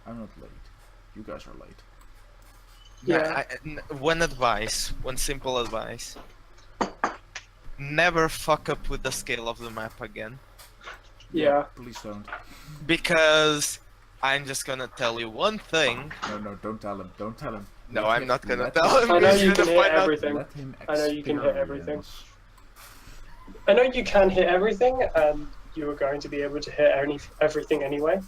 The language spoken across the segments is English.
I'm not late. You guys are late. Yeah. One simple advice. Never fuck up with the scale of the map again. Yeah. Please don't. Because I'm just gonna tell you one thing. No, don't tell him. Don't tell him. No, Let I'm him- not gonna let tell him. I know He's you gonna can hit find out. everything. Let him I know you can hit everything. experience. I know you can hit everything, and you are going to be able to hit everything anyway.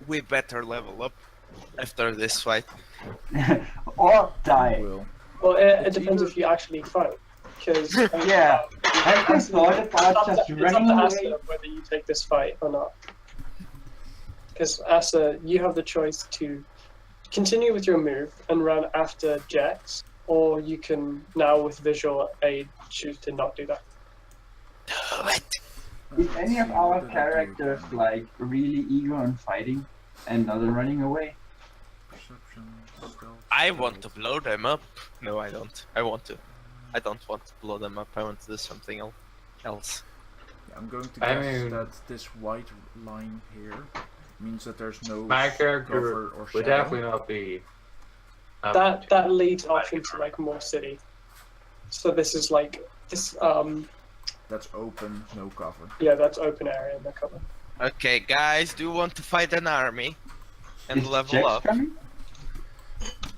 We better level up after this fight. Or die. Will. Well, it It's depends either- if you actually fight. Because Yeah. Have you thought about just it's up running to away? Asa whether you take this fight or not. Because Asa, you have the choice to continue with your move and run after Jax, or you can now with visual aid choose to not do that. Do it. Is any of See, our what did I do characters again? like really eager on fighting and not on running away? Perception, stealth, I want to stealth. blow them up. No, I don't. I don't want to blow them up. I want to do something else. Yeah, I'm going to I guess mean- that this white line here means that there's no My cover character or would shadow. definitely not be. That leads off into like more city. So this is like this. That's open, no cover. Yeah, that's open area in the cover. Okay, guys, do you want to fight an army and Is level Jax up? coming?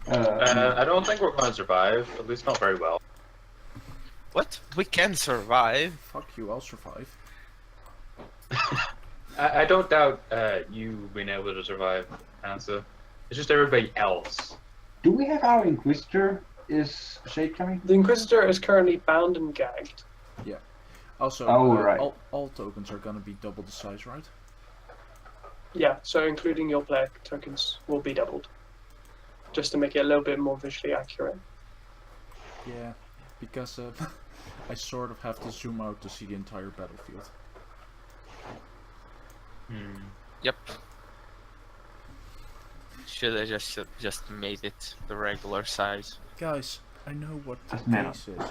I don't think we're going to survive. At least not very well. What? We can survive. Fuck you, I'll survive. I don't doubt you being able to survive, Hansa. It's just everybody else. Do we have our Inquisitor? Is Shade coming? The Inquisitor is currently bound and gagged. Also, Oh, right. all tokens are gonna be double the size, right? Yeah, so including your player tokens will be doubled, just to make it a little bit more visually accurate. Yeah, because I sort of have to zoom out to see the entire battlefield. Yep. Should I just made it the regular size? Guys, I know what the Doesn't matter. case is.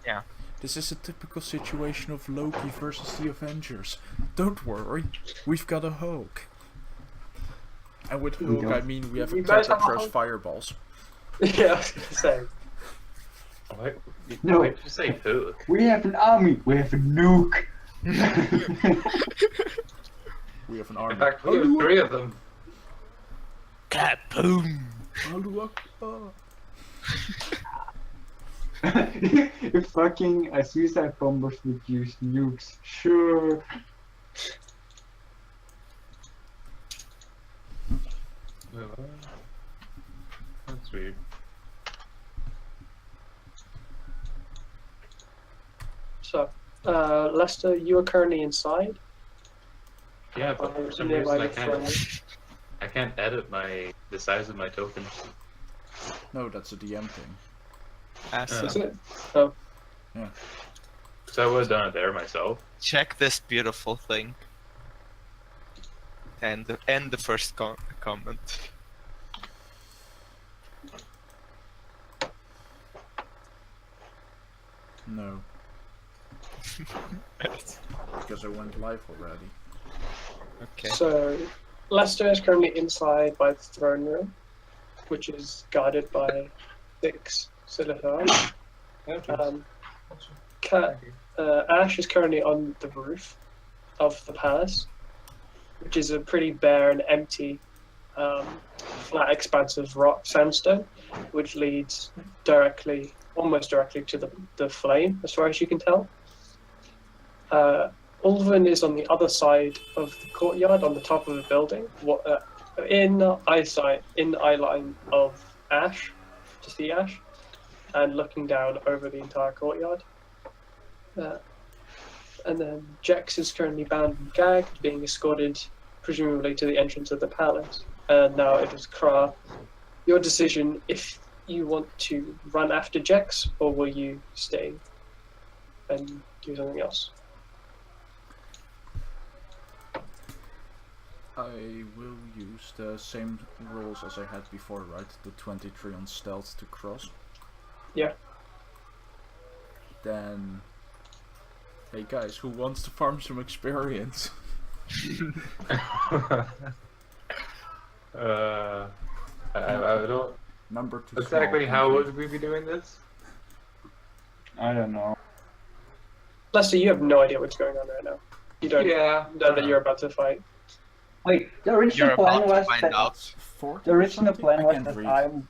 Yeah. This is a typical situation of Loki versus the Avengers. Don't worry, we've got a Hulk. And with We Hulk, don't. I mean we have a You cat guys that have a throws Hulk? fireballs. Yeah, I was gonna say. Why No. why'd you say who? We have an army. We have a nuke. We have an army. In fact, we have three of them. Kaboom! Allahu Akbar. If fucking suicide bombers would use nukes, sure. That's weird. So, Lester, you are currently inside. Yeah, but for some Nearby reason the front. I can't edit the size of my tokens. No, that's a DM thing. Isn't it? Oh, So I would have done it there myself. Check this beautiful thing. And the first comment. No, because I went live already. Okay. so Lester is currently inside by the throne room, which is guarded by 6 Silithar. Ash is currently on the roof of the palace, which is a pretty bare and empty, flat expanse of rock sandstone, which leads almost directly to the flame, as far as you can tell. Ulven is on the other side of the courtyard, on the top of the building, in eye line of Ash, to see Ash, and looking down over the entire courtyard. And then Jex is currently bound and gagged, being escorted presumably to the entrance of the palace. And now it is Kra. Your decision if you want to run after Jex, or will you stay and do something else? I will use the same rules as I had before, right? The 23 on stealth to cross. Yeah. Then Hey guys, who wants to farm some experience? I don't Number two. exactly how would we be doing this? I don't know. Lester, you have no idea what's going on right now. You don't Yeah. know that you're about to fight. Wait, the original You're plan about to was find that out. Fort the or original something? plan I was can't that read.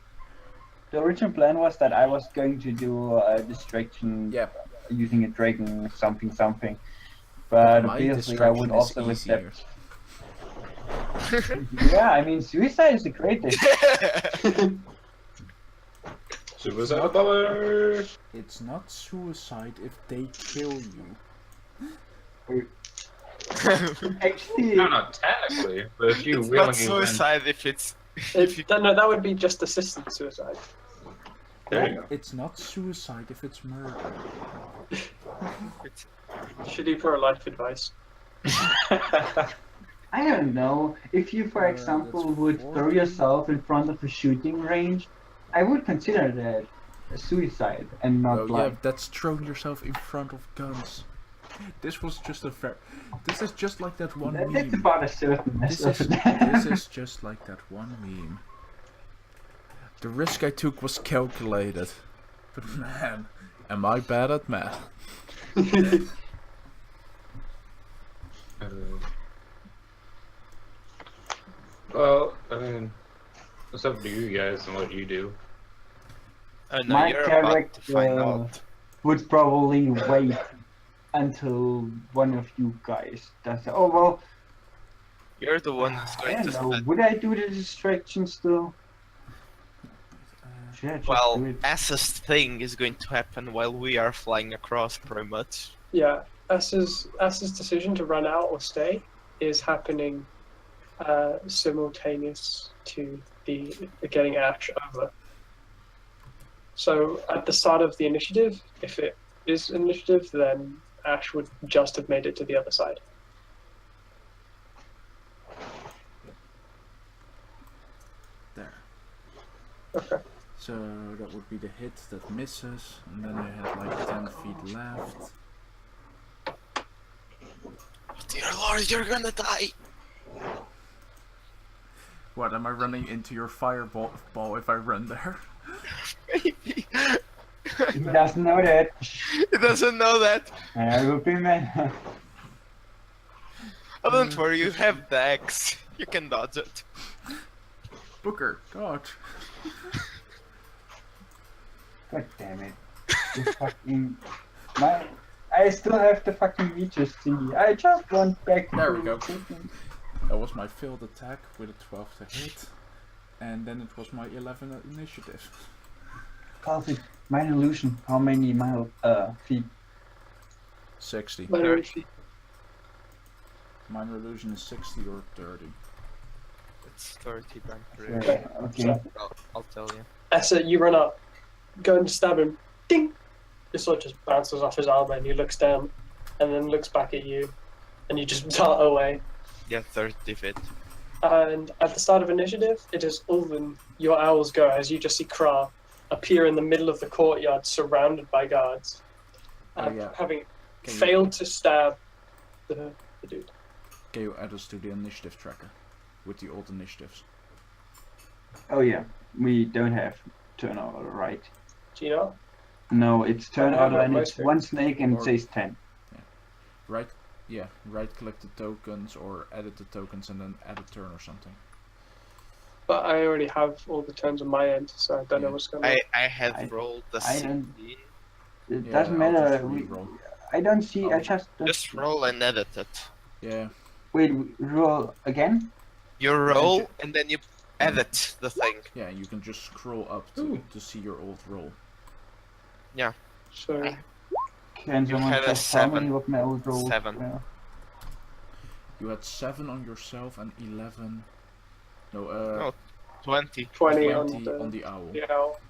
the original plan was that I was going to do a distraction Yeah, using a dragon something, but my obviously I would distraction is also easier. accept. Yeah, I mean suicide is the greatest. Suicide power. It's not suicide if they kill you. Actually, No, not technically, but if you It's willingly not suicide if it's. No, that would be just assisted suicide. There you go. It's not suicide if it's murder. it's Shitty pro life advice. I don't know. If you, for example, that's would throw 40. yourself in front of a shooting range, I would consider that a suicide and not Oh yeah, like. that's throwing yourself in front of guns. This was just a fair. This is just like that one That's meme. about a certain This of is, it. this is just like that one meme. The risk I took was calculated. But man, am I bad at math? Well, I mean, it's up to you guys and what you do. Oh no, My you're about to find character out. would probably wait until one of you guys does it. Oh well, You're the one who's I going to don't know. spend. Would I do the distraction still? Should I just Well, do it? Ass's thing is going to happen while we are flying across, pretty much. Yeah, S's decision to run out or stay is happening simultaneous to the getting Ash over. So at the start of the initiative, if it is initiative, then Ash would just have made it to the other side. There. Okay. So that would be the hit that misses, and then I had like 10 feet left. Dear Lord, you're gonna die! What, am I running into your fireball if I run there? Maybe. He doesn't know that. He doesn't know that. I will be mad. Oh, don't worry, you have the axe. You can dodge it. Booker, dodge. God damn it. You fucking. I still have the fucking Reacher's thingy. I just went back There to we go. cooking. That was my failed attack with a 12 to hit. And then it was my 11 initiative. Perfect. Mind illusion. How many feet? 60. Minor Minor illusion is 60 or 30. It's 30 times 3. Yeah, okay. I'll tell you. Essa, you run up, going to stab him. Ding! Your sword just bounces off his armor, and he looks down, and then looks back at you, and you just dart away. Yeah, 30 feet. And at the start of initiative, it is Ulven, your owls go, as you just see Kra appear in the middle of the courtyard, surrounded by guards, Oh, yeah. having Can you- failed to stab the dude. Can you add us to the initiative tracker? With the old initiatives. Oh yeah. We don't have turn order, right? Do you know? No, it's turn I know order about and it's most one snake and it Or- says 10. Right? Yeah, right click the tokens or edit the tokens and then add a turn or something. But I already have all the turns on my end, so I don't know Yeah. what's going on. I had I- rolled the I 16. It Yeah, doesn't I'll matter. just re-roll. I don't see. I Oh. just. Just roll and edit it. Yeah. Wait, roll again? You roll and then you edit the thing. Yeah, you can just scroll up Ooh. to see your old roll. So Can You someone had a just tell me 7. what my old roll 7. You had 7 on yourself and 11. No, No, 20. 20 on the owl. the owl.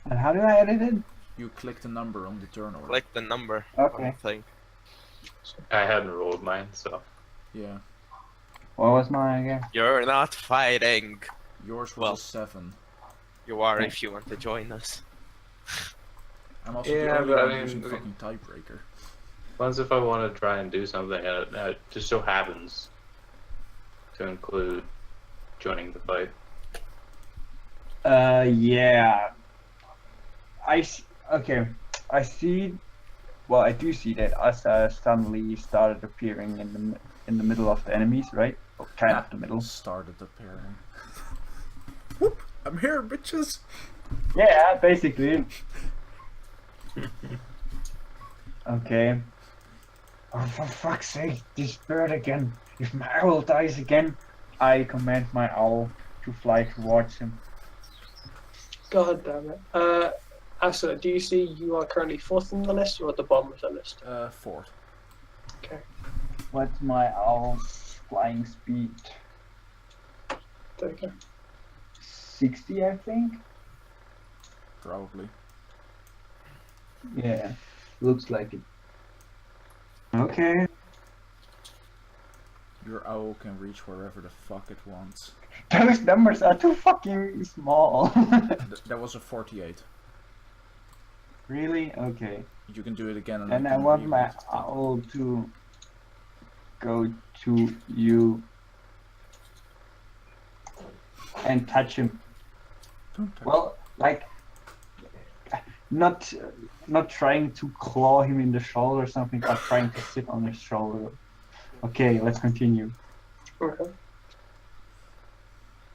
And how do I edit it? You click the number on the turn order. Like the number on Okay. the thing. I hadn't rolled mine, so. Yeah. What was mine again? You're not fighting. Yours was Well. a 7. You are if you want to join us. I'm also Yeah, the only but I one mean, using okay. fucking tiebreaker. Once if I want to try and do something, and it just so happens to include joining the fight. Yeah. Okay. I see. Well, I do see that Asa suddenly started appearing in the middle of the enemies, right? Or kind of the middle. Started appearing. Whoop! I'm here, bitches! Yeah, basically. Okay. Oh, for fuck's sake, this bird again. If my owl dies again, I command my owl to fly towards him. God damn it. Asa, do you see you are currently 4th on the list or at the bottom of the list? 4th. Okay. What's my owl's flying speed? There you go. 60, I think? Probably. Yeah, looks like it. Okay. Your owl can reach wherever the fuck it wants. Those numbers are too fucking small. That was a 48. Really? Okay. You can do it again and And I can want my reread it. owl to go to you and touch him. Don't touch Well, like, not trying to claw him in the shoulder or something, but trying to sit on his shoulder. Okay, let's continue. Okay.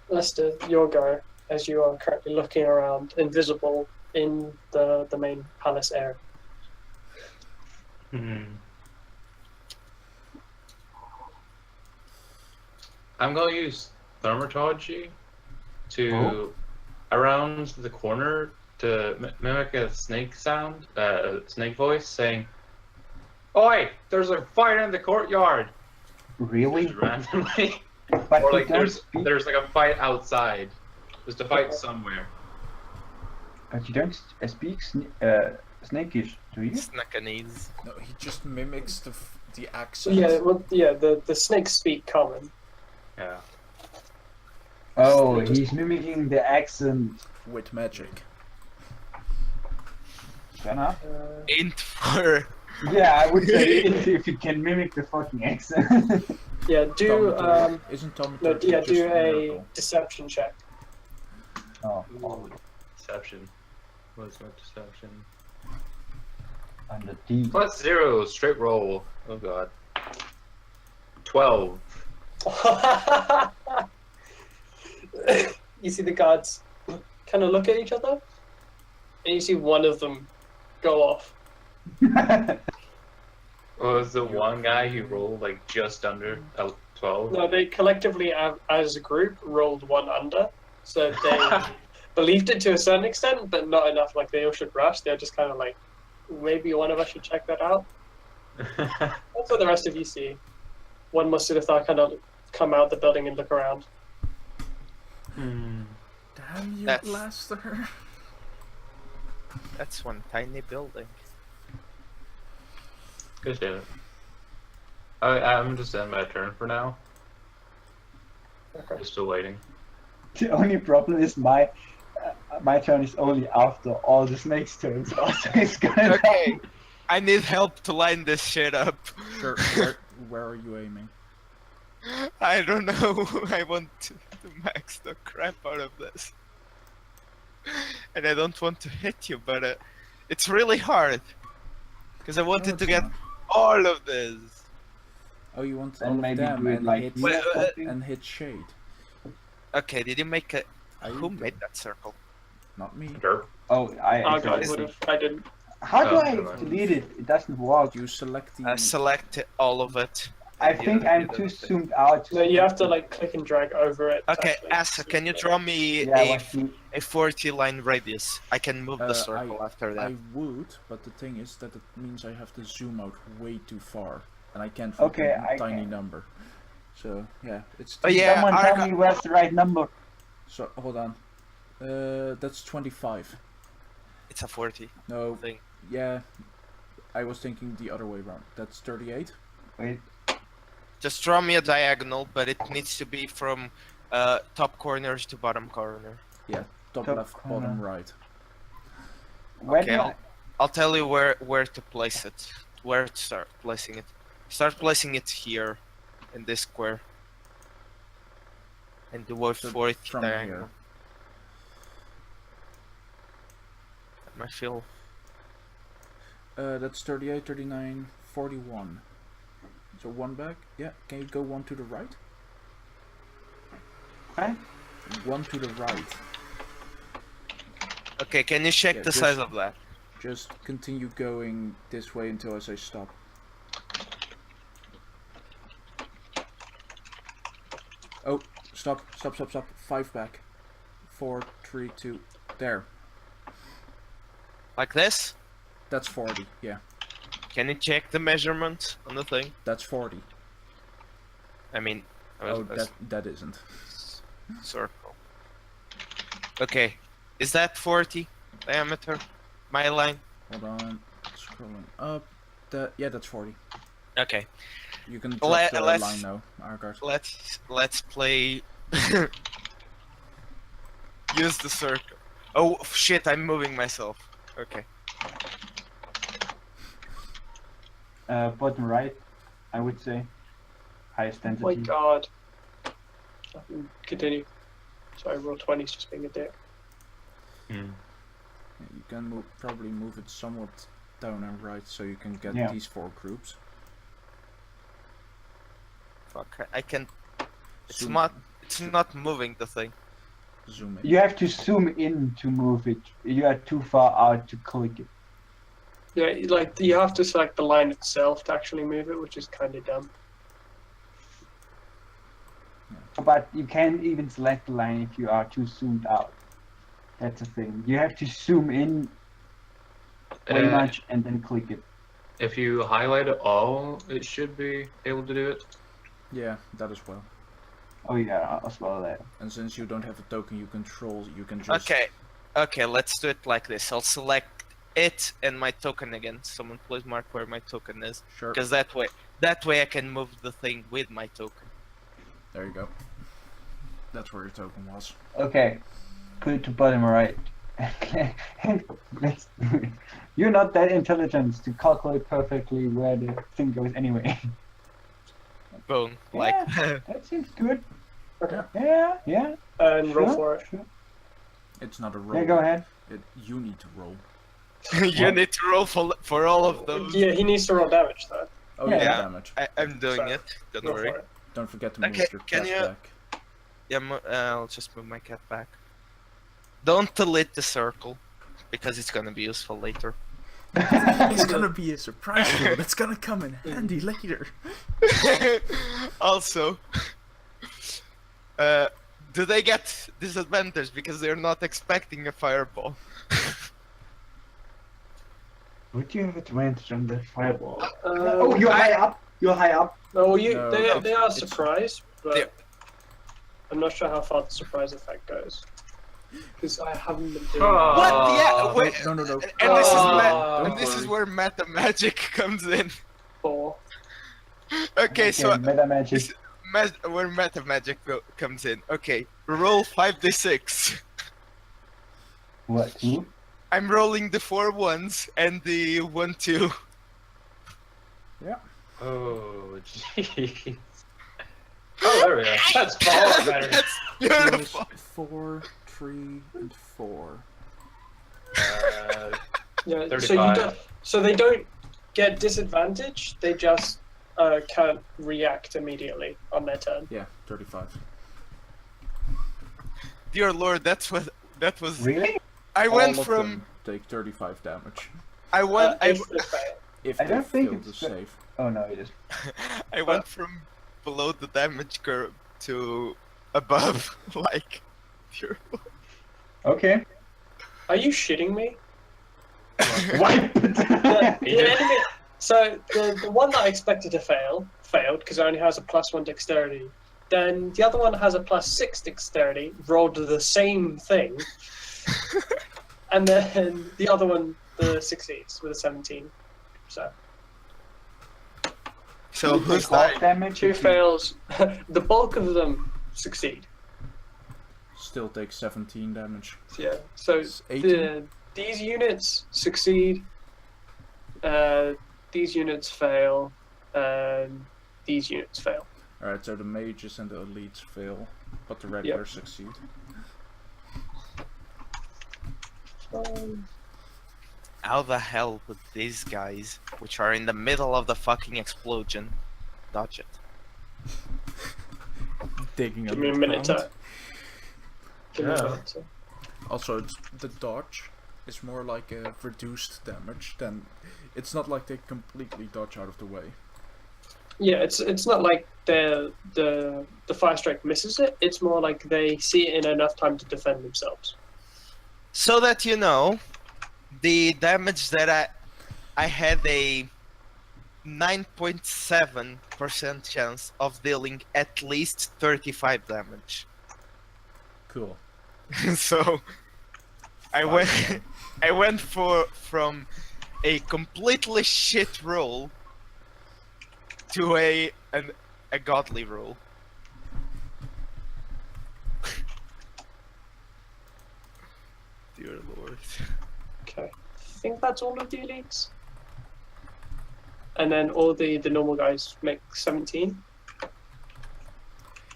Lester, your go, as you are currently looking around, invisible in the main palace area. I'm gonna use thaumaturgy to around the corner to mimic a snake sound, snake voice saying, "Oi! There's a fight in the courtyard!" Really? Just randomly. But Or you like don't speak. there's like a fight outside. There's a fight somewhere. But you don't speak snakish, do you? Snackanese. No, he just mimics the So accent. yeah, well, yeah, the snakes speak common. Yeah. Oh, he's mimicking the accent. With magic. Fair enough. Int for. Yeah, I would say if you can mimic the fucking accent. Yeah, do Isn't Tom no, yeah, just do a a miracle? deception check. Oh, Deception. What's my deception? under D. +0, straight roll. Oh god. 12. You see the guards kind of look at each other, and you see one of them go off. Was the one guy who rolled like just under 12? No, they collectively, as a group, rolled one under, so they believed it to a certain extent, but not enough. Like they all should rush. They're just kind of like, maybe one of us should check that out. That's what the rest of you see. One must have thought kind of come out the building and look around. Hmm. Damn you, That's- Blaster. That's one tiny building. Good shit. I'm just in my turn for now. Okay. Just still waiting. The only problem is my turn is only after all the snakes' turns. Also, it's gonna Okay, I need help to line this shit up. Sure, where are you aiming? I don't know. I want to max the crap out of this. And I don't want to hit you, but it's really hard. Because I wanted it's to get not. all of this. Oh, you want Then all of maybe them do it and like hit, this or something. and hit shade. Okay, did you make a... I Who did. made that circle? Not me. Derp. Oh, I actually- would have. I didn't. How do Oh, I never mind. delete it? It doesn't work. You select the. Select all of it. I and think you I'm do too the- zoomed out. No, you have to like click and drag over it. to Okay, actually Asa, see can you it. draw me Yeah, a, what you- a 40 line radius? I can move the circle after that. I would, but the thing is that it means I have to zoom out way too far, and I can't Okay, fit a I tiny can. number. So yeah, it's. Oh, yeah, Someone tell Arga- me where's the right number. So hold on. That's 25. It's a 40 No, thing. yeah, I was thinking the other way around. That's 38. Wait, Just draw me a diagonal, but it needs to be from top corners to bottom corner. Top Top left, corner. bottom right. where Okay, do I'll- I'll tell you where to place it. Where to start placing it. Start placing it here, in this square. And do what So 40 from diagonal. here. I feel. That's 38, 39, 41. So one back. Yeah, can you go one to the right? Okay. One to the right. Okay, can you check Yeah, the just- size of that? Just continue going this way until I say stop. Oh, stop, stop, stop, stop. 5 back. 4, 3, 2. There. Like this? That's 40. Yeah, Can you check the measurement on the thing? that's 40. I mean, Oh, that isn't. circle. Okay, is that 40 diameter? My line? Hold on. Scrolling up. Yeah, that's 40. Okay, You can drop Let- the let's- line now, Argard. let's play. Use the circle. Oh shit! I'm moving myself. Okay. Bottom right, I would say. Highest Oh my density. god. Continue. Sorry, roll 20's just being a dick. Hmm. Yeah, you can probably move it somewhat down and right so you can get Yeah. these 4 groups. Fuck. I can. It's Zoom- not. It's not moving the thing. Zoom in. You have to zoom in to move it. You are too far out to click it. Yeah, like you have to select the line itself to actually move it, which is kind of dumb. But you can't even select the line if you are too zoomed out. That's the thing. You have to zoom in way Uh, much and then click it. If you highlight it all, it should be able to do it. Yeah, that as well. Oh yeah, as well there. And since you don't have a token you control, you can just... Okay. Okay. Let's do it like this. I'll select it and my token again. Someone please mark where my token is, Sure. because that way I can move the thing with my token. There you go. That's where your token was. Okay, put it to bottom right. Let's do it. You're not that intelligent to calculate perfectly where the thing goes anyway. Boom. Like. That seems good. Okay. Yeah, yeah. And roll Sure, for it. sure. It's not a roll. Yeah, go ahead. You need to roll. You need to roll for all of those. Yeah, he needs to roll damage though. Oh Yeah. yeah, damage. I'm doing So, it. Don't Go worry. for it. Don't forget to move Okay, your can cat you- back. Yeah, I'll just move my cat back. Don't delete the circle, because it's gonna be useful later. It's gonna be a surprise to you. That's gonna come in handy later. Also, do they get disadvantage because they're not expecting a fireball? Would you have advantage on the fireball? Oh, you're high up. You're high up. No, No, they are it's- surprised, but Yeah. I'm not sure how far the surprise effect goes. Because I haven't been doing Oh. What? that. Yeah. Wait. No. And this Oh. and this is where meta magic comes in. 4. Okay, so meta magic. where meta magic comes in. Okay, roll 5d6. What? Two? I'm rolling the 4 ones and the 1 2. Oh, jeez. Oh, there we go. That's far better. That's There's beautiful. 4, 3, and 4. Yeah, so you 35. don't, so they don't get disadvantage. They just can't react immediately on their turn. Yeah, 35. Dear Lord, that was. Really? I All went of from. them take 35 damage. I went. If they fail. If I they don't think fail to it's- save. Oh no, it is. I went from below the damage curve to above, like. Beautiful. Okay. Are you shitting me? Wipe. The enemy. So the one that I expected to failed because it only has a +1 dexterity. Then the other one has a +6 dexterity, rolled the same thing, and then the other one succeeds with a 17. So who's half that? damage? Two fails. The bulk of them succeed. Still take 17 damage. Yeah. So It's 18. these units succeed. These units fail, and these units fail. Alright, so the mages and the elites fail, but the regulars succeed. How the hell would these guys, which are in the middle of the fucking explosion, dodge it? Digging Give me a minute underground. Give me a Yeah. minute to- Also, the dodge is more like a reduced damage than. It's not like they completely dodge out of the way. Yeah, it's not like the fire strike misses it. It's more like they see it in enough time to defend themselves. So that you know, the damage that I had a 9.7% chance of dealing at least 35 damage. Cool. So I went I went from a completely shit roll to a godly roll. Dear Lord. Okay, I think that's all of the elites. And then all the normal guys make 17.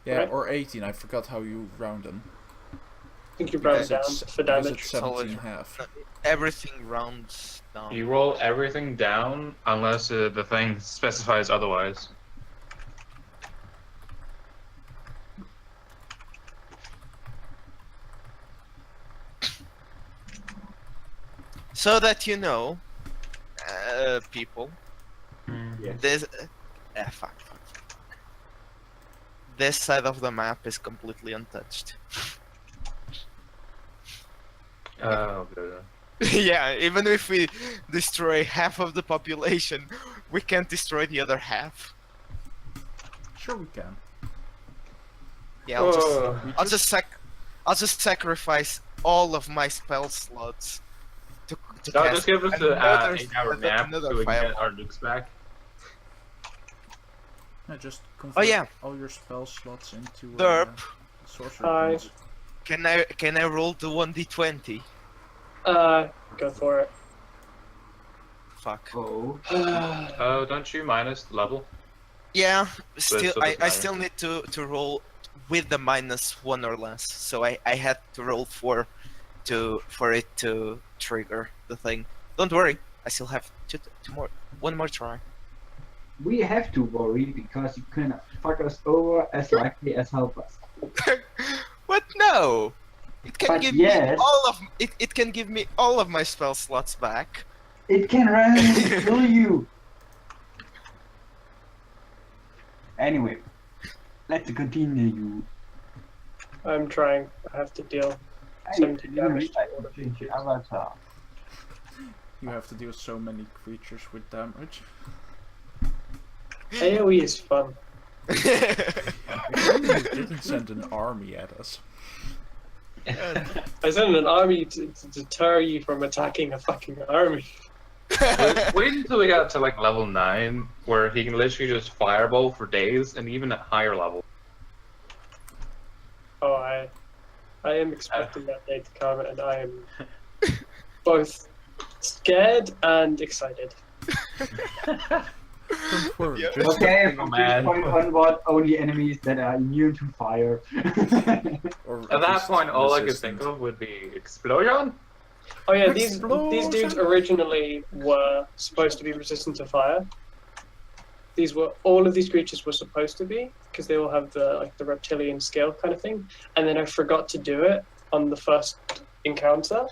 Yeah, Right. or 18. I forgot how you round them. I think you round Because down it's- for because damage. it's 17 half. Everything rounds down. You roll everything down unless the thing specifies otherwise. So that you know, people, Yes. this fuck. This side of the map is completely untouched. Oh, good. Yeah, even if we destroy half of the population, we can't destroy the other half. Sure, we can. Yeah, I'll just, Oh. I'll just sacrifice all of my spell slots to No, cast just give us an another- 8-hour nap another so we can get fireball. our nukes back. Yeah, just convert yeah. all your spell slots into Derp. sorcery Hi. points. Can I roll the 1d20? Go for it. Fuck. Oh. Oh, don't you minus the level? Yeah, still so it doesn't I still need to roll with the -1 or less. So I had to roll 4 for it to trigger the thing. Don't worry, I still have one more try. We have to worry because you can fuck us over as likely as help us. What? No. It can But give yes. me all of it can give me all of my spell slots back. It can randomly kill you. Anyway, let's continue. I'm trying. I have to deal. I 70 damage. change your avatar. You have to deal so many creatures with damage. AoE is fun. If only you didn't send an army at us. I sent an army to deter you from attacking a fucking army. Wait until we got to like level 9, where he can literally just fireball for days, and even at higher level. Oh, I am expecting that day to come, and I am both scared and excited. Don't worry, Yeah. just Okay, Oh, from man. this point onward, only enemies that are immune to fire. or At that least point, all I could resistant. think of would be explosion. Oh yeah, these Explosion! dudes originally were supposed to be resistant to fire. All of these creatures were supposed to be, because they all have the reptilian scale kind of thing. And then I forgot to do it on the first encounter,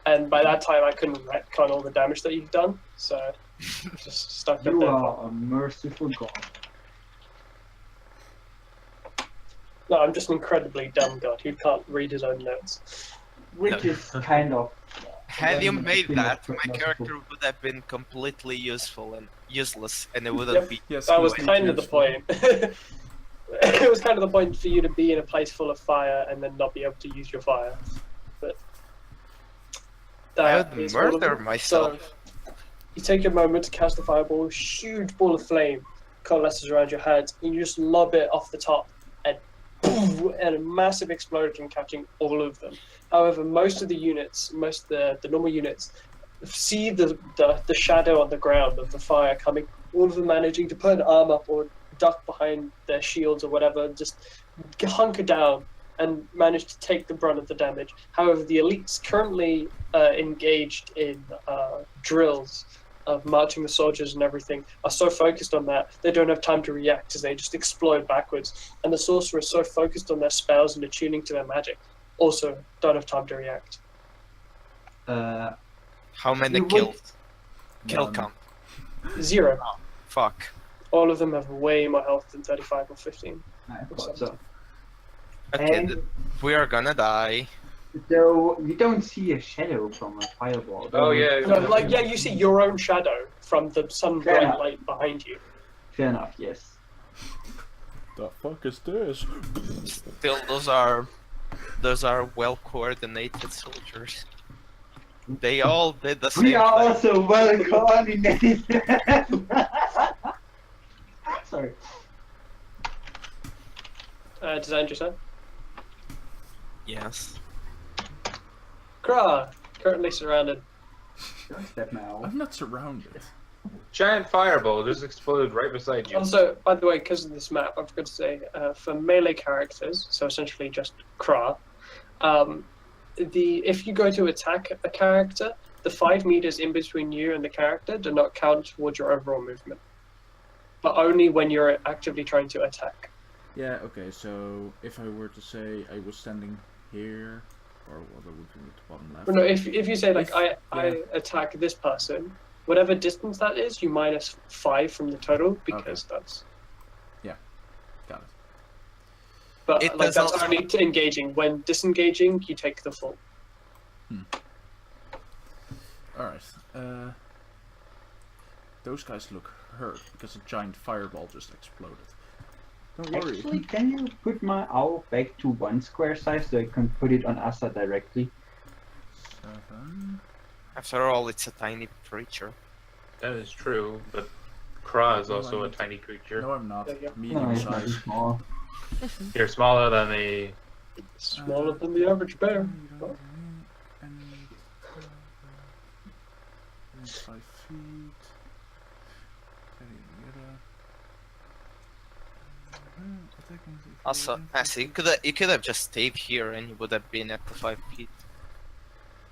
and by that time I couldn't retcon all the damage that you've done, so just stuck at You that. are a merciful god. No, I'm just an incredibly dumb god who can't read his own notes. Which is kind of. Had you Then made feel that, quite my merciful. character would have been completely useful and useless, and it wouldn't Yep. be. Yes, That was completely kind of the useful. point. It was kind of the point for you to be in a place full of fire and then not be able to use your fire. But I that would is all of murder it. myself. So you take a moment to cast a fireball, huge ball of flame coalesces around your head, and you just lob it off the top, and boom, and a massive explosion catching all of them. However, most of the units, the normal units, see the shadow on the ground of the fire coming. All of them managing to put an arm up or duck behind their shields or whatever, just hunker down and manage to take the brunt of the damage. However, the elites currently engaged in drills of marching the soldiers and everything are so focused on that they don't have time to react as they just explode backwards. And the sorcerers so focused on their spells and attuning to their magic also don't have time to react. How many You would- kills? Kill None. count. 0. Fuck. All of them have way more health than 35 or 15. I thought so. Okay, And we are gonna die. though you don't see a shadow from a fireball. Oh yeah. No, like, yeah, you see your own shadow from the sun Fair bright enough. light behind you. Fair enough. Yes. The fuck is this? Still, those are well coordinated soldiers. They all did the same We are thing. also well coordinated. Sorry. Does that understand? Yes. Kra, currently surrounded. Don't step now. I'm not surrounded. Giant fireball just exploded right beside you. Also, by the way, because of this map, I forgot to say, for melee characters, so essentially just Kra, if you go to attack a character, the 5 meters in between you and the character do not count towards your overall movement, but only when you're actively trying to attack. Yeah, okay, so if I were to say I was standing here, or what I would do at the bottom left. But no, if you say like If- I attack this person, whatever distance that is, you minus 5 from the total because that's. Got it. But It like does that's also- only to engaging. When disengaging, you take the full. Alright, those guys look hurt because a giant fireball just exploded. Don't worry. Actually, can you put my owl back to 1 square size so I can put it on Asa directly? 7. After all, it's a tiny creature. That is true, but Kra is No, also I a need- tiny creature. No, I'm not. There you go. No, Medium it's not size. small. You're smaller than the. Smaller than the average bear. Oh. And 5 feet. Also, you could have just stayed here and you would have been at the 5 feet.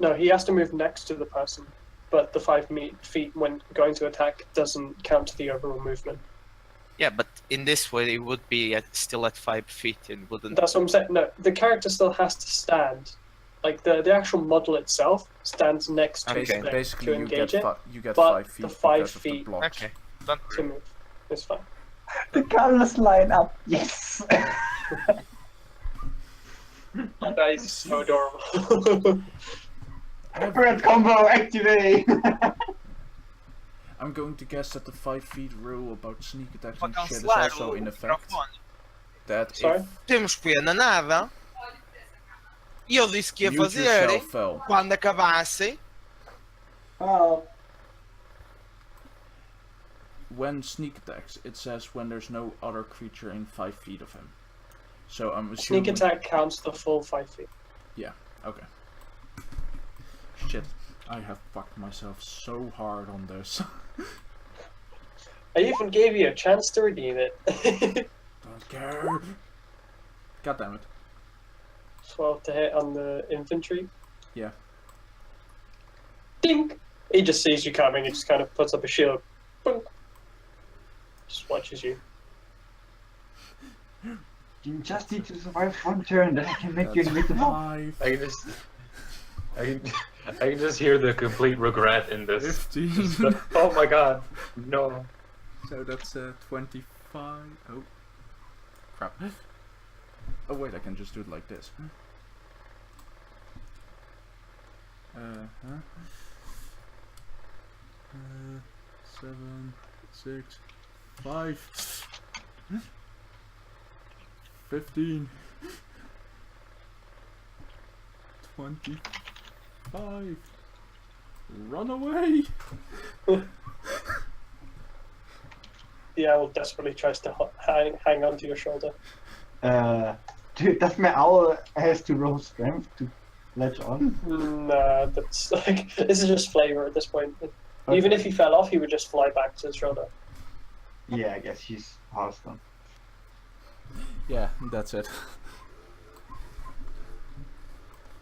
No, he has to move next to the person, but the 5 feet when going to attack doesn't count to the overall movement. Yeah, but in this way, it would be still at 5 feet and wouldn't. That's what I'm saying. No, the character still has to stand. Like the actual model itself stands next to Okay. his thing Basically, to you engage get it. you get but 5 feet the 5 because of the feet- blocks. Okay, don't To worry. move. It's fine. The colors line up. Yes. That is so adorable. Red combo activate! I'm going to guess that the 5 feet rule about sneak attacks Ma and shit is cancellare also in effect. That Sorry? if Temos qui na nave. Io disse que ia mute fazer yourself fell. quando acabasse. Oh, When sneak attacks, it says when there's no other creature in 5 feet of him. So I'm assuming. Sneak attack counts the full 5 feet. Okay. Shit, I have fucked myself so hard on this. I even gave you a chance to redeem it. Don't care. God damn it. 12 to hit on the infantry. Yeah. Dink! He just sees you coming and just kind of puts up a shield. Boom. Just watches you. you just need to survive 1 turn, then I can make you That's invisible. 5, I can just. I can just hear the complete regret in this. 15. Oh my god, no. So that's 25. Oh. Crap. Oh wait, I can just do it like this. Huh? 7, 6, 5, 15, 25. Run away! The owl desperately tries to hang onto your shoulder. Dude, that my owl has to roll strength to latch on? Nah, that's like this is just flavor at this point. Even if he fell off, he would just fly back to his shoulder. Yeah, I guess he's past them. Yeah, that's it.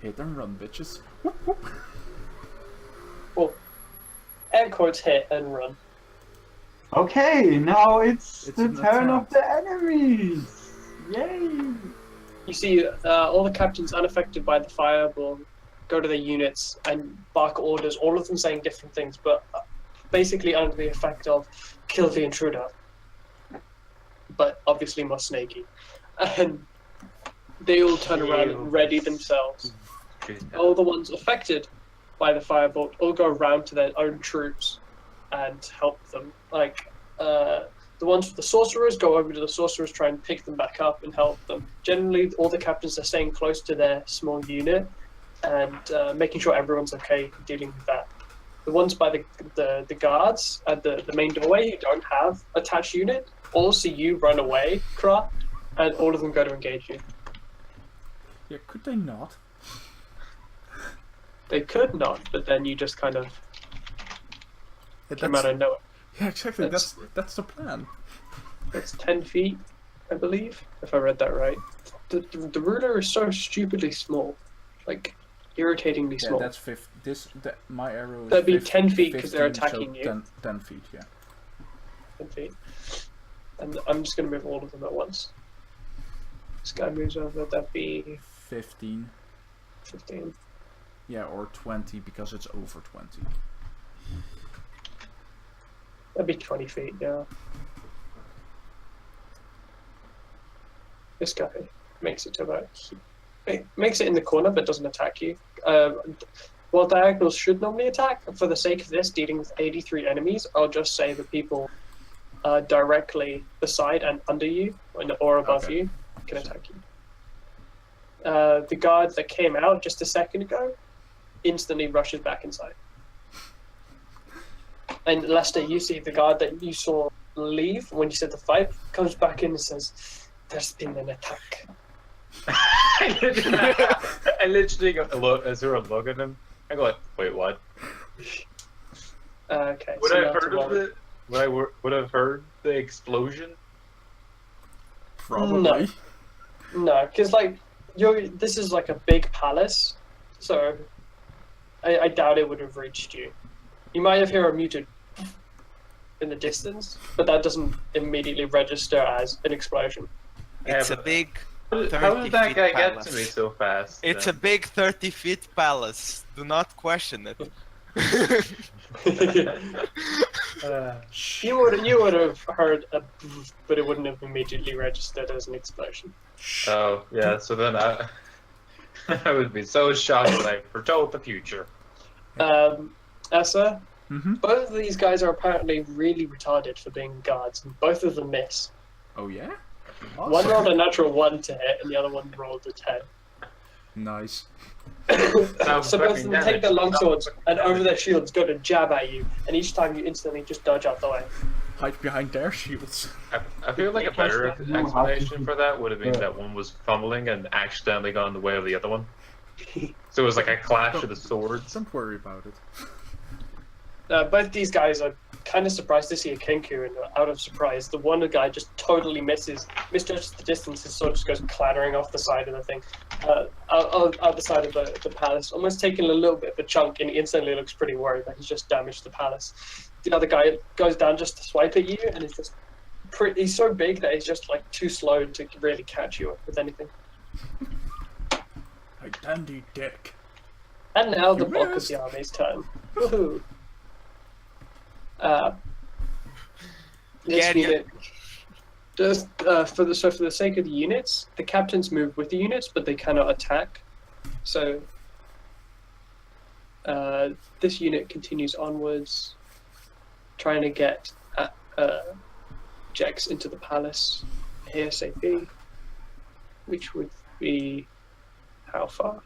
Hit and run, bitches. Well, air quotes hit and run. Okay, now it's It's the an turn of attempt. the enemies. Yay! You see, all the captains unaffected by the fireball go to their units and bark orders, all of them saying different things, but basically under the effect of kill the intruder. But obviously more snaky. And they all turn around and ready themselves. All the ones affected by the firebolt all go around to their own troops and help them. Like, the ones with the sorcerers go over to the sorcerers, try and pick them back up and help them. Generally, all the captains are staying close to their small unit and making sure everyone's okay dealing with that. The ones by the guards at the main doorway who don't have attached unit all see you run away, Kra, and all of them go to engage you. Yeah, could they not? They could not, but then you just kind of Yeah, came out of nowhere. yeah, exactly. that's- That's the plan. It's 10 feet, I believe, if I read that right. The ruler is so stupidly small, like irritatingly Yeah, small. that's my arrow is That'd be 15 10 feet 'cause they're 15, so attacking you. 10 feet, yeah. 10 feet. And I'm just going to move all of them at once. This guy moves over, that'd be 15. 15. Yeah, or 20 because it's over 20. That'd be 20 feet, yeah. This guy makes it to about. It makes it in the corner but doesn't attack you. While diagonals should normally attack, for the sake of this, dealing with 83 enemies, I'll just say the people directly beside and under you, or above Okay. you, can attack you. The guard that came out just a second ago instantly rushes back inside. And Lester, you see the guard that you saw leave when you said the fight, comes back in and says, "There's been an attack." I literally go look as we're looking at him. I go, wait, what? Okay. Would so I now have it's heard a of roll. it? Would I have heard the explosion? Probably. No, because like this is like a big palace, so I doubt it would have reached you. You might have heard a muted in the distance, but that doesn't immediately register as an explosion. It's Yeah, a but big. How did that 30 guy feet get palace. to me so fast? It's a then? big 30-feet palace. Do not question it. You would have heard a, but it wouldn't have immediately registered as an explosion. Oh, yeah, so then I I would be so shocked that I foretold the future. Essa, Mm-hmm. both of these guys are apparently really retarded for being guards, and both of them miss. Oh yeah? One rolled a natural 1 to hit, and the other one rolled a 10. Nice. So both of them take their longswords and over their shields go to jab at you, and each time you instantly just dodge out the way. Hide behind their shields. I feel like a better No, how explanation to- for that would have been Yeah. that one was fumbling and accidentally got in the way of the other one. So it was like a clash of the swords. Don't worry about it. Both these guys are kind of surprised to see a Kenku, and out of surprise, the one guy just totally misjudges the distance, and sort of just goes clattering off the side of the thing, out the side of the palace, almost taking a little bit of a chunk, and he instantly looks pretty worried that he's just damaged the palace. The other guy goes down just to swipe at you, and he's just he's so big that he's just like too slow to really catch you with anything. Hey, dandy dick. And now the You bulk of missed. the army's turn. Woohoo! This Yeah, yeah. unit, just for the sake of the units, the captains move with the units, but they cannot attack. So this unit continues onwards, trying to get Jex into the palace ASAP, which would be how far?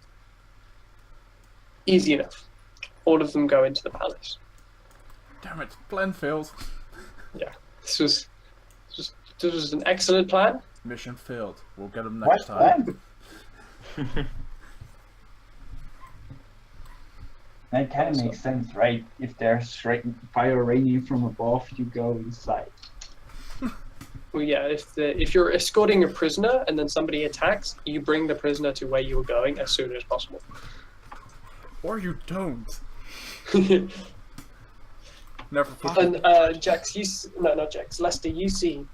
Easy enough. All of them go into the palace. Damn it, plan failed. This was an excellent plan. Mission failed. We'll get them What next time. plan? That kind of makes sense, right? If there's fire raining from above, you go inside. Well, yeah, if you're escorting a prisoner and then somebody attacks, you bring the prisoner to where you were going as soon as possible. Or you don't. And Never put Jax, not Jax, Lester, you see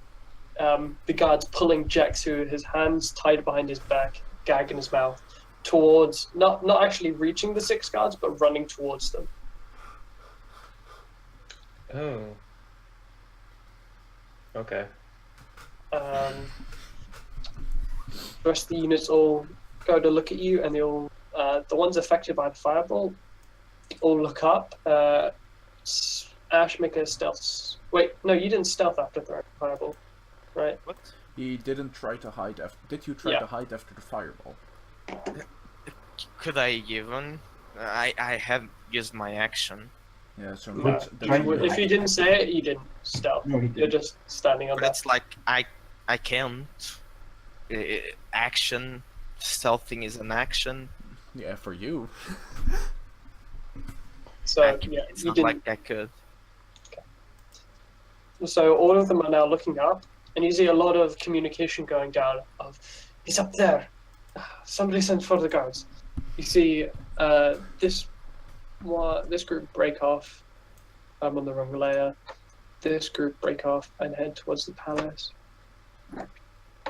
the guards pulling Jax, who his hands tied behind his back, gag in his mouth, towards not actually reaching the 6 guards, but running towards them. Oh. Okay. The rest of the units all go to look at you, and they all, the ones affected by the fireball, all look up. Ash, make a stealth. Wait, no, you didn't stealth after throwing the fireball, right? What? He didn't try to hide after. Did you try Yeah. to hide after the fireball? Could I even? I have used my action. Yeah, so No, that's if you didn't say it, you didn't stealth. No, he You're didn't. just standing on But that. it's like I can't. Action, stealthing is an action. yeah, for you. So yeah, It's you not didn't. like I could. So all of them are now looking up, and you see a lot of communication going down. Of, he's up there. Somebody sent for the guards. You see this group break off. I'm on the wrong layer. This group break off and head towards the palace.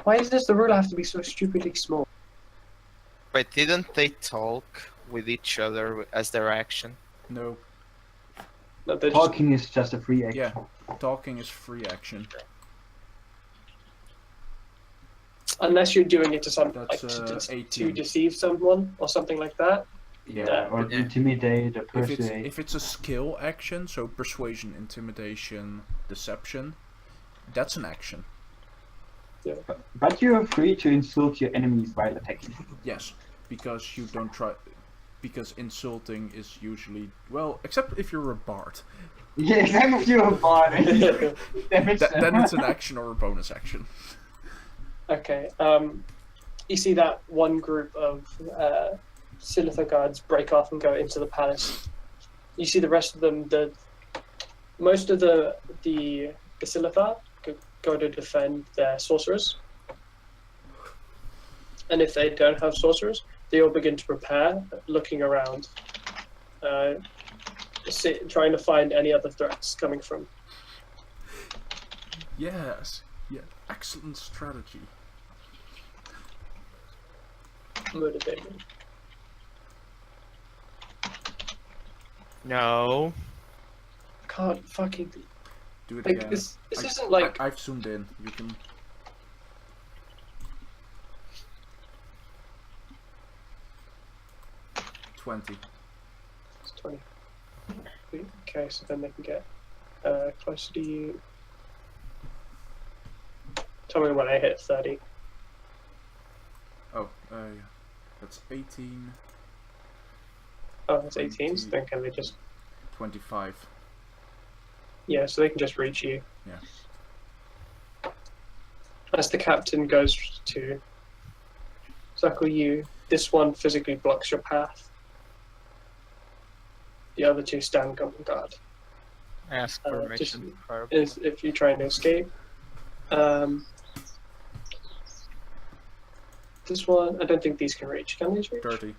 Why does the ruler have to be so stupidly small? But didn't they talk with each other as their action? No. No, they're just, Talking is just a free action. Yeah, talking is free action. unless you're doing it to some That's, like to 18. deceive someone or something like that. Yeah, or Yeah. intimidate or If it's persuade. a skill action, so persuasion, intimidation, deception, that's an action. But you are free to insult your enemies while attacking. Yes, because you don't try. Because insulting is usually, well, except if you're a bard, Yeah, except if you're a bard. Damage them. then it's an action or a bonus action. Okay. You see that one group of Silitha guards break off and go into the palace. You see the rest of them. Most of the Silitha go to defend their sorcerers, and if they don't have sorcerers, they all begin to prepare, looking around, trying to find any other threats coming from. Yes, yeah, excellent strategy. Motivated. No. Can't fucking. Do it Like again. this isn't like. I've zoomed in. You can. $20. It's 20. Okay, so then they can get closer to you. Tell me when I hit 30. Oh, yeah. That's 18, Oh, it's 18, so then can they just. 25. Yeah, so they can just reach you. Yeah. As the captain goes to circle you, this one physically blocks your path. The other two stand on guard. Ask just- permission. for- Is if you're trying to escape. This one, I don't think these can reach. Can these reach? 30.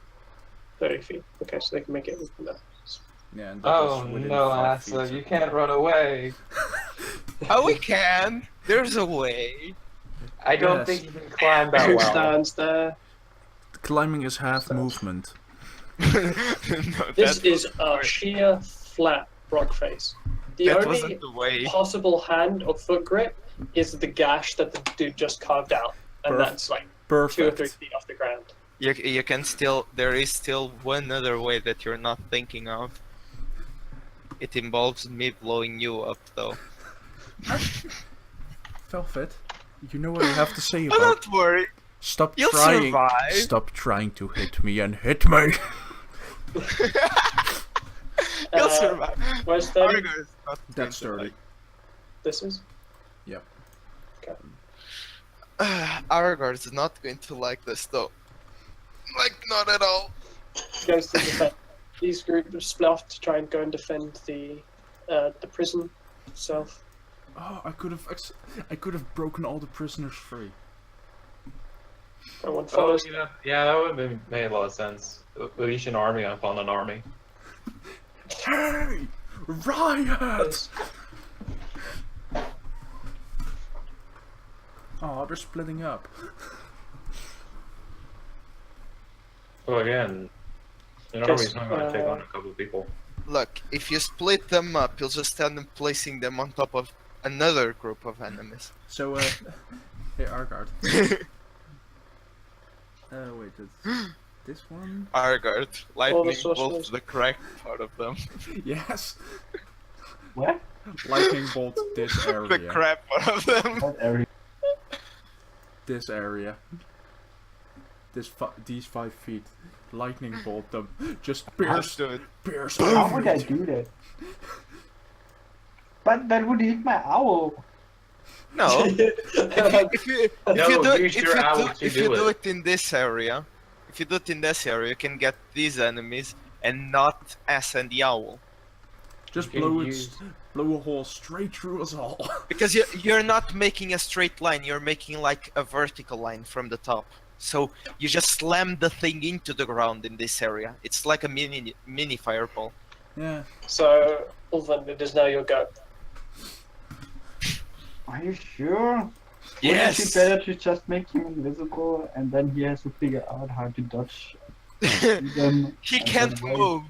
30 feet. Okay, so they can make it from there. Yeah, and that Oh is within no, 5 Asa, feet. you can't run away. Oh, we can. There's a way. I don't Yes. think you can climb that Who well. stands there? Climbing is half movement. No, This that is wasn't a the way. sheer flat rock face. The That only wasn't the way. possible hand or foot grip is the gash that the dude just carved out, and Perf- that's like 2 or 3 Perfect. feet off the ground. You can still. There is still one other way that you're not thinking of. It involves me blowing you up, though. Velvet, you know what I have to say But about. don't worry. Stop You'll trying. survive. Stop trying to hit me and hit me. You'll Uh, survive. Where's 30? Argo is not That's going to 30. This is? Aragorn is not going to like this though. Like, not at all. Goes to defend. these groups split off to try and go and defend the prison itself. Oh, I could have broken all the prisoners free. No one Oh, follows. yeah, that would have made a lot of sense. Unleash an army upon an army. Hey! Riot! Oh, they're splitting up. So again, an army's not going to take on a couple of people. Look, if you split them up, you'll just end up placing them on top of another group of enemies. So, hey, Argard. Wait, it's this one? Argard, lightning bolt sorcerers. the correct part of them. Yes. What? Lightning bolt this The area. crap out of them. What area? This area. These 5 feet. Lightning bolt them. Just pierce, Do it. pierce. How would I everything. do that? But that would hit my owl. No. If you use your owl to do do it. it in this area, if you do it in this area, you can get these enemies and not us and the owl. Just You can blow use- blow a hole straight through us all. Because you're not making a straight line, you're making like a vertical line from the top. So you just slam the thing into the ground in this area. It's like a mini fireball. Yeah. So, Ulvan, it is now your go. Are you sure? Yes! Wouldn't it be better to just make him invisible and then he has to figure out how to dodge them? He and can't run away? move.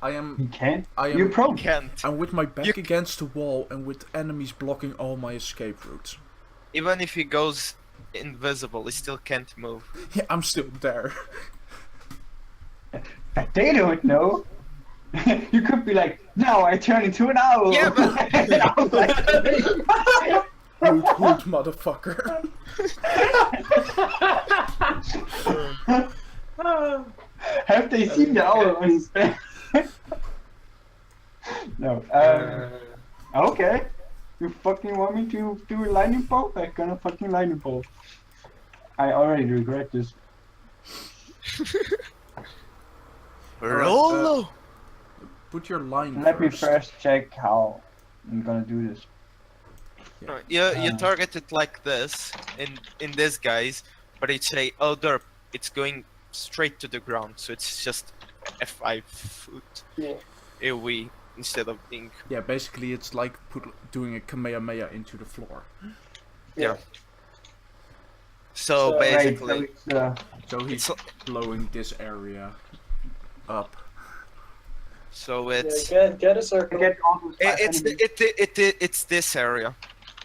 I am He can't? I am- You He prone. can't. I'm with my back You- against the wall and with enemies blocking all my escape routes. Even if he goes invisible, he still can't move. Yeah, I'm still there. But they don't know. You could be like, now I turn into an owl. Yeah, but- And I was like, Hoot hoot, motherfucker. have they seen the owl on his back? No. Okay. You fucking want me to do a lightning bolt? I'm gonna fucking lightning bolt. I already regret this. Rolo! Put your line Let me first. first check how I'm gonna do this. You target it like this in this guys, but it's a oh derp. It's going straight to the ground, so it's just a 5 foot Yeah. AoE instead of being. Yeah, basically it's like doing a Kamehameha into the floor. So So- basically, Right, so So he's it's blowing this area up. so Yeah, it's get a circle. get all those five it's enemies. it's this area,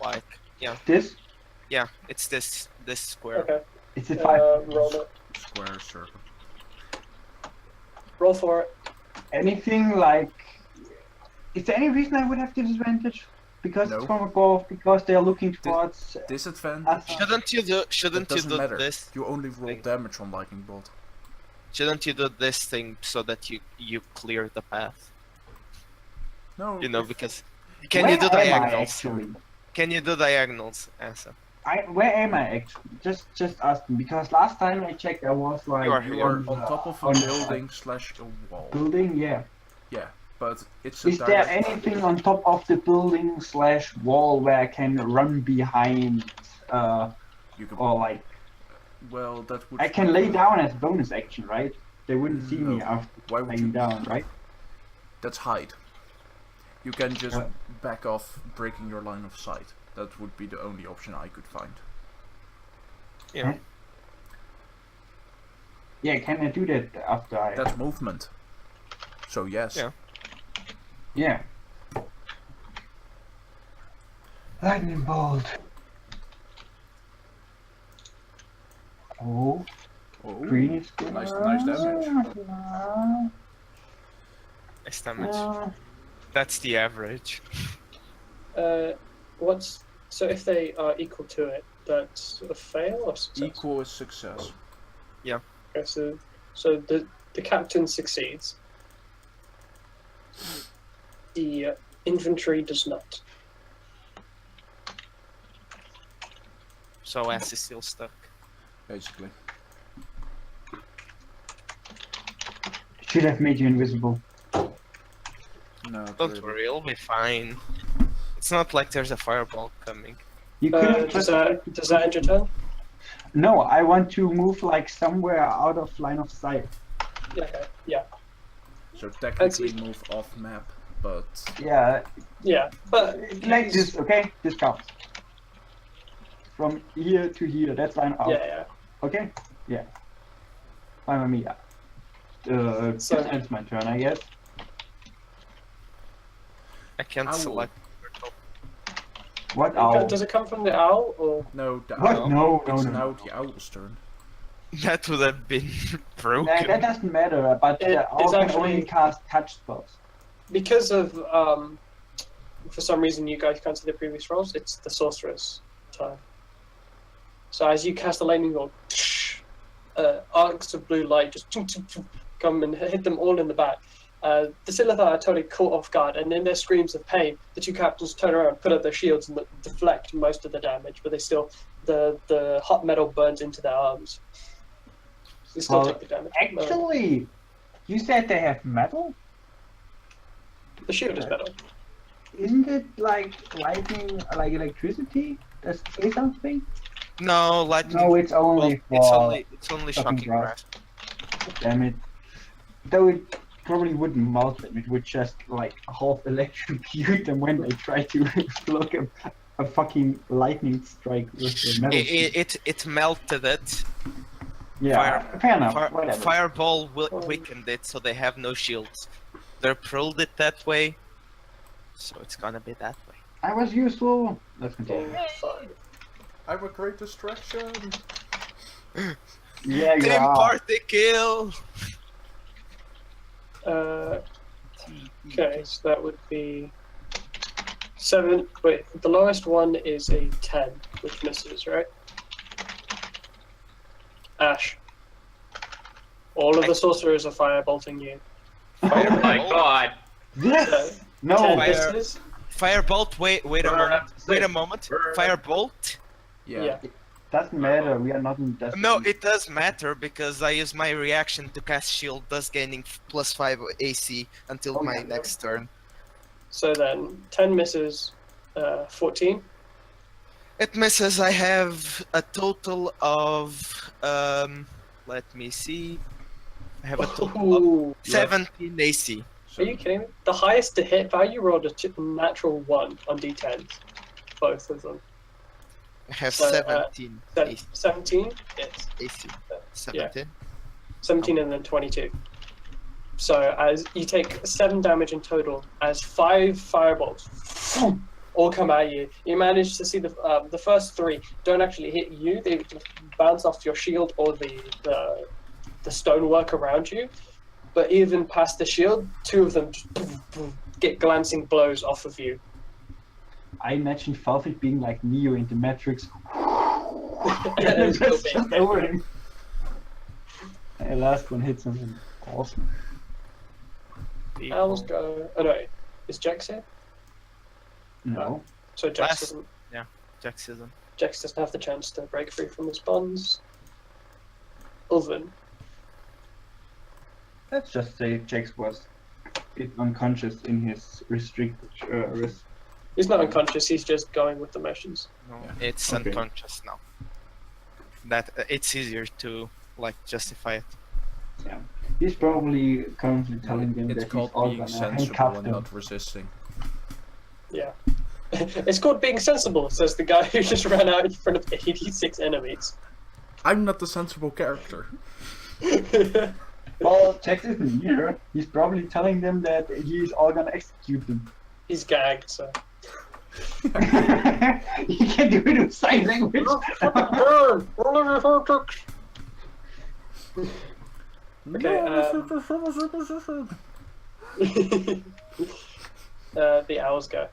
like This? yeah, it's this square. Okay. It's a 5. Roll it. Square circle. Roll for it. Anything like... Is there any reason I would have disadvantage? Because No. it's from above, because they're looking towards... Disadvantage? us. Shouldn't you do It shouldn't you doesn't do matter. this? You only roll thing? damage on lightning bolt. Shouldn't you do this thing so that you clear the path? No. You know, if- because can Where you do am I diagonals? actually? Can you do diagonals, Asa? Where am I actually? Just asking, because last time I checked I was like... You are You here. are on top of a on the building slash a wall. building, yeah. Yeah, but it's a Is there direct... anything on top of the building slash wall where I can run behind, You could, or like, well, that would... I can lay down as bonus action, right? They wouldn't see me No. after Why would laying you... down, right? That's hide. You can just What? back off, breaking your line of sight. That would be the only option I could find. Yeah. Yeah, can I do that after I... That's movement. So yes. Yeah. Yeah. Lightning bolt. Oh, Oh, green is good. nice damage. Nice damage. That's the average. What's so if they are equal to it, that's a fail or success? Equal is success. Okay, so the captain succeeds. The infantry does not. So Asa is still stuck. Basically. Should have made you invisible. Not Don't really. worry, you'll be fine. It's not like there's a fireball coming. You could have Does just. that end your turn? No, I want to move like somewhere out of line of sight. Yeah. Okay. Yeah. So technically move off map, but Yeah, Yeah. But like this, okay? This counts. From here to here, that's line out. Yeah. Okay? Yeah. Fine with me. So- This ends my turn, I guess. I can't Ow. select. What owl? Does it come from the owl or? no, the What? owl. No, It's no. now the owl's turn. That would have been broken. Nah, that doesn't matter, but It- the owl it's can actually- only cast touch spells. Because of for some reason you guys can't see the previous rolls. It's the sorcerer's turn. So as you cast the lightning bolt, arcs of blue light just come and hit them all in the back. The Silithar are totally caught off guard, and in their screams of pain, the two captains turn around, put up their shields, and deflect most of the damage. But they still, the hot metal burns into their arms. They still Well, take the damage. Actually, you said they have metal? The shield is metal. Isn't it like lightning, like electricity? Does it say something? No, lightning. No, it's only for. it's only fucking shocking grass. grass. Damn it. Though it probably wouldn't melt them, it would just like half electrocute them when they try to block a fucking lightning strike with the metal. It melted it. Yeah, fair enough. Whatever. Fireball weakened it, so they have no shields. They pulled it that way, so it's gonna be that way. I was useful. Let's continue. Fine. I'm a great distraction. Yeah, you Team are. party kill. Okay, so that would be 7. Wait, the lowest one is a 10, which misses, right? Ash. All of the sorcerers are firebolting you. Oh my god! Yes. No. 10 Fire- misses. Firebolt. Wait a moment. Wait a moment. Burn. Firebolt. Yeah. Doesn't matter. We are not in destiny. No, it does matter because I use my reaction to cast shield, thus gaining +5 AC until my Okay. next turn. So then 10 misses, 14. It misses. I have a total of let me see. I have a total of Ooh. 17 AC. Are you kidding me? The highest to hit value rolled a natural 1 on d10s. Both of them. I have So, 17 AC. 17? Yes. AC. 17. 17 and then 22. So as you take 7 damage in total, as 5 fireballs all come at you. You manage to see the first 3 don't actually hit you; they just bounce off your shield or the stonework around you. But even past the shield, 2 of them just get glancing blows off of you. I imagine Falfik being like Neo in the Matrix. And still Just being over him. The last one hits him. Awesome. Owls go. Oh no, is Jax here? No. So Jax Last- doesn't. Jack season. Jax doesn't have the chance to break free from his bonds. Ulvin. Let's just say Jax was a bit unconscious in his restricted wrist. He's not unconscious. He's just going with the motions. No, Yeah. it's Okay. unconscious now. That it's easier to like justify it. Yeah. He's probably currently telling them It's that called he's all being gonna sensible handcuff and them. not resisting. Yeah. It's called being sensible, says the guy who just ran out in front of 86 enemies. I'm not the sensible character. Well, Jax isn't here. He's probably telling them that he's all gonna execute them. He's gagged, so. He can do it with sign language. The owls go.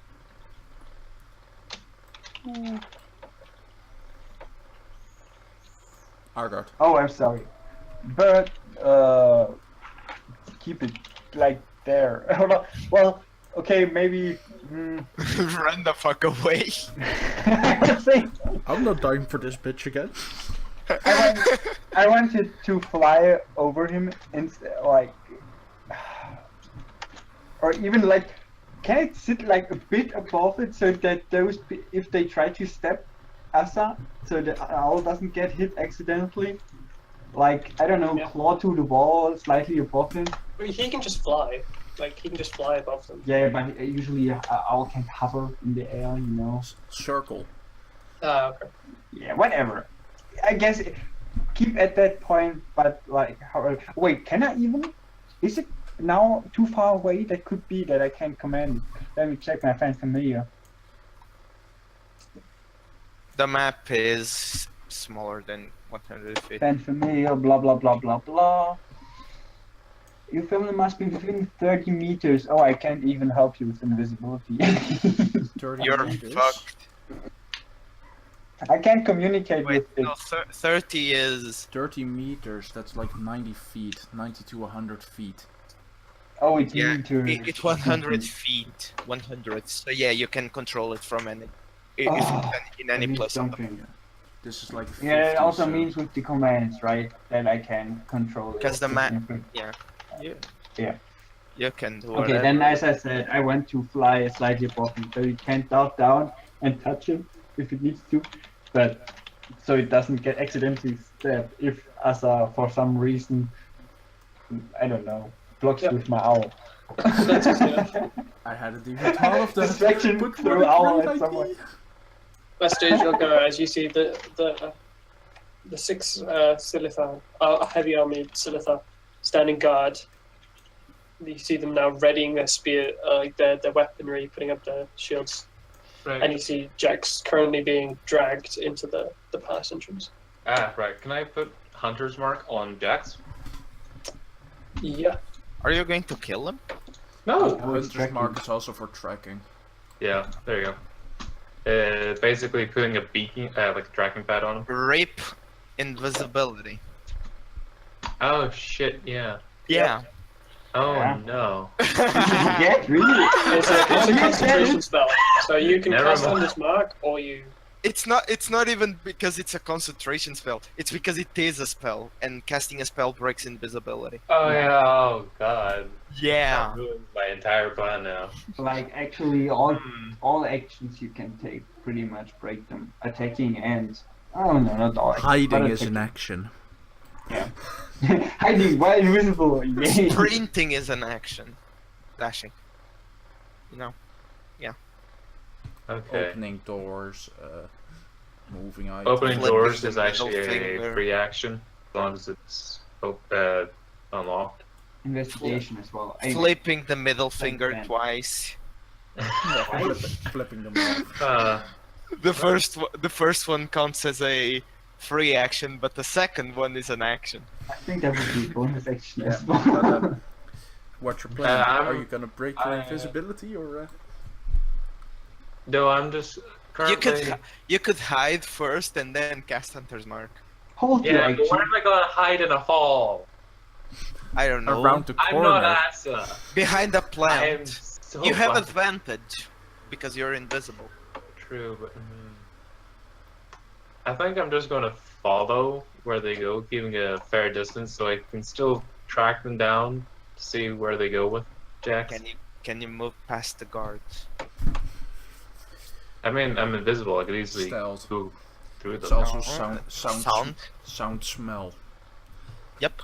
Argard. Oh, I'm sorry. But, keep it like there. Hold on. Well, okay, maybe. Run the fuck away. I think I'm not dying for this bitch again. I wanted to fly over him and like, or even like can it sit like a bit above it so that if they try to step Asa, so the owl doesn't get hit accidentally? Like, I don't know, Yeah. claw to the wall slightly above him? Well, he can just fly. Like, he can just fly above them. Yeah, but usually a owl can hover in the air, you know? Circle. Okay. Yeah, whatever. I guess keep at that point, but like, wait, can I even? Is it now too far away? That could be that I can't command it. Let me check my fan familiar. The map is smaller than 100 feet. Fan familiar, blah blah blah blah blah. Your family must be within 30 meters. Oh, I can't even help you with invisibility. 30 You're meters. fucked. I can't communicate Wait, with it. no, 30 is... 30 meters, that's like 90 feet. 90 to 100 feet. Oh, it's Yeah, meters. it's 100 feet. 100. So yeah, you can control it from any... Oh, in any that means place on the something. This is like 50, Yeah, it also so means with the commands, right? That I can control it. Because the map... Yeah. Yeah. Yeah. You can do Okay, whatever. then as I said, I want to fly slightly above him, so you can dart down and touch him if it needs to, but so it doesn't get accidentally stabbed if Asa for some reason, I don't know, blocks Yep. with my owl. That's easy enough. I hadn't even thought of that. Distraction But through what a owl great at someone. idea. Best stage you'll go as you see the 6 Silitha, heavy army Silitha, standing guard. You see them now readying their spear, like their weaponry, putting up their shields, Right. and you see Jax currently being dragged into the pass entrance. Ah, right. Can I put Hunter's Mark on Jax? Yeah. Are you going to kill him? No. Hunter's tracking. mark is also for tracking. Yeah, there you go. Basically putting a beacon, like a tracking pad on him. Rape invisibility. Oh shit, yeah. Yeah. Oh Yeah. no. Yeah, really? It's a concentration spell, so you can Never cast mind. Hunter's Mark, or you. It's not even because it's a concentration spell. It's because it is a spell, and casting a spell breaks invisibility. Oh yeah, oh god. Yeah. That ruins my entire plan now. Like, actually, all actions you can take pretty much break them. Attacking and... Oh no, not all. Hiding but is an attacking. action. Hiding while invisible, yay! Sprinting is an action. Dashing. You know. Okay. Opening doors, moving items. Opening Flipping doors the is actually middle a finger. free action, as long as it's unlocked. Investigation as well. Flipping the middle finger man. twice. Yeah, flipping them off. The first one counts as a free action, but the second one is an action. I think that would be a bonus action Yeah, as but, well. what's your plan? I'm- Are you gonna break your I- invisibility or? No, I'm just currently. You could hide first and then cast Hunter's Mark. Hold your Yeah, but action. where am I gonna hide in a hall? I don't know. Around the I'm corner. not Asa. Behind a I am plant. so You have far- advantage because you're invisible. True, but I think I'm just gonna follow where they go, keeping a fair distance, so I can still track them down to see where they go with Jax. Can you move past the guards? I mean, I'm invisible. I could easily Stealth. go through It's them. also Oh, sound, smell. Yep.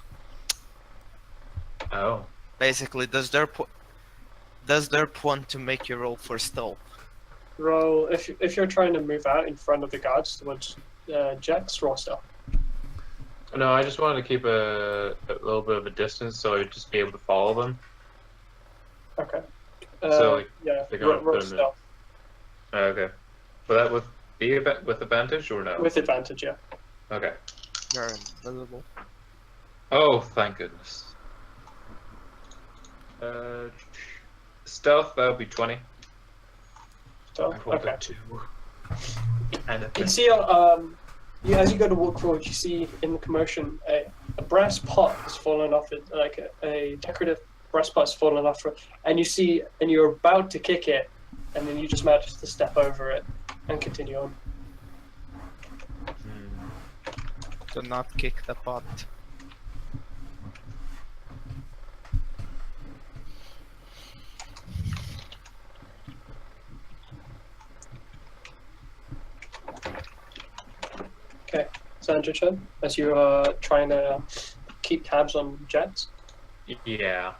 Oh, Basically, does their want to make you roll for stealth? Roll if you're trying to move out in front of the guards towards Jax, roll stealth. no, I just wanted to keep a little bit of a distance, so I'd just be able to follow them. Okay. So, like, yeah, they're gonna roll put 'em in. stealth Okay. Will that be with advantage or no? with advantage. Yeah. Okay. You're invisible. Oh, thank goodness. Stealth, that would be 20. Stealth. I rolled a Okay. 2. And a You can see as you go to walk forward, you see in the commotion a brass pot has fallen off it, like a decorative brass pot has fallen off it, and you're about to kick it, and then you just manage to step over it and continue on. Do not kick the pot. Okay, Sandra turn, as you are trying to keep tabs on jets. Yeah.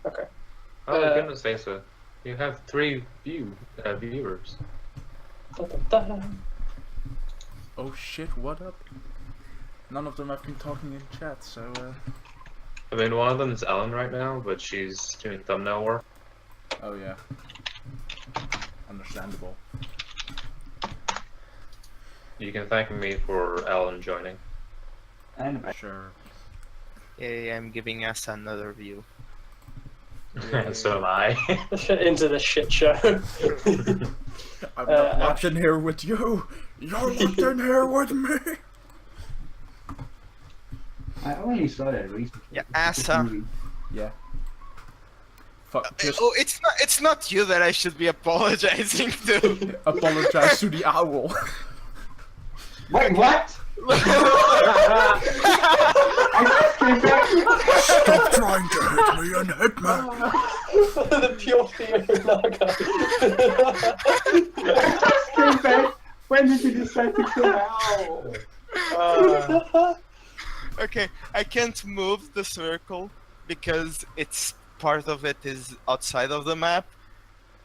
Okay. Oh, goodness, Asa. You have 3 viewers. Da, da, da. Oh shit, what up? None of them have been talking in chat, so I mean, one of them is Ellen right now, but she's doing thumbnail work. oh yeah. Understandable. You can thank me for Ellen joining. Anyway, Sure. Yeah, I'm giving us another view. So am I. Into the shit show. I'm not locked in here with you. You're locked in here with me. I only saw that recently. Yeah, This Asa. movie. Yeah. Fuck. Just Oh, it's not you that I should be apologizing to. apologize to the owl. Wait, what? I just came back. Stop trying to hit me and hit me. The pure fear of Naga. I just came back. When did you decide to kill Al? Okay, I can't move the circle because it's part of it is outside of the map,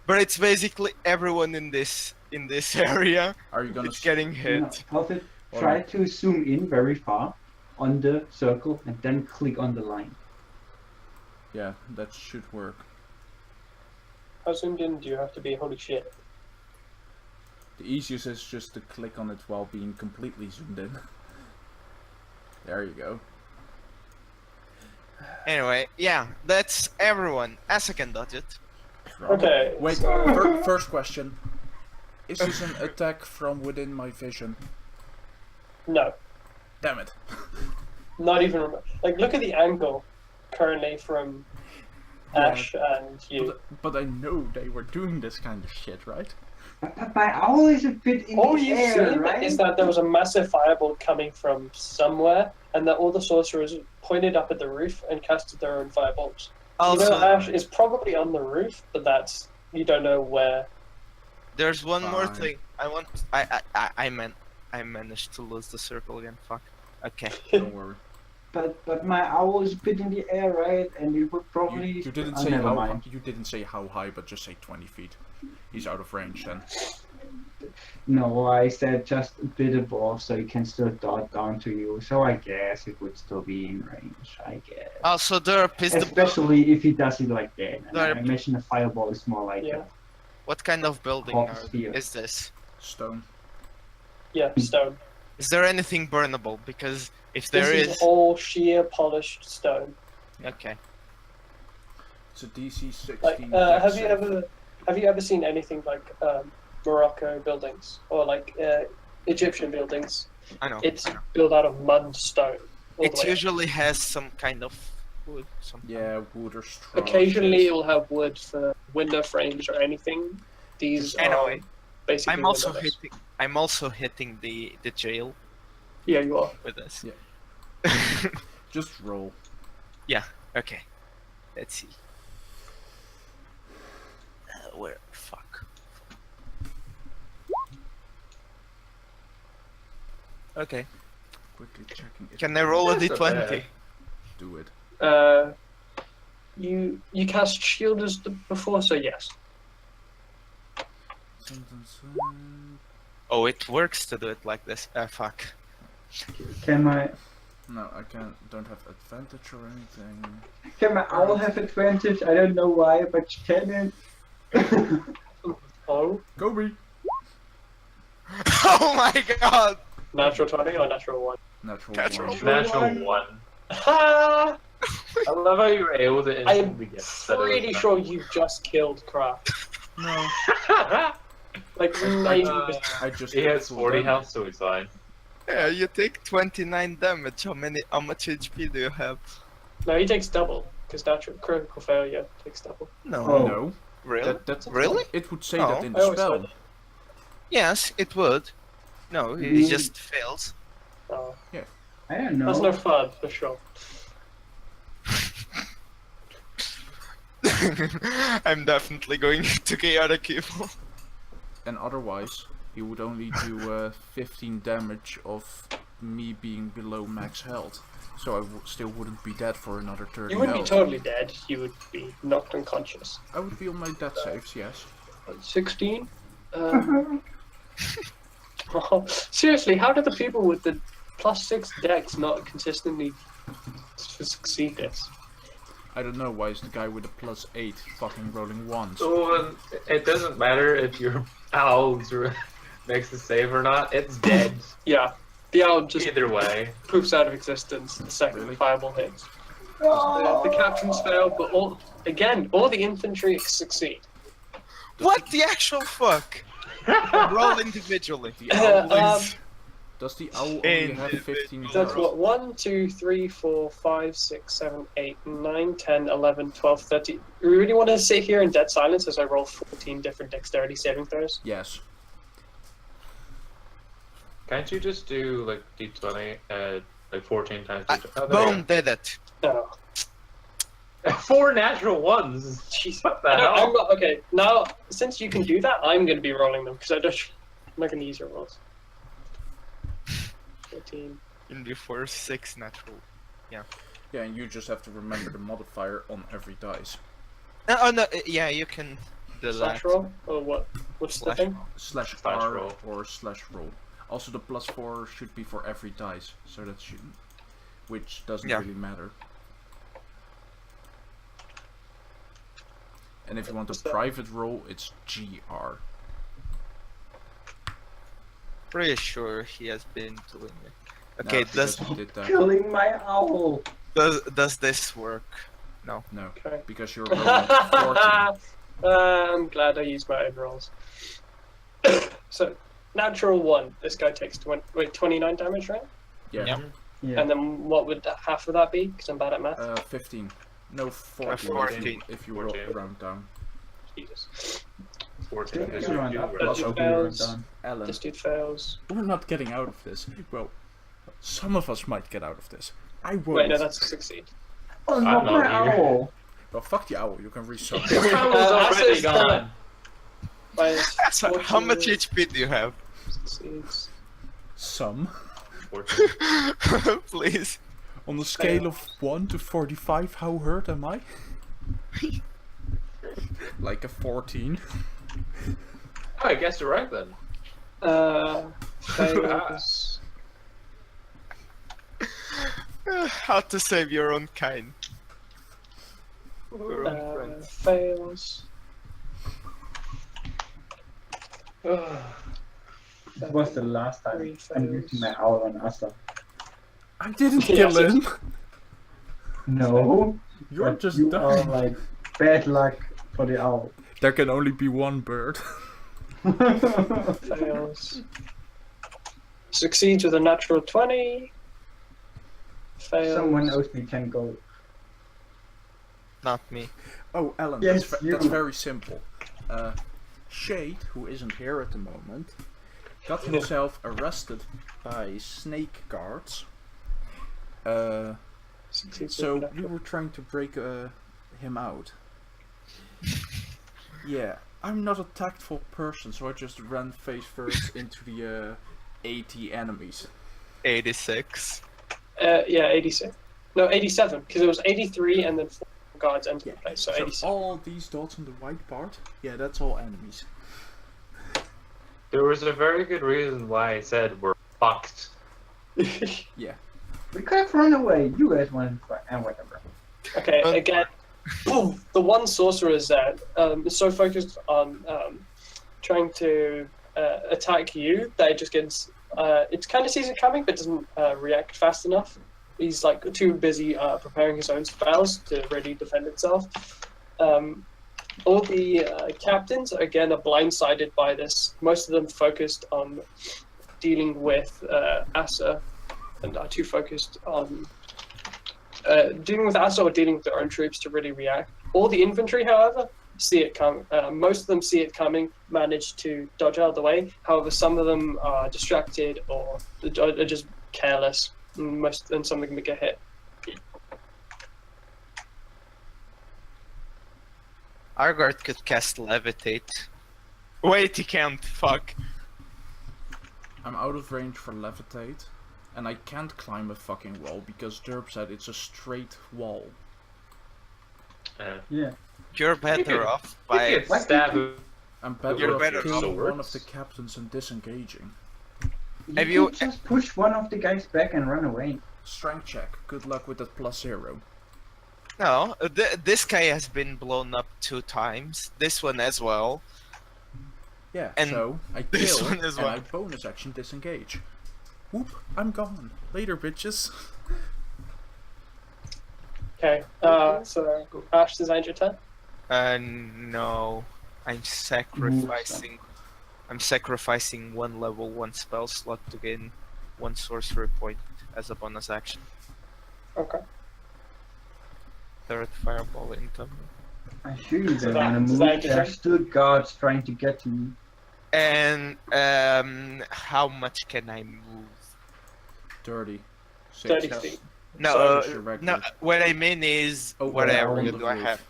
but it's basically everyone in this area. Are you gonna? It's getting hit. Halted. Try to zoom in very far on the circle and then click on the line. Yeah, that should work. How zoomed in do you have to be? Holy shit. The easiest is just to click on it while being completely zoomed in. There you go. Anyway, yeah, that's everyone. Asa can dodge it. Okay. Wait, so- first question. Is this an attack from within my vision? No. Damn it. Not even like look at the angle currently from Ash and you. But I know they were doing this kind of shit, right? But my owl is a bit in All the you've air, seen right? is that there was a massive firebolt coming from somewhere, and that all the sorcerers pointed up at the roof and casted their own firebolts. Also, You know, Ash is probably on the roof, but that's you don't know where. there's one more Fine. thing. I managed to lose the circle again. Fuck. Okay. Don't worry. But my owl is a bit in the air, right? And it would probably. You didn't Oh, say never how mind. you didn't say how high, but just say 20 feet. He's out of range then. No, I said just a bit above, so he can still dot down to you. So I guess it would still be in range. I guess. Also, there is the Especially if he does it like that. And I There- imagine a fireball is more like Yeah. what kind of building Hot sphere. is this? Stone. Yeah, stone. Is there anything burnable? Because if there This is, all sheer polished stone. okay. It's a DC 16. Like, dex have you save. ever seen anything like Morocco buildings or like Egyptian buildings? I know. It's I know. built out of mud and stone. all It the way up. usually has some kind of wood. Some Yeah, wood or straw. Occasionally, shit. it will have wood for window frames or anything. These Anyway, are basically. I'm also windowless. hitting. I'm also hitting the jail Yeah, you are. with this. Yeah. Just roll. Okay. Let's see. Where? Fuck. Okay. Quickly checking. If Can I roll a That's not d20? bad. Do it. You cast shield as before, so yes. Oh, it works to do it like this. Fuck. Can my No, I can't. Don't have advantage or anything. owl have advantage? I don't know why, but she can. Oh, Kobe. Oh my god! natural 20 or natural 1? Natural. Natural one. Natural 1. Ha! I love how you were able to I'm instantly guess that it was pretty natural sure you just killed Kraft. No, Like 90%. I just. He has full 40 damage. health, so he's fine. Yeah, you take 29 damage. How much HP do you have? No, he takes double because natural critical failure takes double. No. Oh. No. Really? That, Really? It would say Oh, that in I the always spell. said it. Yes, it would. No, he Mm. just fails. Oh, I don't know. that's no fun for sure. I'm definitely going to chaotic evil. And otherwise, he would only do 15 damage of me being below max health. So I still wouldn't be dead for another 30 You wouldn't be health. totally dead. You would be knocked unconscious. I would be on my death saves, yes. 16. Seriously, how do the people with the +6 dex not consistently succeed this? I don't know, why is the guy with a +8 fucking rolling ones? So it doesn't matter if your owl makes the save or not. It's dead Yeah, the owl just either way. poofs out of existence the second Really? the fireball hits. The captains fail, but all the infantry succeed. What the actual fuck? Roll individually. The owl is- Um, Does the owl only have Individual. 15 That's arrows? what 1, 2, 3, 4, 5, 6, 7, 8, 9, 10, 11, 12, 13. We really want to sit here in dead silence as I roll 14 different dexterity saving throws? Yes. Can't you just do like d20, like 14 times? I, Oh, there you boom, did it. No. go. 4 natural ones. Jeez. What the I'm hell? not, okay, now, since you can do that, I'm going to be rolling them, because I'm not going to use your rolls. 14. In before 6 natural. Yeah, and you just have to remember the modifier on every dice. Oh no, yeah, you can do Slash that. roll? Or what? What's the Slash thing? Slash Slash R roll. or slash roll. Also, the +4 should be for every dice, so that shouldn't, which doesn't Yeah. really matter. And if you want What's a that? private roll, it's GR. Pretty sure he has been doing it. No, Okay, because does he did that. Killing my owl. does this work? No, Okay. because you're rolling 14. I'm glad I used my own rolls. So, natural 1. This guy takes 29 damage, right? Yeah. Yeah. Yeah. And then what would half of that be? Because I'm bad at math. 15. No, 14. 14. If you roll 14. round down. Jesus. 14 is Everyone your up, two Plus rolls. plus open fails. done. Ellen, This dude fails. we're not getting out of this. Well, some of us might get out of this. I won't. Wait, no, that's a succeed. Oh, I'm not not my here. owl. Well, fuck the owl. You can resummon. Your owl's already Access- gone. Minus So how much 14 HP do you have? succeeds. Some. 14. Please. On a scale of 1 to 45, how hurt am I? Like a 14. Oh, I guess you're right then. Fails. How to save your own kind. Your own friends. Fails. It was the last time. Three I'm fails. using my owl on Asa. I didn't Yeah, kill him. No. You're but just you dumb. are like bad luck for the owl. There can only be one bird. Fails. Succeeds with a natural 20. Fails. Someone owes me 10 gold. Not me. Oh, Ellen, Yes, that's, you. that's very simple. Shade, who isn't here at the moment, got himself arrested by snake guards. Succeeds So with a we natural. were trying to break him out. Yeah, I'm not a tactful person, so I just ran face first into the 80 enemies. 86. Yeah, 86. No, 87, because it was 83 and then 4 guards entered the place, so So 87. all these dots on the white part, yeah, that's all enemies. There was a very good reason why I said we're fucked. Yeah. We could have run away. You guys wanted to and whatever. Okay, again, the one sorcerer Zed is so focused on trying to attack you that it just gets. It kind of sees it coming, but doesn't react fast enough. He's like too busy preparing his own spells to really defend itself. All the captains again are blindsided by this. Most of them focused on dealing with Asa, and are too focused on dealing with Asa or dealing with their own troops to really react. All the infantry, however, see it coming. Most of them see it coming, manage to dodge out of the way. However, some of them are distracted or are just careless, and some of them get hit. Argard could cast Levitate. Wait, he can't. Fuck. I'm out of range for levitate, and I can't climb a fucking wall because Derp said it's a straight wall. Yeah. You're You better could- off You by. could stab him. I'm better You're off better killing off. one of the captains and disengaging. Have You you- can just push one of the guys back and run away. Strength check. Good luck with that +0. No, this guy has been blown up 2 times. This one as well. Yeah, And so I this kill one as and well. I bonus action disengage. Whoop, I'm gone. Later, bitches. Okay. So Ash, design your turn. No, I'm sacrificing. I'm sacrificing 1 level 1 spell slot to gain 1 sorcery point as a bonus action. Okay. 3rd fireball incoming. I assure you So they want to that- move. that- There are still guards trying to get to me. And how much can I move? 30. 30 Six. feet. No, So your regular- no. What I mean is, Oh, what yeah, area on the do I roof. have?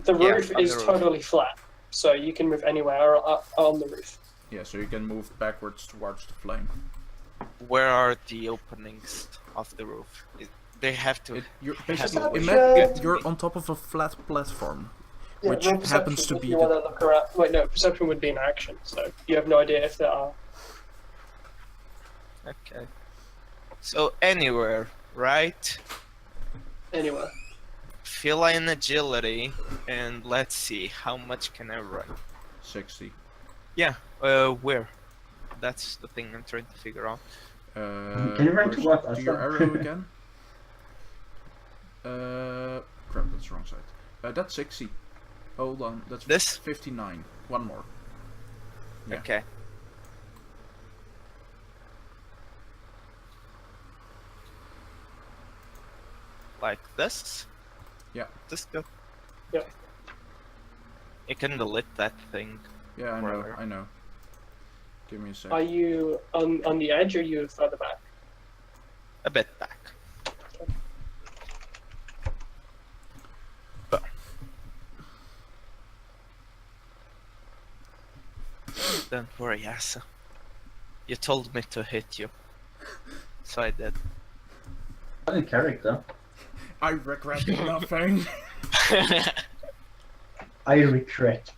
The Yeah, roof on is the roof. totally flat, so you can move anywhere on the roof. Yeah, so you can move backwards towards the flame. Where are the openings of the roof? They have to. You're Just basically have to imagine check. you're on top of a flat platform, Yeah, which roll perception happens to if be you the. want to look around. Wait, no, perception would be an action, so you have no idea if there are. Okay. So anywhere, right? Anywhere. Feline agility, and let's see, how much can I run? 60. Yeah, where? That's the thing I'm trying to figure out. Can you run where's- towards to us your then? arrow again? Crap, that's the wrong side. That's 60. Hold on, that's This? 59. One more. Yeah. Okay. Like this? Yeah. This good? Yeah. You can delete that thing. Yeah, I know, Wherever. I know. Give me a sec. Are you on the edge or are you further back? A bit back. But don't worry, Asa. You told me to hit you. So I did. Not in character. I regret nothing. I regret.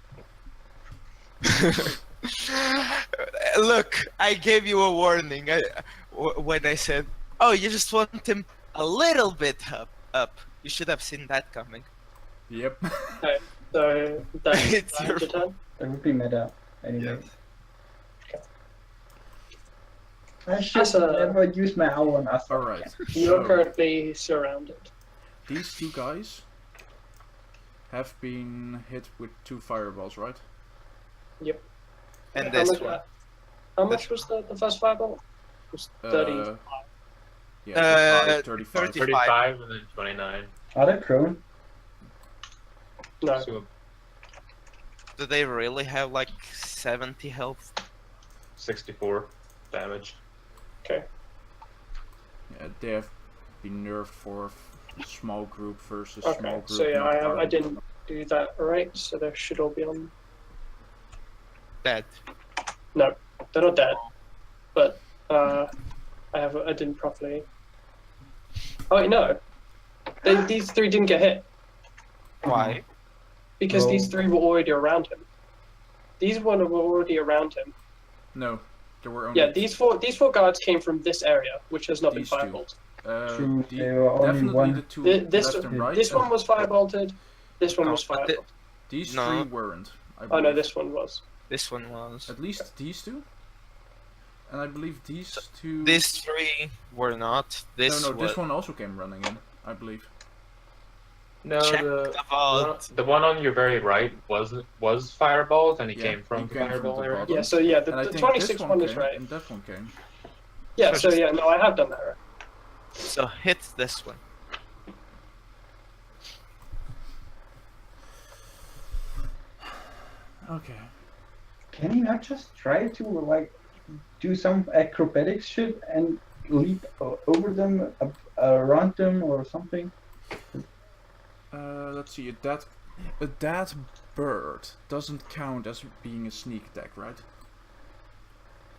Look, I gave you a warning when I said, "Oh, you just want him a little bit up." You should have seen that coming. Yep. So that's It's that's your your turn. That would be meta. Anyway. Yes. I should As a- never use my hour on us. Alright. You're So, currently surrounded. these 2 guys have been hit with 2 fireballs, right? And How this much- one. How much was the first fireball? It was 30. Yeah, 35. 30. 35 and then 29. Are they prone? No. So Do they really have like 70 health? 64 damage. Okay. Yeah, they have been nerfed for small group versus Okay. small group. So yeah, not I target. didn't do that right. So they should all be on. Dead. No, they're not dead. But I didn't properly. Oh wait, no. These 3 didn't get hit Why? because Well- these 3 were already around him. These one were already around him. No, there were only. Yeah, these four guards came from this area, which has not been These two. fireballed. True, there were only definitely one. the 2 This left and right. this one was firebolted. This one No, was but the- fireballed. These No. 3 weren't. I Oh no, believe. this one was. This one was. At least these 2. And I believe these 2. These 3 were not. This no, was. this one also came running in. I believe. No, Check the the vault. the one on your very right was fireballed, and he Yeah, came from he the came from fireball the area. bottom. Yeah, so yeah, And I the think 26 this one is came, right. and that one came. Yeah, So so just- yeah, no, I have done that right. So hit this one. Okay. Can you not just try to like do some acrobatics shit and leap over them, around them, or something? Let's see. A dead bird doesn't count as being a sneak attack, right?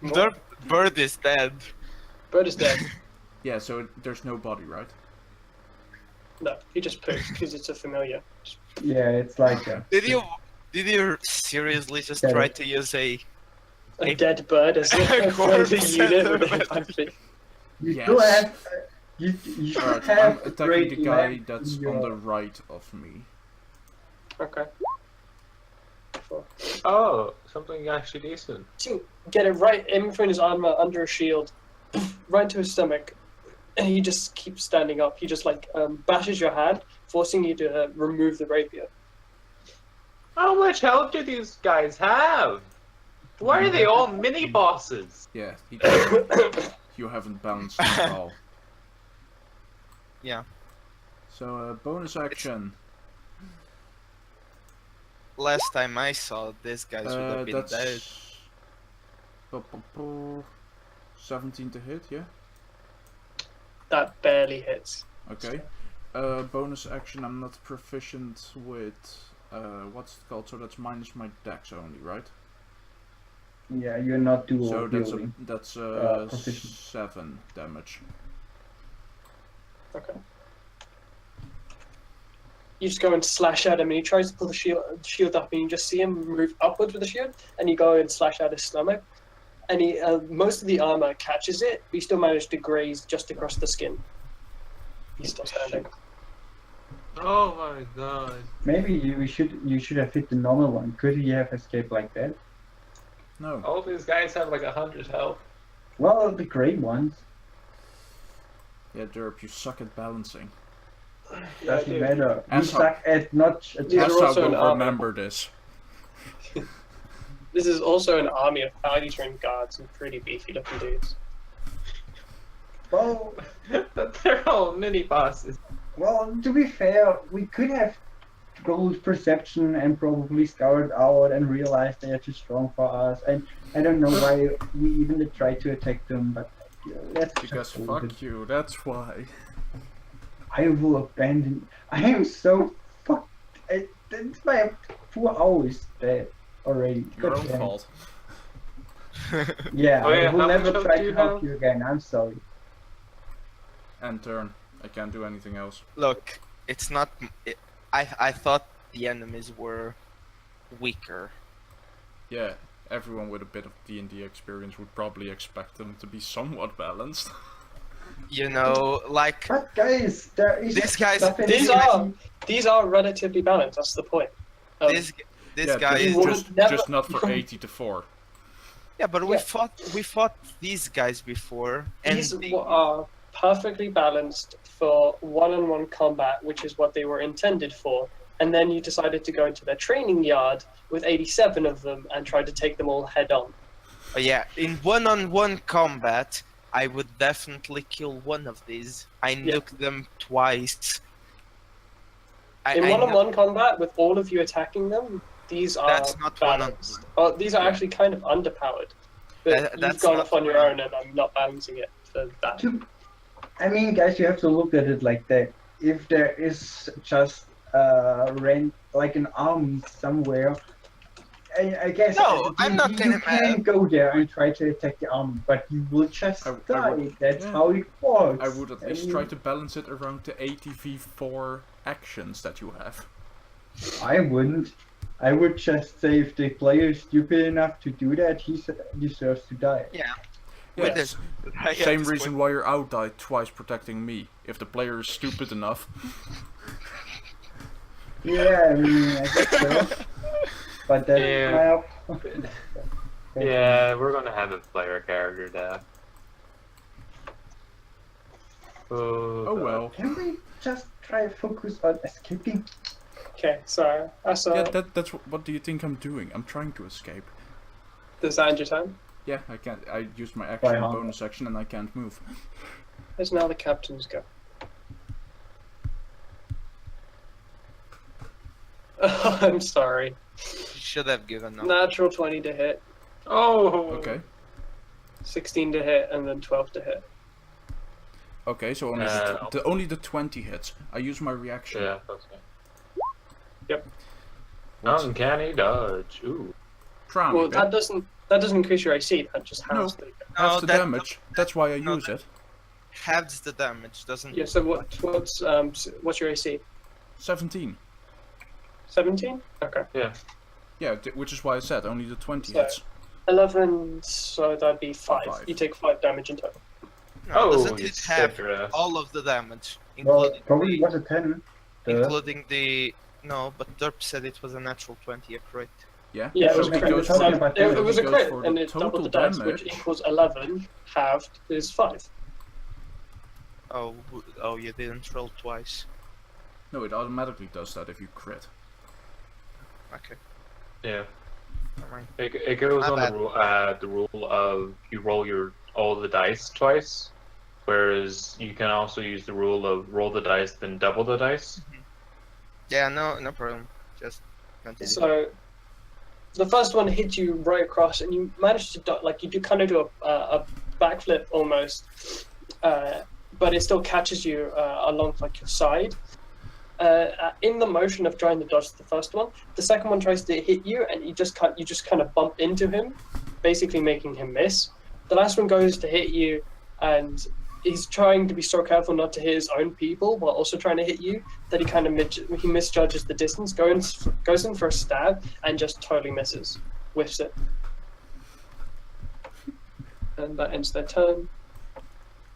The bird is dead. Bird is dead. Yeah, so there's no body, right? No, he just pooped because it's a familiar. Yeah, it's like a, Did you seriously just Yeah. try to use a A dead bird as a corpse the unit with and a puppy. you Yes. still have you should Alright, have I'm a attacking great the guy lamp that's in on your- the right of me. Okay. Oh, something actually decent. So get it right in between his armor, under a shield, right into his stomach, and he just keeps standing up. He just like bashes your hand, forcing you to remove the rapier. How much health do these guys have? Why are they all mini bosses? Yeah, you haven't balanced at all. Yeah. So, bonus action. Last time I saw these guys would have been dead. That's 17 to hit, yeah? That barely hits. Okay. Bonus action, I'm not proficient with, what's it called? So that's minus my dex only, right? Yeah, you're not dual So wielding. that's proficient. 7 damage. Okay. You just go and slash at him, and he tries to pull the shield up, and you just see him move upwards with the shield, and you go and slash at his stomach, and he most of the armor catches it, but you still manage to graze just across the skin. He's still standing. Oh my god. Maybe you should have hit the normal one. Could he have escaped like that? No. All these guys have like 100 health. Well, the great ones. Yeah, Derp, you suck at balancing. Doesn't dude. matter. You Asshole. suck at not These are attacking. Asa also an will armor. remember this. This is also an army of highly trained guards and pretty beefy looking dudes. Well, But they're all mini bosses. well, to be fair, we could have rolled perception and probably scoured out and realized they are too strong for us. And I don't know why we even tried to attack them, but let's Because just fuck you, that's why. I will abandon. I am so fucked. It's my 4 hours dead already. Your God own damn. fault. Yeah, Oh, yeah, I will how much never health try do to you help have? you again. I'm sorry. And turn. I can't do anything else. Look, it's not. I thought the enemies were weaker. Yeah, everyone with a bit of D&D experience would probably expect them to be somewhat balanced. You know, like But guys, there is These guys- stuff in These here. these are relatively balanced. That's the point. this yeah, guy just, is. would just, never- just not for 80 to 4. Yeah, but we Yeah. fought these guys before, and These they- are perfectly balanced for one-on-one combat, which is what they were intended for. And then you decided to go into their training yard with 87 of them and try to take them all head on. oh, yeah, in one-on-one combat, I would definitely kill one of these. I nuked them twice. In I one-on-one combat, with all of you attacking them, these are That's not balanced. Oh, these are Yeah. actually kind of underpowered. But you've That's gone not off on your one. own, and I'm not balancing it for that. I mean, guys, you have to look at it like that. If there is just like an army somewhere, I guess No, I'm not you gonna- can go there and try to attack the army, but you will just I die. would- That's yeah. how it works. I would at least mean, try to balance it around the 80v4 actions that you have. I wouldn't. I would just say if the player is stupid enough to do that, he deserves to die. Yeah. Yeah, With this- at same this reason point- why you're out died twice protecting me. If the player is stupid enough. Yeah, I mean, I guess so. But that's Yeah. my Yeah, we're gonna have a player character death. Oh well. Can we just try to focus on escaping? Okay, so that's Yeah, that's what do you think I'm doing? I'm trying to escape. does that end your time? Yeah, I can't. I used my action, hand. bonus action, and I can't move. It's now the captain's go. I'm sorry. Should have given up. Natural 20 to hit, Oh. Okay. 16 to hit, and then 12 to hit. Okay, so only the 20 hits. I use my reaction. Yeah, that's okay. Yep. What's- Uncanny dodge. Ooh. Crown, Well, okay? that doesn't That doesn't increase your AC. That just halves the. Half the that- damage. That's why I no, use it. Halves the damage, doesn't Yeah. So what's your AC? 17. 17. Okay. Yeah, which is why I said only the 20 So- hits. 11. So that'd be 5. Five. You take 5 damage in total. No, Oh, doesn't you it have saved your ass. all of the damage, Well, including probably the, was a 10. including the no? But Derp said it was a natural 20, a crit. Yeah. Yeah, it So was a he crit. goes Talking for the- about It was a goes crit, for and the it doubled total the dice, which damage. equals 11 halved is 5. Oh, oh, you didn't roll twice. No, it automatically does that if you crit. Okay, Yeah. never mind. It goes My on bad. the rule of you roll all the dice twice, whereas you can also use the rule of roll the dice then double the dice. Yeah, no problem. Just continue. So the first one hit you right across, and you manage to you do kind of do a backflip almost, but it still catches you along like your side. In the motion of trying to dodge the first one, the second one tries to hit you, and you just kind of bump into him, basically making him miss. The last one goes to hit you, and he's trying to be so careful not to hit his own people while also trying to hit you that he kind of he misjudges the distance, goes in for a stab, and just totally misses, whiffs it, and that ends their turn.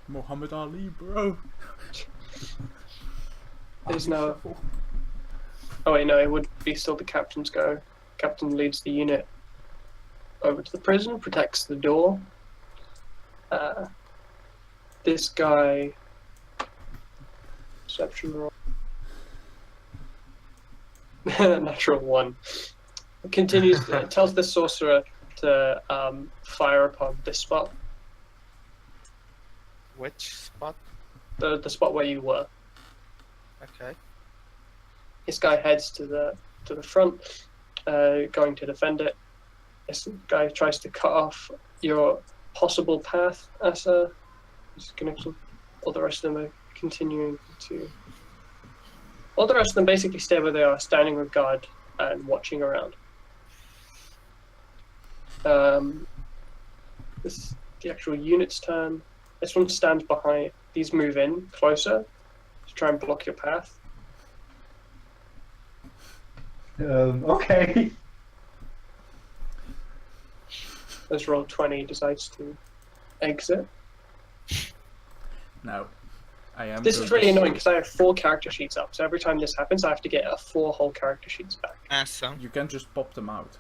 Muhammad Ali, bro. There's no. Oh wait, no, it would be still the captain's go. Captain leads the unit over to the prison, protects the door. This guy. Perception roll. Natural 1. Continues. Tells the sorcerer to fire upon this spot, Which spot? the spot where you were. Okay. This guy heads to the front, going to defend it. This guy tries to cut off your possible path as a connection. All the rest of them are continuing to. All the rest of them basically stay where they are, standing with guard and watching around. This is the actual unit's turn. This one stands behind. These move in closer to try and block your path. Okay. As roll 20 decides to exit. Now, I am. This going is to really annoying say- because I have 4 character sheets up, so every time this happens, I have to get 4 whole character sheets back. Awesome. You can just pop them out.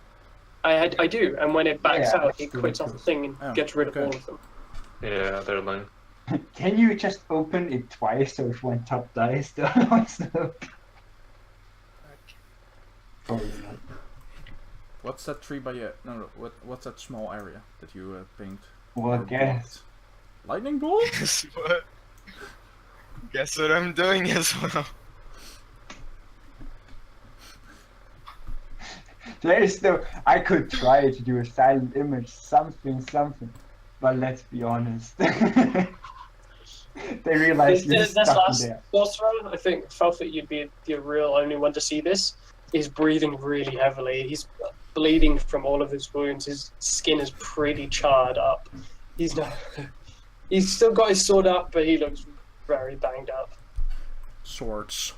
I do, and when it backs Yeah, out, it that's really quits off the thing and Oh, gets rid of okay. all of them. Yeah, they're like. Can you just open it twice so if one top dies? So... Probably not. What's that tree by you? No. What's that small area that you paint? Well, I or guess. blocked? Lightning bolt? Guess what? Guess what I'm doing as well. There is no. I could try to do a silent image, something, but let's be honest. They realize you're This stuck in last there. sorcerer, I think, Felfit, you'd be the real only one to see this. He's breathing really heavily. He's bleeding from all of his wounds. His skin is pretty charred up. He's not. He's still got his sword up, but he looks very banged up. Swords.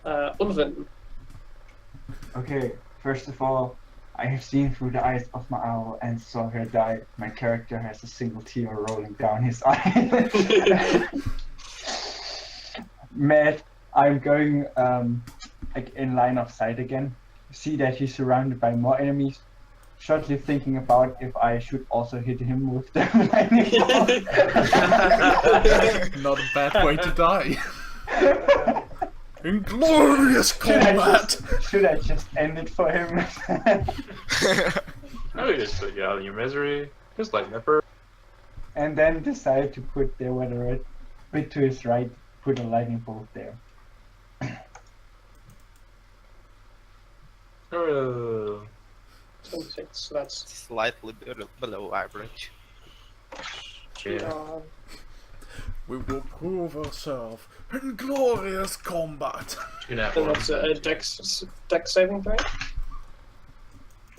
Ulven. Okay, first of all, I have seen through the eyes of my owl and saw her die. My character has a single tear rolling down his eye. Mad, I'm going like in line of sight again. See that he's surrounded by more enemies. Shortly thinking about if I should also hit him with the lightning bolt. Not a bad way to die. Inglorious combat! Should I just end it for him? No, you just put you out in your misery. Just like Nipper. And then decide to put there where the right bit to his right, put a lightning bolt there. Oh. 26, so that's. Slightly below average. Yeah. We will prove ourselves in glorious combat. Two nat Then ones. that's a dex saving throw.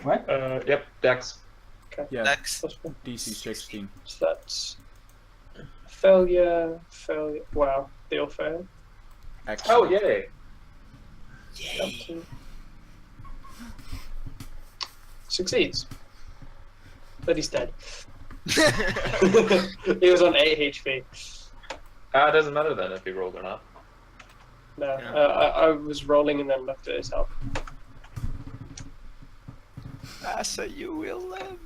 What? Yep, Dex. Yeah, Next. Plus one. DC 16. So that's failure. Wow, they all failed. Oh, Excellent. yay! Up to- Succeeds. But he's dead. He was on 8 HP. It doesn't matter then if he rolled or not. No, Yeah. I was rolling and then looked at his health. So you will live.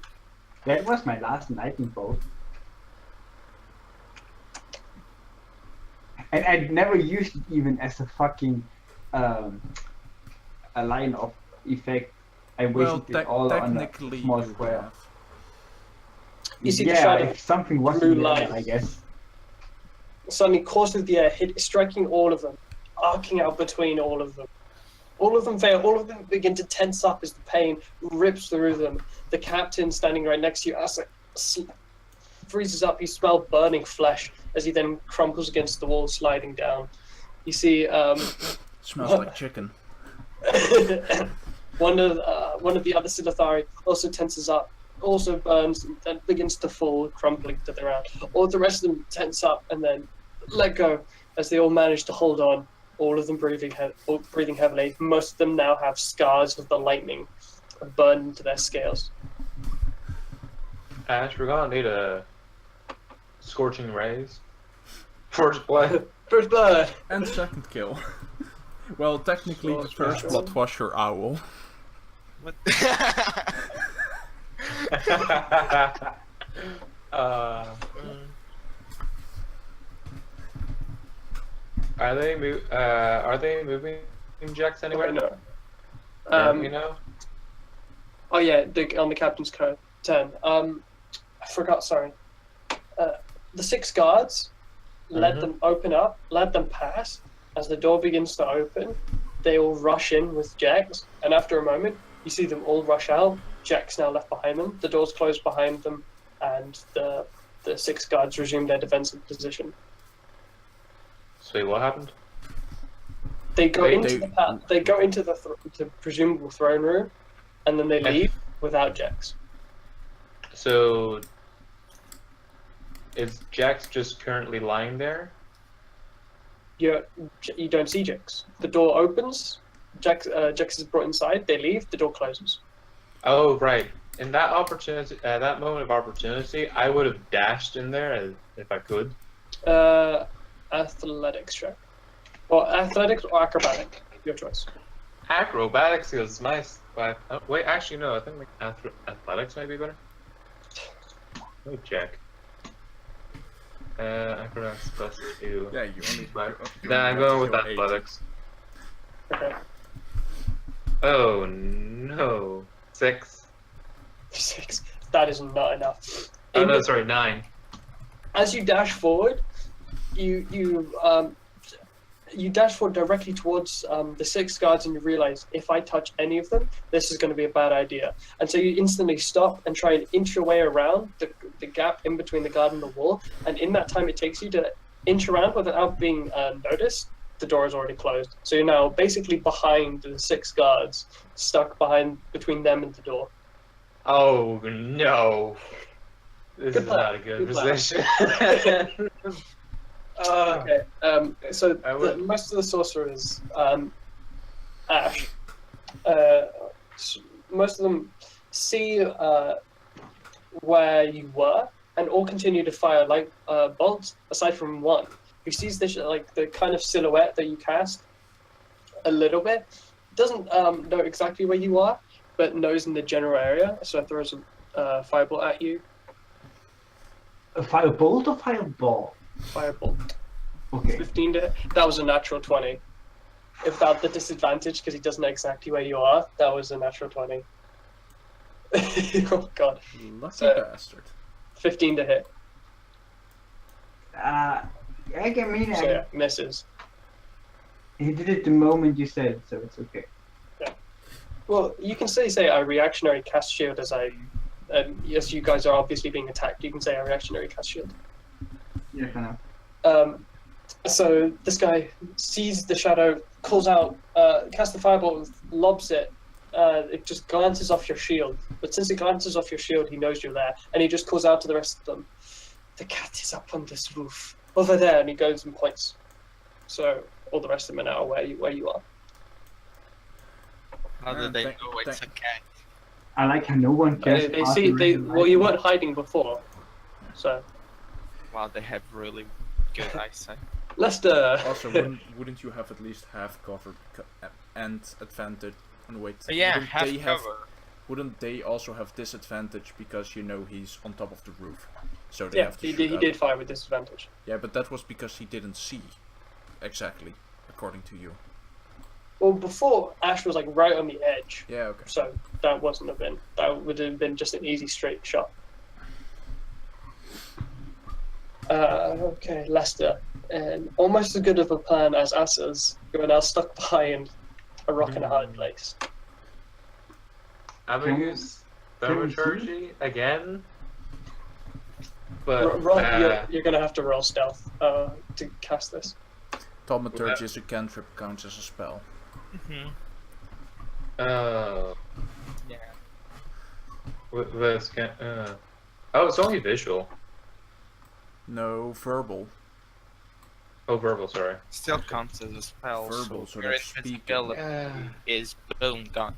That was my last lightning bolt. And I'd never used it even as a fucking a line of effect. I Well, wasted it all on a technically small you square. have. You see the Yeah, shadow, if something was blue in there, line. I guess. suddenly courses the air, striking all of them, arcing out between all of them. All of them fail. All of them begin to tense up as the pain rips through them. The captain standing right next to you, Asa, freezes up. You smell burning flesh as he then crumples against the wall, sliding down. You see Smells like chicken. one of the other Silithari also tenses up, also burns, and then begins to fall, crumpling to the ground. All the rest of them tense up and then let go as they all manage to hold on. All of them breathing heavily. Most of them now have scars of the lightning burned into their scales. Ash, we're gonna need a scorching rays. First blood. First blood. And second kill. Well, technically the Sure, first sure. blood was your owl. What? Are they moving jacks anywhere? No. You know? Oh yeah, on the captain's turn. I forgot. Sorry. The 6 guards let them open up, let them pass. As the door begins to open, they all rush in with Jax, and after a moment, you see them all rush out. Jack's now left behind them. The doors close behind them, and the 6 guards resume their defensive position. So what happened? They go They- into the presumable throne room, and then they leave without Jax. So is Jax just currently lying there? You don't see Jax. The door opens. Jax is brought inside. They leave. The door closes. Oh right. In that opportunity, that moment of opportunity, I would have dashed in there if I could. Athletics check. Or athletics or acrobatic. Your choice. Acrobatics is nice. But wait, actually no. I think like athletics might be better. Let me check. Acrobatics plus 2. Yeah, you only. Right. you Then I'm only going with have to go 8. athletics. Okay. Oh no. 6. 6. That is not enough. Oh no, sorry, 9. As you dash forward, you dash forward directly towards the 6 guards, and you realize if I touch any of them, this is going to be a bad idea. And so you instantly stop and try and inch your way around the gap in between the guard and the wall. And in that time it takes you to inch around without being noticed, the door is already closed. So you're now basically behind the 6 guards, stuck between them and the door. Oh no. This Good is plan. not a good Good plan. position. Okay. So I would- most of the sorcerers, Ash, most of them see where you were, and all continue to fire light bolts. Aside from one, who sees this the kind of silhouette that you cast a little bit, doesn't know exactly where you are, but knows in the general area. So it throws a fireball at you. A firebolt or fireball? Firebolt. Okay. 15 to hit. That was a natural 20. Without the disadvantage, because he doesn't know exactly where you are, that was a natural 20. Oh god. Lucky bastard. 15 to hit. I mean, So yeah, misses. he did it the moment you said, so it's okay. Well, you can say I reactionary cast shield as yes, you guys are obviously being attacked. You can say I reactionary cast shield. Yeah, kind of. So this guy sees the shadow, calls out, casts the fireball, lobs it it just glances off your shield. But since it glances off your shield, he knows you're there, and he just calls out to the rest of them, "The cat is up on this roof, over there," and he goes and points. So all the rest of them are now where you are. How do they Thank- know it's a cat? I like how no one cares. They see well, you weren't hiding before, so Wow, they have really good eyesight. Lester. Also, wouldn't you have at least half cover and advantage? And wait, Yeah, wouldn't half they have? cover. Wouldn't they also have disadvantage because you know he's on top of the roof? So they Yeah, have to he shoot did. He up. did fire with disadvantage. Yeah, but that was because he didn't see. Exactly, according to you. Well, before Ash was like right on the edge, Yeah, okay. so that wasn't have been. That would have been just an easy straight shot. Okay, Lester, and almost as good of a plan as Asa's. You are now stuck behind a rock and a hard place. I'm gonna Can- use can we see? Thaumaturgy again. But You're gonna have to roll stealth to cast this. Thaumaturgy is a cantrip, counts as a spell. Mm-hmm. oh, Yeah. oh, it's only visual. No, verbal. Oh, verbal. Sorry. Still counts as a spell. Verbal, so so your that's speaking. invisibility is boom gone.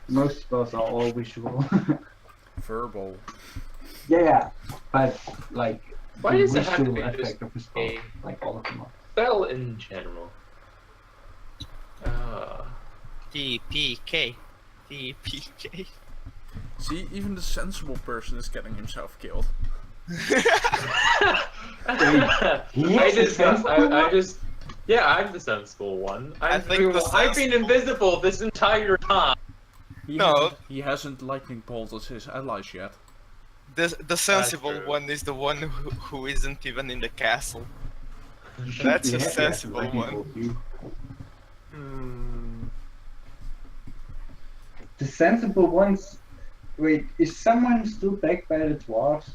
Most spells are all visual. Verbal. Yeah, but like Why the does it have to visual be effect just of a spell, a- like all of them are. Spell in general. TPK. TPK. See, even the sensible person is getting himself killed. I just, yeah, I'm the sensible one. I think the I've been invisible this entire time. No. He hasn't lightning bolted his allies yet. The sensible true. one is the one who isn't even in the castle. That's a sensible one. The sensible ones. Wait, is someone still back by the dwarves?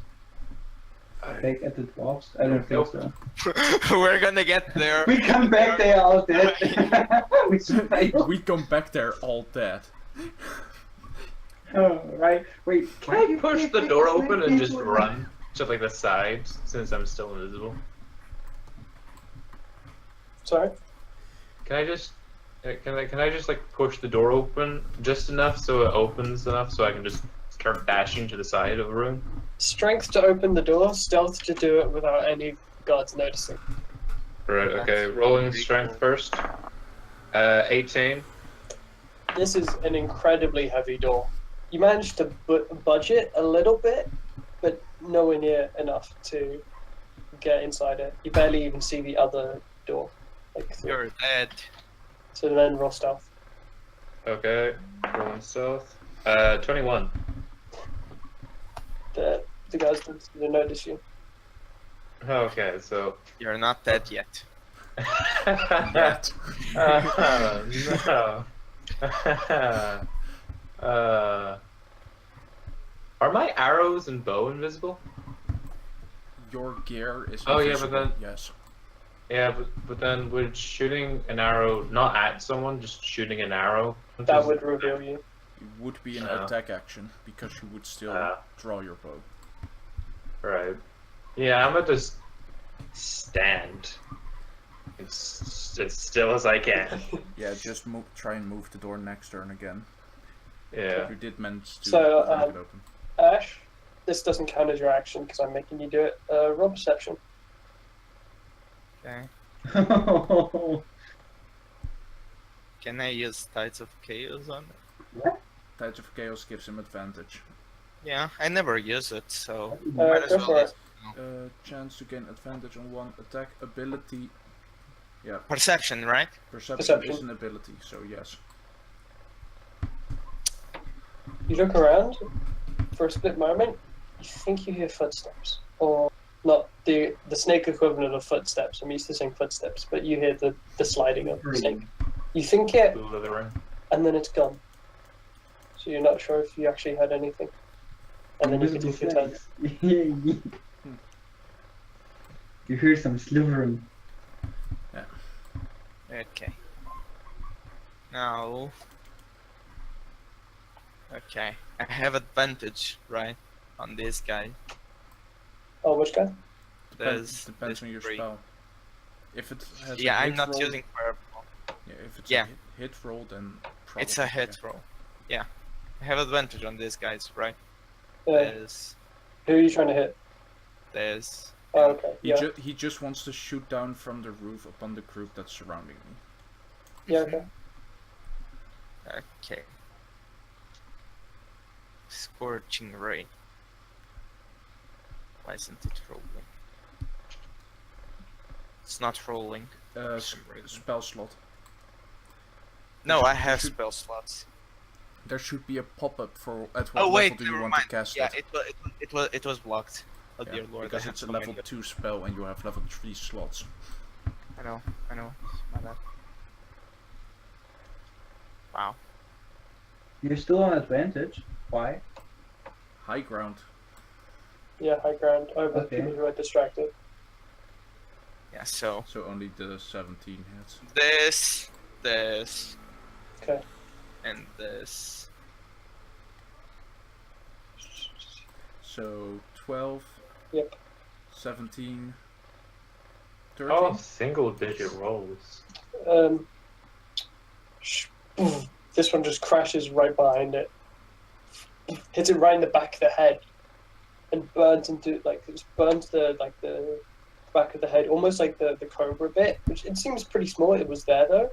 Back at the dwarves? I don't think Nope. so. We're gonna get there. We come back, they are all dead. We survived. We come back there all dead. Oh, right. Wait, Can I push the door open and just run to like the sides since I'm still invisible? Sorry. Can I just like push the door open just enough so it opens enough so I can just start dashing to the side of the room? Strength to open the door, stealth to do it without any guards noticing. Right. Okay. Rolling strength first. 18. This is an incredibly heavy door. You managed to budget a little bit, but nowhere near enough to get inside it. You barely even see the other door. You're dead. So then roll stealth. Okay. Rolling stealth. 21. The guys didn't notice you. Okay. So. You're not dead yet. Yet. No. Are my arrows and bow invisible? Your gear is Oh, yeah, but invisible, then- yes. Yeah, but then would shooting an arrow not at someone, just shooting an arrow? That would reveal you. It would be an Oh. attack action because you would still Ah. draw your bow. Right. Yeah, I'm gonna just stand. As still as I can. Yeah, just try and move the door next turn again. Yeah. You did manage to So, break it open. Ash, this doesn't count as your action because I'm making you do it. Roll perception. Okay. Oh, Can I use Tides of Chaos on it? Tides of Chaos gives him advantage. Yeah, I never use it, so Uh, might as go well for use it. Chance to gain advantage on one attack ability. Yeah, Perception, right? perception is Perception. an ability, so yes. You look around for a split moment. You think you hear footsteps, or not the snake equivalent of footsteps. I'm used to saying footsteps, but you hear the sliding of the snake. You think it, Slithering. and then it's gone. So you're not sure if you actually had anything. And then you can take your turn. You hear some slithering. Okay. Now, Okay, I have advantage, right, on this guy. Oh, which guy? There's Depends on your three. spell. If it has Yeah, a hit I'm not roll, using fireball. yeah, if it's Yeah. a hit roll, then probably, It's a hit roll. Yeah, I have advantage on these guys, right? Yeah. There's, Who are you trying to hit? there's. Oh, okay. He, Yeah. he just wants to shoot down from the roof upon the group that's surrounding me. Yeah. Okay. Okay. Scorching ray. Why isn't it rolling? It's not rolling. Uh, some reason. spell slot. No, I have should- spell slots. There should be a pop-up for at what Oh level wait, do you never want mind. to cast Yeah, it. it was blocked. Oh Yeah, dear lord, because I have it's a so level many- 2 spell and you have level 3 slots. I know. My bad. Wow. You're still on advantage. Why? High ground. Yeah. High ground over Okay. people who are distracted. Yeah, so So only the 17 hits. this, Okay. and this. So 12, Yep. 17, 13. Oh, single digit rolls. sh- This one just crashes right behind it, hits it right in the back of the head, and burns into it burns the back of the head, almost like the cobra bit, which it seems pretty small. It was there though.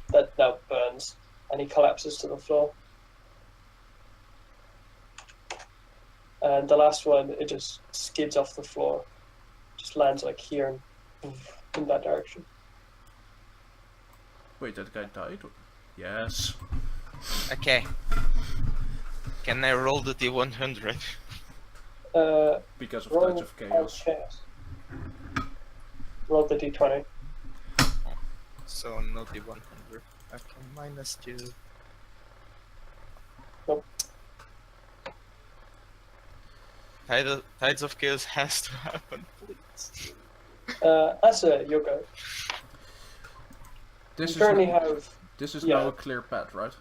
That now burns, and he collapses to the floor. And the last one, it just skids off the floor, just lands like here and in that direction. Wait, that guy died? Yes. Okay. Can I roll the D100? Because of Roll Tides of Chaos. chaos. Roll the d20. So no D100. Okay, -2. Nope. Tides of Chaos has to happen, please. Asa, your go. This You is currently n- have. this is yeah. now a clear path, right?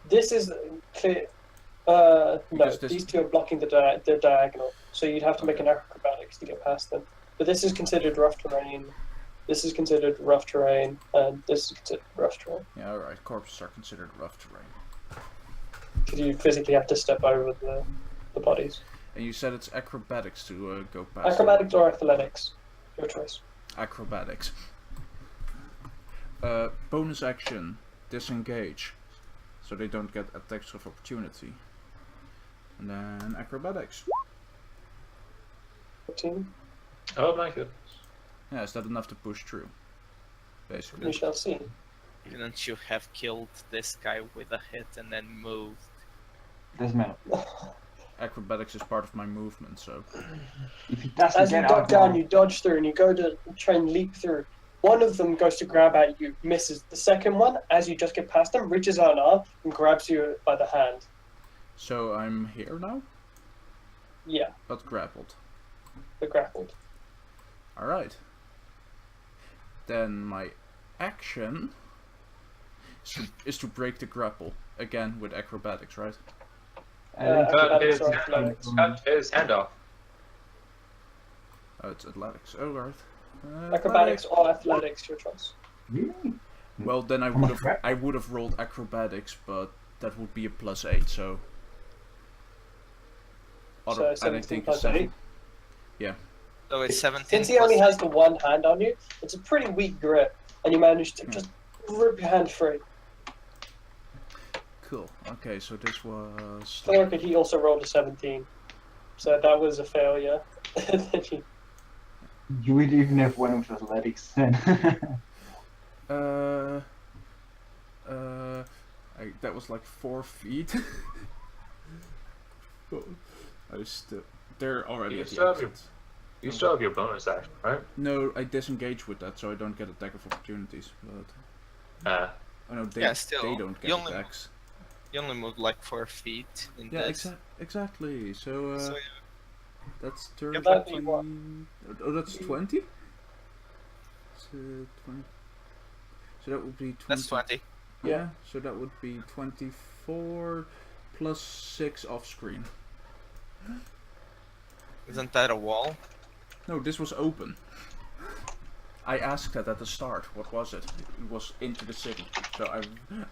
This is clear. No, Because this- these two are blocking the diagonal, so you'd have to make an acrobatics to get past them. But this is considered rough terrain. This is considered rough terrain, and this is considered rough terrain. Yeah, alright. Corpses are considered rough terrain. Because you physically have to step over the bodies. And you said it's acrobatics to go past. Acrobatics or athletics, your choice. Acrobatics. Bonus action, disengage, so they don't get attacks of opportunity. And then acrobatics. 14. Oh my goodness. Yeah, is that enough to push through? We Basically. shall see. Didn't you have killed this guy with a hit and then moved? Doesn't matter. Acrobatics is part of my movement, so. If he doesn't As you get duck out down, now, you dodge through, and you go to try and leap through. One of them goes to grab at you, misses. The second one, as you just get past them, reaches out an arm and grabs you by the hand. So I'm here now, Yeah, but grappled. they're grappled. Alright. Then my action is to break the grapple. Again with acrobatics, right? Athletics his, or athletics. cut his hand off. Oh, it's athletics. Oh, right. Acrobatics or athletics, your choice. really? Well, then How much crap? I would have rolled acrobatics, but that would be a +8. So. So And I 17 think plus it's 7. 8. Yeah. So it's 17. Since he only has the one hand on you, it's a pretty weak grip, and you manage to just rip your hand free. Cool. Okay, so this was. Thorke, he also rolled a 17, so that was a failure. Then he- You would even have one with athletics then. That was like 4 feet. But I still. They're already You at the still have your- exit. You still have your bonus action, right? No, I disengage with that, so I don't get attack of opportunities. But oh no, Yeah, still, they don't get you only- attacks. You only moved like 4 feet in Yeah, this. exactly. So, So that's 30. that'd be one. Oh, that's 20. So 20. So that would be 20. that's 20. Yeah. So that would be 24 plus 6 off screen. Isn't that a wall? No, this was open. I asked that at the start. What was it? It was into the city. So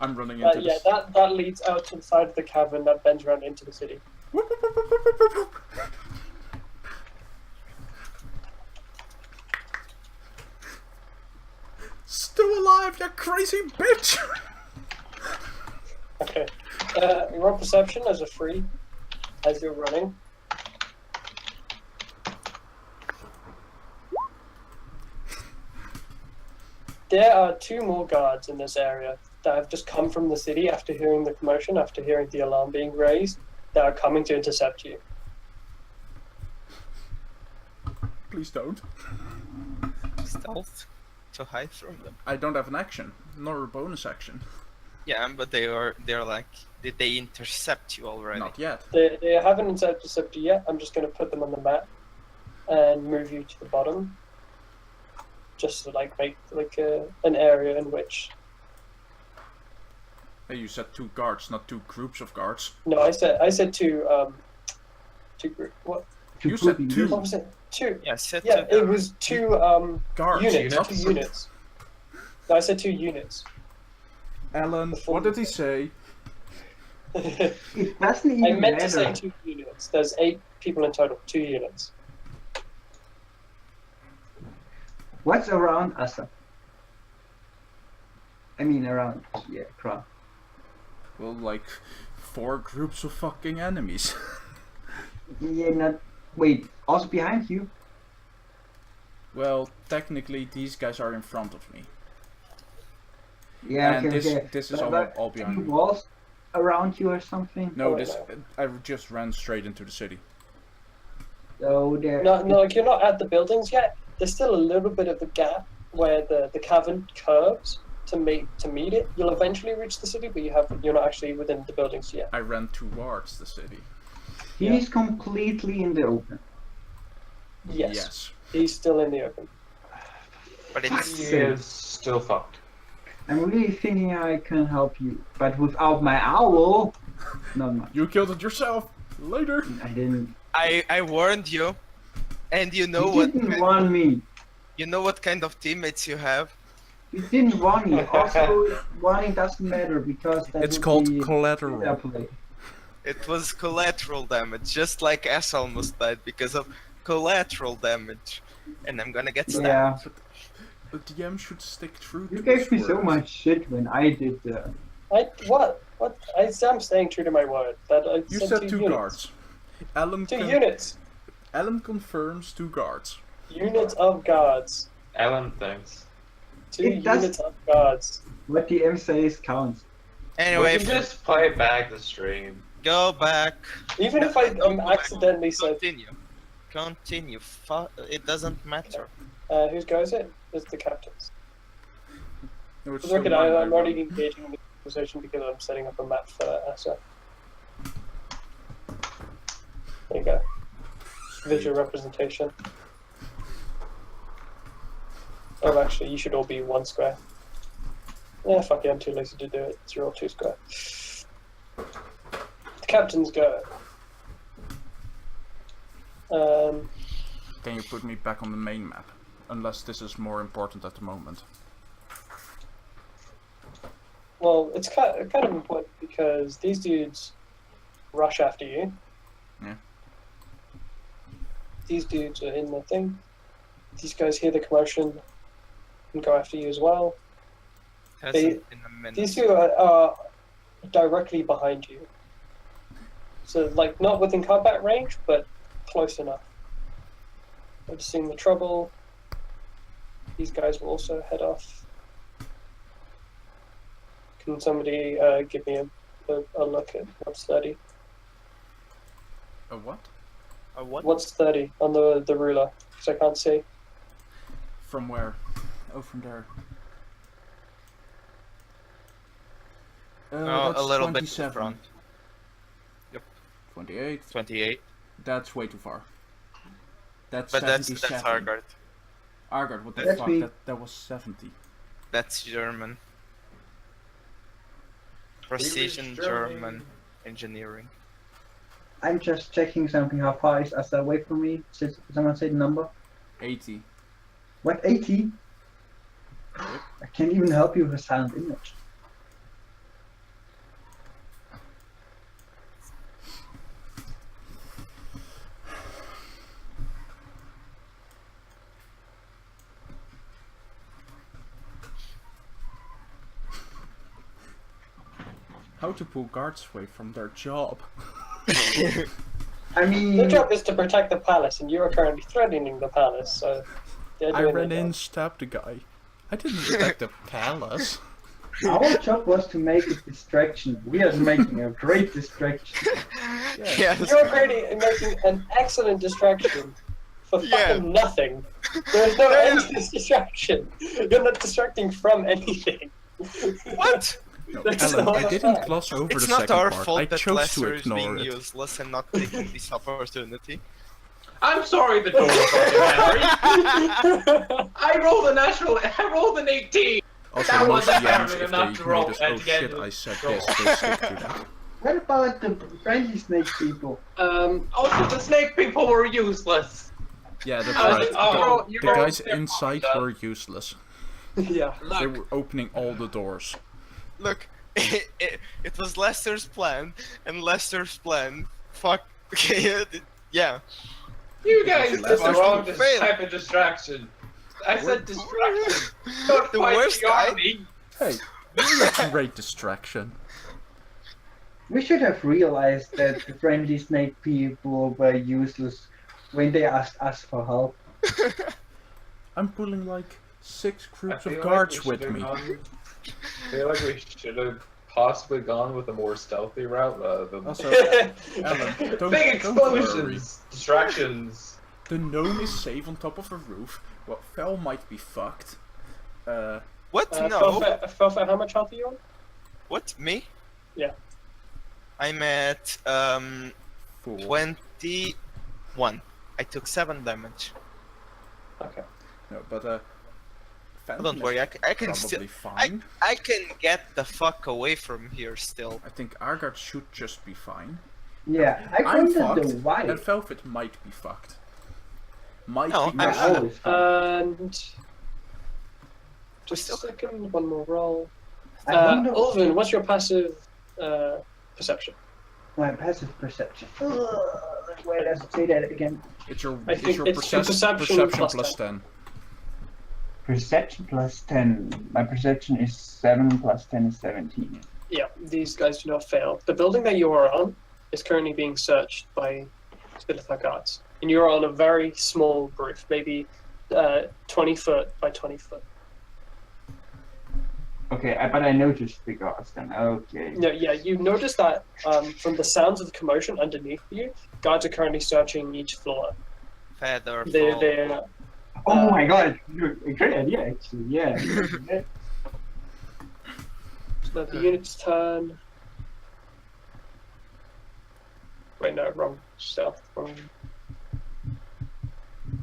I'm running into Yeah, the that leads out to the side of the cavern that bends around into the city. Still alive, you crazy bitch! Okay. Roll perception as a free as you're running. There are 2 more guards in this area that have just come from the city after hearing the commotion, after hearing the alarm being raised, that are coming to intercept you. Please don't. Stealth to hide from them. I don't have an action, nor a bonus action. Yeah, but they're like, did they intercept you already? Not yet. They haven't intercepted you yet. I'm just going to put them on the map and move you to the bottom. Just to make an area in which. Hey, you said 2 guards, not 2 groups of guards. No, I said two group. What? You said Two. 2 What was it? 2. Yeah, set Yeah, to it was 2 guards. units. not 2 units. No, I said 2 units. Alan, what did he say? It doesn't even I meant matter. to say 2 units. There's 8 people in total. 2 units. What's around Asa? I mean, around, yeah, Kra. Well, like 4 groups of fucking enemies. Yeah, not. Wait, also behind you? Well, technically, these guys are in front of me. Yeah, And okay, this- okay. this is But all behind any me. walls around you or something? No, Oh, this no. I just ran straight into the city. So there. No, like you're not at the buildings yet. There's still a little bit of a gap where the cavern curves to meet it. You'll eventually reach the city, but you're not actually within the buildings yet. I ran towards the city. He's completely in the open. Yes. He's still in the open. but it's He is still fucked. I'm really thinking I can help you, but without my owl, not much. You killed it yourself. Later. I didn't. I warned you, and you know You what didn't warn me. you know what kind of teammates you have. You didn't warn me. Also, warning doesn't matter because that It's would called be collateral. fair play. It was collateral damage, just like S almost died because of collateral damage. And I'm gonna get stabbed. Yeah, The DM should stick true you to gave his me so word. much shit when I did What? I'm staying true to my word. That I You said said 2 2 units. guards. Alan 2 con- units. Alan confirms 2 guards. Units of guards. Alan thinks. 2 It does- units of guards. what DM says counts. Anyway, We can just play back the stream. go back. Even if I Don't go back. accidentally said, Continue. It doesn't matter. whose go is it? It's the captain's. No, it's For the still record, mine, I'm already run. engaging in the conversation because I'm setting up a map for Asa. There you go. Visual representation. Oh, actually, you should all be 1 square. Yeah, fuck it, I'm too lazy to do it. So you're all 2 square. The captain's go. Can you put me back on the main map? Unless this is more important at the moment. Well, it's kind of important because these dudes rush after you. Yeah. These dudes are in the thing. These guys hear the commotion and go after you as well. Hasn't been a minute. These 2 are directly behind you. So, like, not within combat range, but close enough. I've seen the trouble. These guys will also head off. Can somebody give me a look at what's 30? A what? A what? What's 30 on the ruler? Because I can't see. From where? Oh, from there. Oh, That's a little bit to the 27. front. 28. 28. That's way too far. That's But that's 77. Argard. Argard, what the That's fuck? me. That was 70. That's German. Precision Germany. German. engineering. I'm just checking something. How far is Asa away from me? Someone say the number. 80. What, 80? I can't even help you with a silent image. How to pull guards away from their job. I mean, Your job is to protect the palace, and you are currently threatening the palace, so... they're I doing ran their in, job. stabbed the guy. I didn't attack the palace. our job was to make a distraction. We are making a great distraction. Yes. You're making an excellent distraction for Yeah. fucking nothing. There's no There end is- to this distraction. You're not distracting from anything. What? No, That's Alan, not I didn't fair. gloss over It's the not second our part. fault I that chose Lester to is ignore being it. useless and not taking this opportunity. I'm sorry the door was open, Henry. I rolled an 18. Also, That most wasn't DMs, having if enough they to roll notice, and oh to get shit, the I said roll." this, they stick to that. What about the friendly snake people? Also, the snake people were useless. Yeah, that's Oh, right. oh, The, you the rolled guys their inside fucking were useless. Yeah. They Look, were opening all the doors. look, it was Lester's plan, and Lester's plan, fuck, yeah. You guys did the Lester's wrong fail. type of distraction. I said distraction, not The fight worst the guy- army. Hey, you're a great distraction. We should have realized that the friendly snake people were useless when they asked us for help. I'm pulling like 6 I groups feel of like guards we with should've me. I feel like we should have possibly gone with a more stealthy route rather than Also, Alan, don't, big don't worry. explosions, distractions. The gnome is safe on top of a roof. What fell might be fucked. What? No. Felfa, how much health are you on? What? Me? Yeah. I'm at 4. 21. I took 7 damage. Okay. No, but Phantom Don't worry, is I can still. probably fine. I can get the fuck away from here still. I think our guard should just be fine. Yeah, I I'm pointed fucked, the white. and Velvet might be fucked. Might No, be I'm fucked. always And... just still- a second, one more roll. I wonder Ulvin, what's your passive perception? my passive perception. Wait, let's say that again. It's your, I think it's your perception perception plus plus 10. Perception plus 10. My perception is 7 plus 10 is 17. Yeah, these guys do not fail. The building that you are on is currently being searched by Spilithar guards. And you're on a very small roof, maybe 20 foot by 20 foot. Okay, but I noticed the guards then. Okay. No, yeah, you notice that from the sounds of the commotion underneath you, guards are currently searching each floor. Feather fall. They're Oh my god, a great idea actually, yeah. so the unit's turn. Wait, no, wrong stuff. Wrong.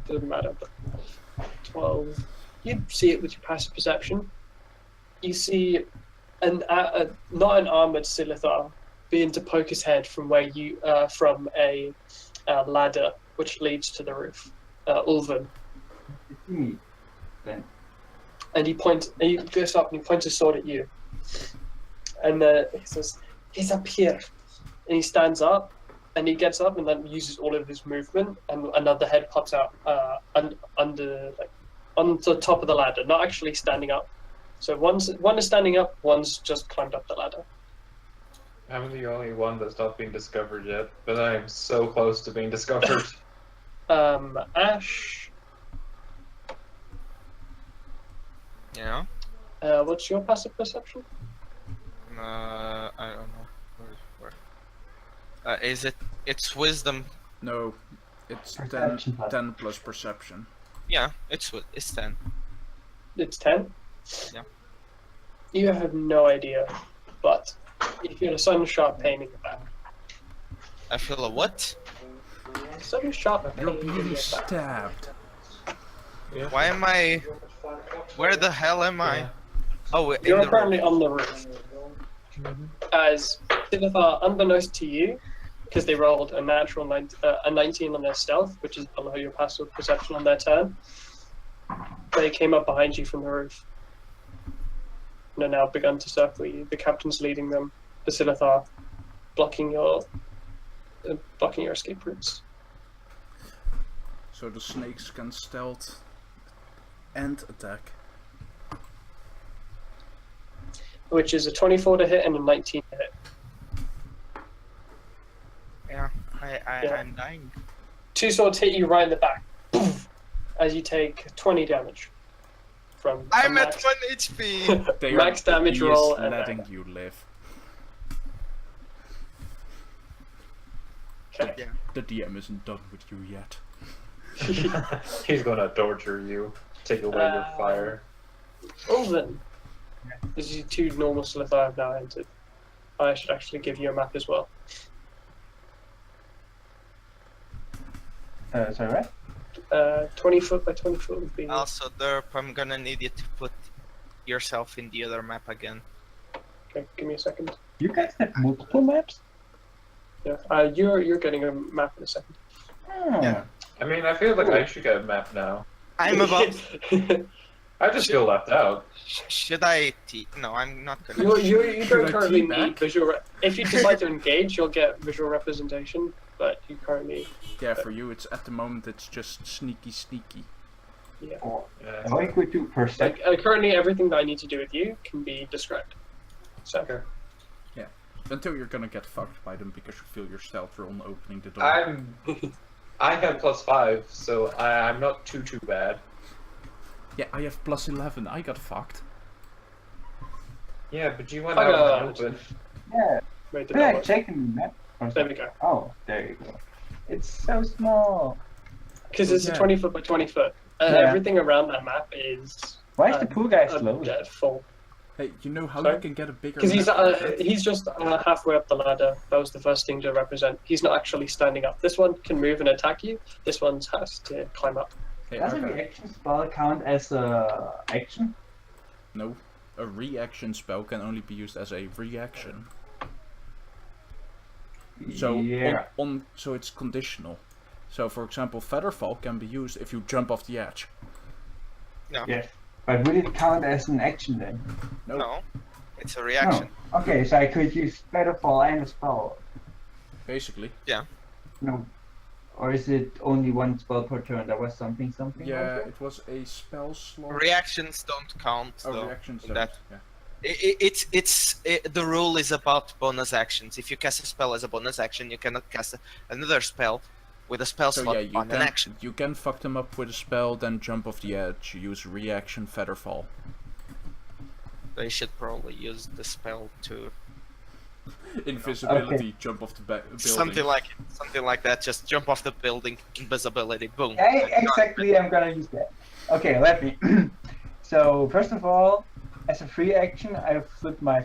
Doesn't matter. But 12. You see it with your passive perception. You see not an armored Silithar begin to poke his head from where you from a ladder which leads to the roof. Ulvin. It's me then. And he goes up and he points his sword at you. And he says, "He's up here." And he stands up, and he gets up and then uses all of his movement, and another head pops out under, like, on the top of the ladder, not actually standing up. So one is standing up, one's just climbed up the ladder. I'm the only one that's not been discovered yet, but I am so close to being discovered. Ash, Yeah. what's your passive perception? I don't know. Where? Is it? It's wisdom. No, it's 10, Perception plus. 10 plus perception. Yeah, it's 10. It's 10? Yeah. You have no idea, but you feel a sudden sharp pain in your back. I feel a what? Sudden sharp pain You're in being your back. stabbed. Why am I? Where the hell am I? Oh, in You're the currently on the roof. As Silithar, unbeknownst to you, because they rolled a natural 19 on their stealth, which is below your passive perception on their turn. They came up behind you from the roof. And are now begun to circle you. The captain's leading them. The Silithar blocking your escape routes. So the snakes can stealth and attack. Which is a 24 to hit and a 19 to hit. Yeah, Yeah. I'm dying. 2 swords hit you right in the back. Poof, as you take 20 damage. From I'm at max, 1 HP. They max damage he roll is and letting you live. Okay. Yeah. The DM isn't done with you yet. He's gonna torture you, take away your fire. Ulven. This is 2 normal Silithar have now entered. I should actually give you a map as well. Sorry, what? 20 foot by 20 foot would be. Also, Derp, I'm gonna need you to put yourself in the other map again. Okay, give me a second. You guys have multiple maps? Yeah, you're getting a map in a second. Oh. Yeah. I mean, I feel like I should get a map now. I'm about. I just feel left out. Should I? No, I'm not gonna. You Should don't I currently teabag? need visual. If you decide to engage, you'll get visual representation. But you currently, Yeah, for you, it's at the moment it's just sneaky. yeah. Oh, Yeah. how I could do percent. Currently, everything that I need to do with you can be described. So. Okay. Until you're gonna get fucked by them because you feel your stealth roll opening the door. I have +5, so I'm not too bad. Yeah, I have +11. I got fucked. Yeah, but you went I out got- in the open. Yeah. Wait, did Can that I work? check in the map? Or There something? we go. Oh, there you go. It's so small. Because it's a Yeah. 20 foot by 20 foot. Yeah. Everything around that map is Why is the pool guy slow? full. Hey, you know how Sorry? you can get a bigger Because map? he's just halfway up the ladder. That was the first thing to represent. He's not actually standing up. This one can move and attack you. This one has to climb up. Hey, Does a Arca, reaction spell count as a action? no. A reaction spell can only be used as a reaction. So yeah. so it's conditional. So for example, Featherfall can be used if you jump off the edge. No. Yes. But would it count as an action then? No. It's a reaction. No. Okay, so I could use Featherfall and a spell. Basically. No. Or is it only one spell per turn? There was something Yeah, like it was a spell slot. Reactions don't count Oh, though. reactions in don't. that. Yeah. The rule is about bonus actions. If you cast a spell as a bonus action, you cannot cast another spell with a spell So slot yeah, you on can an action. you can fuck them up with a spell, then jump off the edge. Use reaction Featherfall. They should probably use the spell to Invisibility, jump off the building. something like that. Just jump off the building, invisibility, boom. Yeah, exactly, I'm gonna use that. Okay, let me. So, first of all, as a free action, I flip my.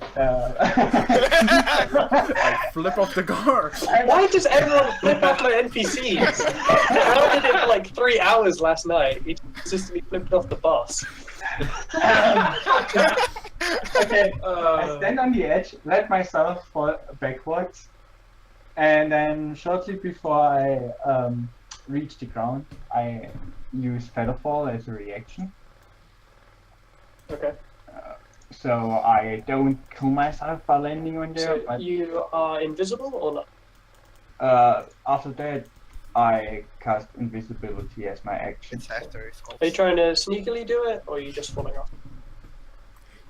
I flip off the guards. Why does everyone flip off my NPCs? I did it for like 3 hours last night. He consistently flipped off the boss. Okay, I stand on the edge, let myself fall backwards, and then shortly before I reach the ground, I use Featherfall as a reaction. Okay. So I don't kill myself by landing on there, So but you are invisible or not? after that, I cast invisibility as my action. It's after it falls. Are you trying to sneakily do it, or are you just falling off?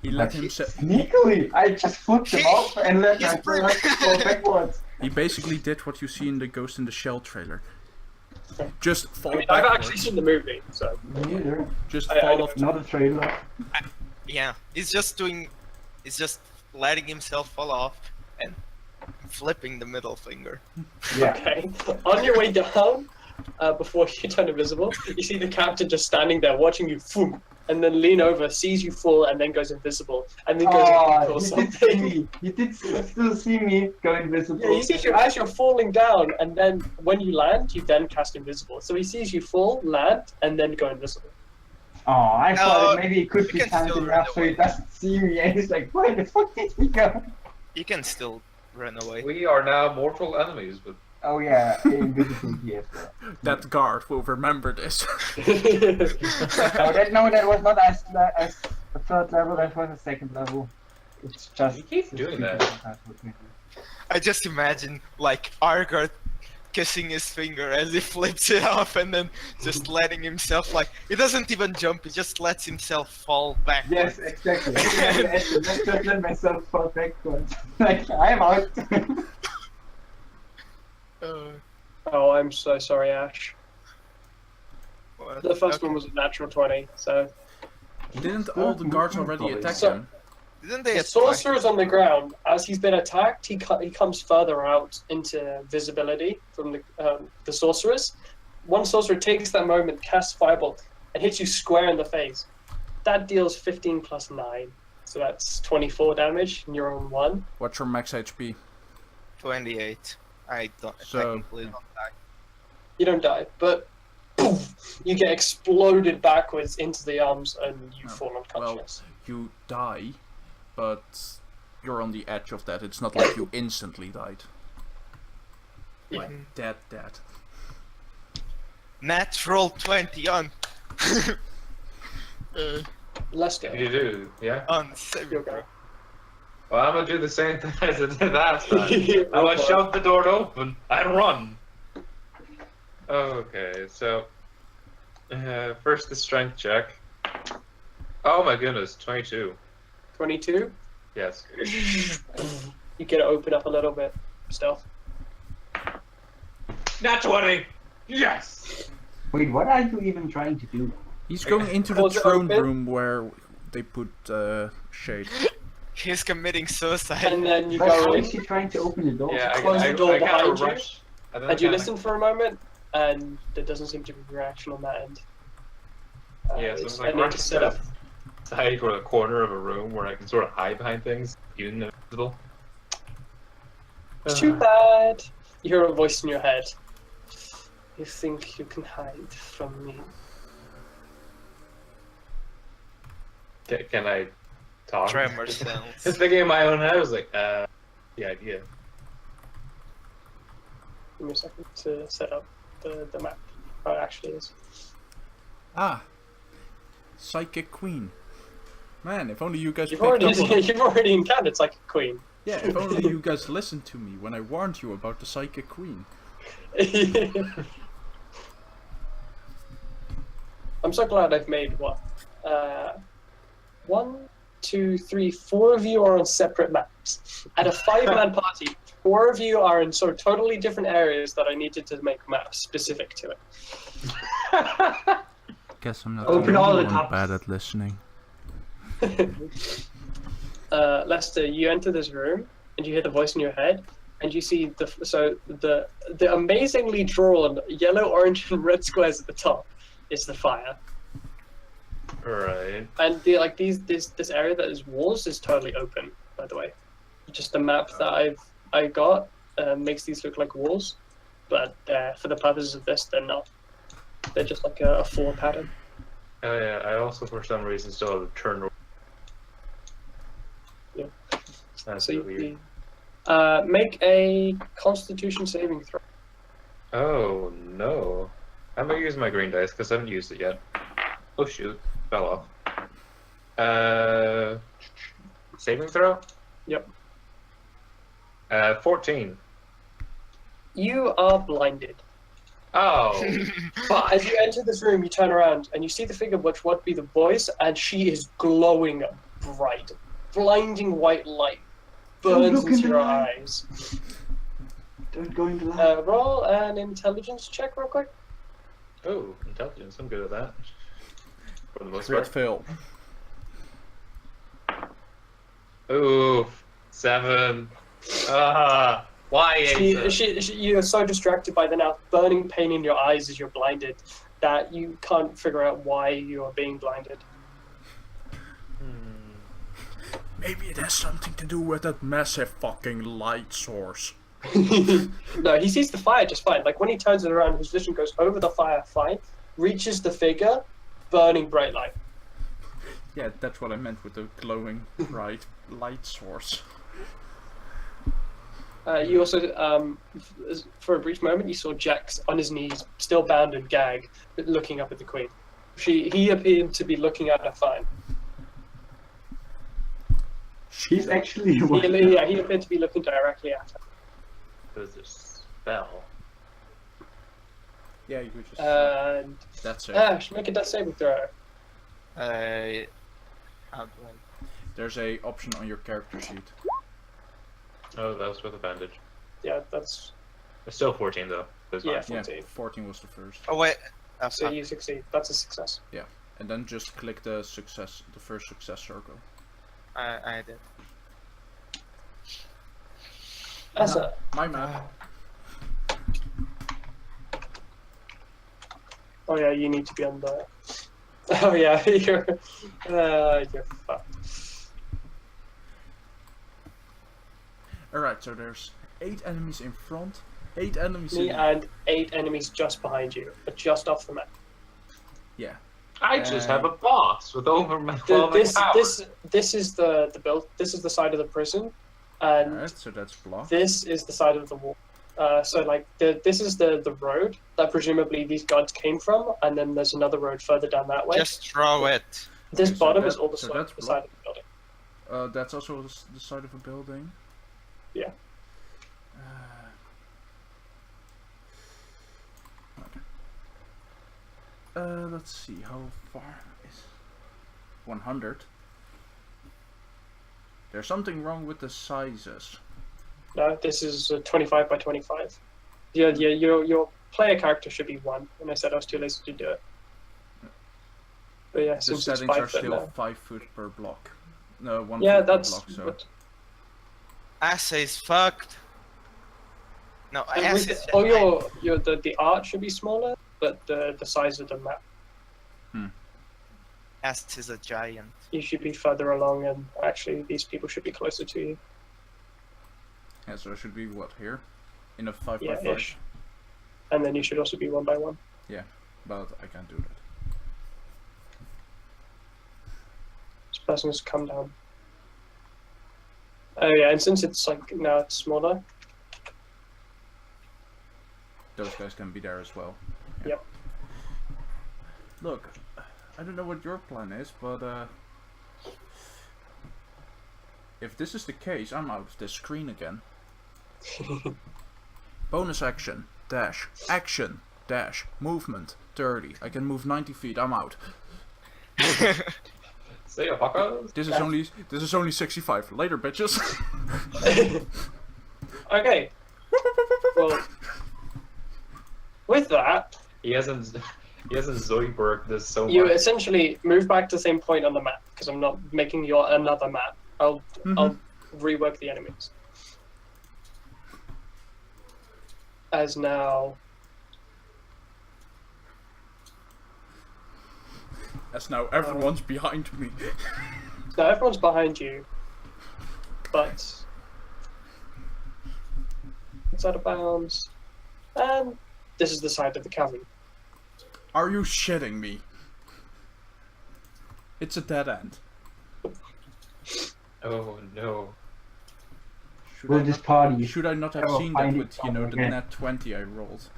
He let But himself. sneakily, I just flipped him off and let He's myself fall backwards. He basically did what you see in the Ghost in the Shell trailer. Just fall I mean, I've backwards. actually seen the movie, so Neither. Just I fall don't off. Not a trailer. Yeah, he's just letting himself fall off and flipping the middle finger. Yeah. okay. On your way down, before you turn invisible, you see the captain just standing there watching you, boom, and then lean over, sees you fall, and then goes invisible, and then goes Oh, or you did see something. me. You did still see me go invisible. Yeah, he sees you as you're falling down, and then when you land, you then cast invisible. So he sees you fall, land, and then go invisible. Oh, I thought No, maybe it could you be can still something run up so away. he doesn't see me, and he's like, where the fuck did he go? You can still ran away. We are now mortal enemies, but Oh yeah, invisibility as well. That guard will remember this. No, that was not as a third level. That was a second level. It's just You keep doing that. I just imagine like Argard kissing his finger as he flips it off and then just letting himself like he doesn't even jump, he just lets himself fall backwards. Yes, exactly. Let's just let myself fall backwards. Like I'm out. Oh, I'm so sorry, Ash. What? The first Okay. one was a natural 20, so Didn't all the guards already attack So- him? Didn't they the attack? sorcerer's on the ground. As he's been attacked, he comes further out into visibility from the sorceress. One sorcerer takes that moment, casts Fireball, and hits you square in the face. That deals 15 plus 9, so that's 24 damage, and you're on 1. What's your max HP? 28. I don't So- technically don't die. You don't die, but poof, you get exploded backwards into the arms and you Oh, fall unconscious. You die, but you're on the edge of that. It's not like you instantly died. Like dead. Natural 20 on. Let's go. if you do, yeah. On saving You'll go. throw. Well, I'm gonna do the same thing as I did last time. I'm Roll gonna for it. shove the door open and run. Okay, so first the strength check. Oh my goodness, 22. 22. Yes. You get it open up a little bit. Stealth. Not 20. Yes. Wait, what are you even trying to do? He's going into the Close it throne open. room where they put Shade. He's committing suicide. And then you But go how in, is he trying to open the door? Yeah, Close the door I kinda behind you, rushed, and then and you kinda- listen for a moment, and there doesn't seem to be a reaction on that end. Yeah, so It's- it's like I need right to set up. side or a corner of a room where I can sort of hide behind things, even invisible. It's too bad. You hear a voice in your head. You think you can hide from me? Can I talk? Tremor sounds. Just thinking in my own head, I was like, the idea. Give me a second to set up the map. How it actually is. Ah, Psychic Queen. Man, if only you guys You've picked already up on... you've already encountered Psychic Queen. Yeah, if only you guys listened to me when I warned you about the Psychic Queen. I'm so glad I've made what? 1, 2, 3, 4 of you are on separate maps. At a 5-man party, 4 of you are in sort of totally different areas that I needed to make maps specific to it. Guess I'm not Open all the tabs. bad at listening. Lester, you enter this room and you hear the voice in your head, and you see the amazingly drawn yellow, orange, and red squares at the top is the fire, Right. and this area that is walls is totally open. By the way, just the map that I got makes these look like walls, but for the purposes of this, they're not. They're just like a floor pattern. Oh yeah, I also for some reason still have a turn. Yeah. That's So weird. you make a Constitution saving throw. Oh no. I'm gonna use my green dice because I haven't used it yet. Oh shoot, fell off. Saving throw? Yep. 14. You are blinded. Oh. But as you enter this room, you turn around and you see the figure which would be the voice, and she is glowing bright. Blinding white light burns look in into the your light. eyes. Don't go in the light. Roll an intelligence check real quick. Oh, intelligence. I'm good at that. For the most Crit part. fail. Ooh, 7. Why 8? You're so distracted by the now burning pain in your eyes as you're blinded that you can't figure out why you are being blinded. Maybe it has something to do with that massive fucking light source. No, he sees the fire just fine. Like when he turns it around, his vision goes over the fire fine, reaches the figure, burning bright light. Yeah, that's what I meant with the glowing bright light source. You also, for a brief moment, you saw Jax on his knees, still bound and gagged, but looking up at the Queen. He appeared to be looking at her fine. She's actually He appeared to be looking directly at her. There's this spell. Yeah, you could just. And That's it. Ash, make a death saving throw. How do I? There's a option on your character sheet. Oh, that was with advantage. Yeah, that's It's still 14 though. That's Yeah. fine. Yeah, 14. 14 was the first. Oh wait. so fuck. you succeed. That's a success. And then just click the first success circle. I did. That's it. My map. Oh yeah, you need to be on the. Oh yeah, you're fucked. Alright, so there's 8 enemies in front, 8 enemies Me in. and 8 enemies just behind you, but just off the map. Yeah. I just have a boss with overwhelming This power. this is the build. This is the side of the prison, and Alright, so that's blocked. this is the side of the wall. So like this is the road that presumably these guards came from, and then there's another road further down that way. Just throw it. This Okay, so bottom that- is all the, so side, that's the side of the building. That's also the side of a building. Yeah. Let's see, how far is 100? There's something wrong with the sizes. No, this is 25 by 25. Your player character should be 1, and I said I was too lazy to do it. But yeah, The since it's settings 5 are foot still now. 5 foot per block. No, 1 Yeah, foot per that's. block, so. but- Ass is fucked. No, and ass with- is. oh, the art should be smaller, but the size of the map, Ass is a giant. you should be further along, and actually these people should be closer to you. Yeah, so it should be what, here? In a 5 Yeah, by 5? ish. And then you should also be 1 by 1. But I can't do that. This person has come down. Oh yeah, and since it's like now it's smaller, Those guys can be there as well. Yep. Look, I don't know what your plan is, but if this is the case, I'm out of this screen again. Bonus action, dash, action, dash, movement, 30. I can move 90 feet, I'm out. See ya, fuckers. This is only 65. Later, bitches. okay. Well, with that, He hasn't Zoidberg this so you much. essentially move back to the same point on the map because I'm not making your another map. I'll rework the enemies. As now, As now everyone's behind me. now everyone's behind you, but it's out of bounds, and this is the side of the cavern. Are you shitting me? It's a dead end. Oh no. Should Will I this not, party should I not have ever seen that find with, you know, the itself again? net 20 I rolled?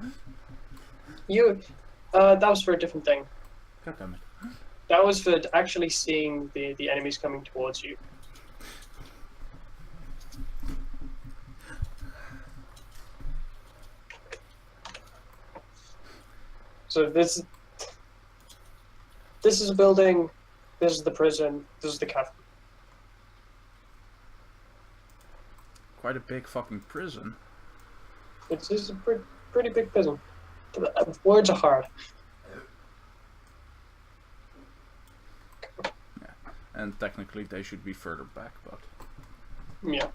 That was for a different thing. God damn it. That was for actually seeing the enemies coming towards you. So this is a building, this is the prison, this is the cavern. Quite a big fucking prison. It's a pretty big prison. Words are hard. And technically they should be further back, but... Yeah.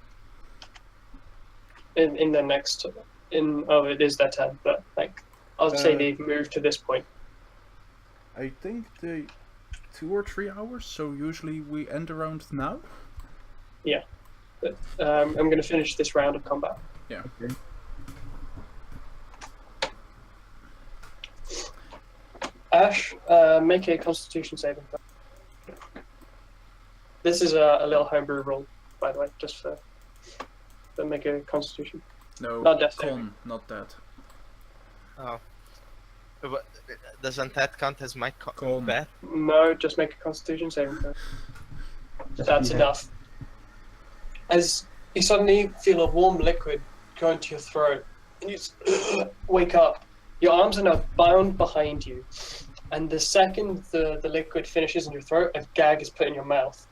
In the next, it is that 10, but like, I'll say they've moved to this point. I think they 2 or 3 hours, so usually we end around now? But I'm going to finish this round of combat. Yeah. Okay. Ash, make a Constitution saving throw. This is a little homebrew roll, by the way, just for. Then make a Constitution. No, Not death saving. con, not that. Oh. But doesn't that count as my Con. bet? No, just make a Constitution saving throw. Just That's be there. enough. As you suddenly feel a warm liquid go into your throat, and you just wake up. Your arms are now bound behind you, and the second the liquid finishes in your throat, a gag is put in your mouth.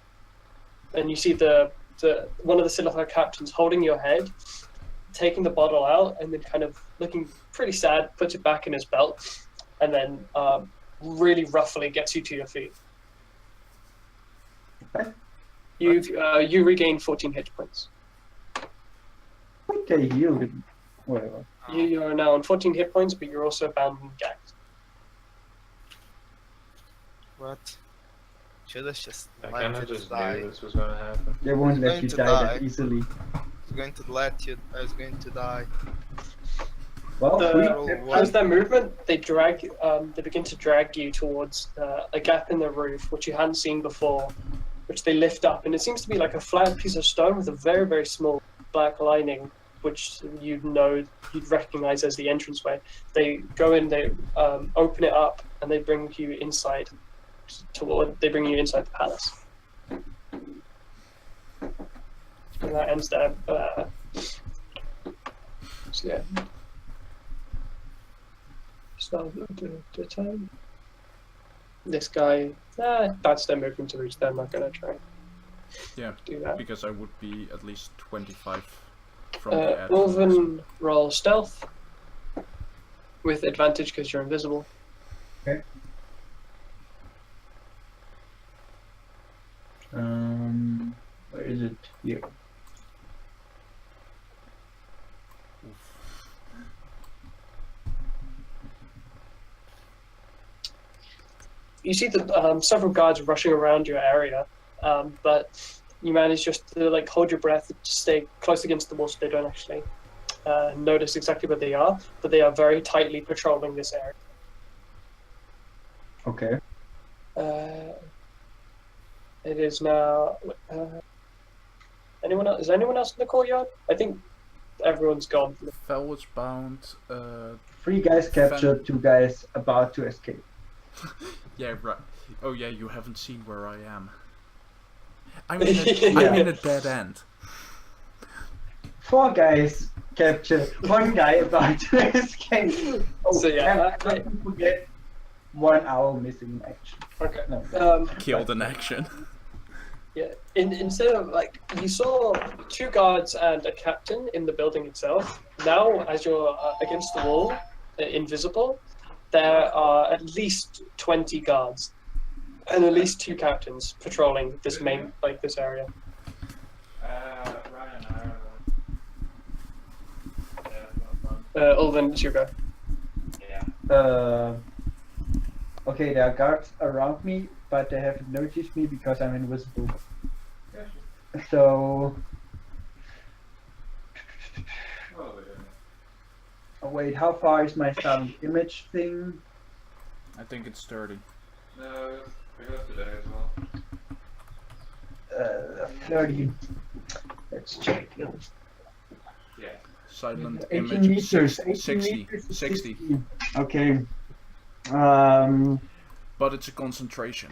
And you see the one of the Silver captains holding your head, taking the bottle out, and then kind of looking pretty sad, puts it back in his belt, and then really roughly gets you to your feet. Okay. You regain 14 hit points. Okay, healed. Whatever. You are now on 14 hit points, but you're also bound and gagged. What? Should have just I let kind of it just die. knew this was gonna happen. They won't He's let going you to die die. that easily. I was going to let you. I was going to die. Well, As their movement, they begin to drag you towards a gap in the roof, which you hadn't seen before, which they lift up, and it seems to be like a flat piece of stone with a very, very small black lining, which you'd recognize as the entranceway. They go in, they open it up, and they bring you inside. They bring you inside the palace. And that ends there. So yeah. Start the time. This guy, that's their movement to reach. They're not gonna try. Yeah, Do that. because I would be at least 25 from the edge. Ulven, roll stealth with advantage because you're invisible. Where is it? Here. You see the several guards rushing around your area, but you manage just to like hold your breath, stay close against the wall so they don't actually notice exactly where they are, but they are very tightly patrolling this area. Okay. It is now. Anyone else? Is anyone else in the courtyard? I think everyone's gone. Fell was bound. 3 guys captured, 2 guys about to escape. Yeah, right. Oh yeah, you haven't seen where I am. I'm in a dead end. 4 guys captured, 1 guy about to escape. Oh, So, yeah, and don't forget 1 owl missing in action. Okay. No. Killed in action. Yeah. Instead of like you saw 2 guards and a captain in the building itself. Now, as you're against the wall, invisible, there are at least 20 guards and at least 2 captains patrolling this this area. Ryan, I don't know. Yeah, it's not fun. Ulven, it's your go. Yeah. Okay, there are guards around me, but they haven't noticed me because I'm invisible. So, oh, wait, how far is my silent image thing? I think it's 30. No, it goes today as well. 30. Let's check. Yeah. Silent 18 image meters. 18 60. meters is 60. Okay. But it's a concentration.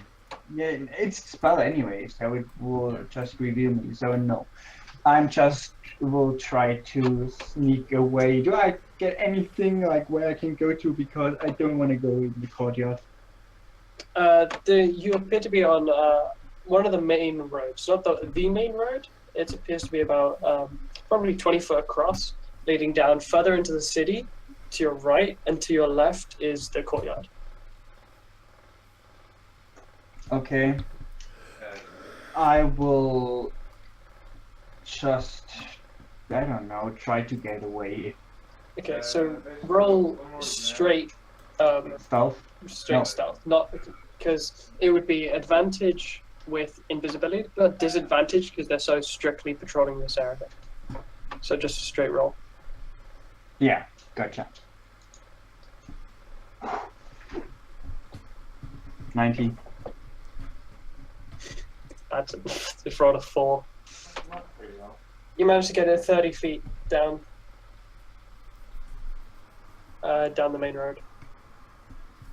Yeah, it's a spell anyway, so it will just reveal me. So no, I'm just will try to sneak away. Do I get anything like where I can go to, because I don't want to go in the courtyard? You appear to be on one of the main roads, not the main road. It appears to be about probably 20 foot across, leading down further into the city. To your right and to your left is the courtyard. Okay. I will just, I don't know, try to get away. Okay, so roll straight, Stealth? straight No. stealth, not because it would be advantage with invisibility, but disadvantage because they're so strictly patrolling this area. So just a straight roll. Yeah, gotcha. 19. That's it. Just rolled a 4. Not pretty well. You managed to get it 30 feet down. Down the main road.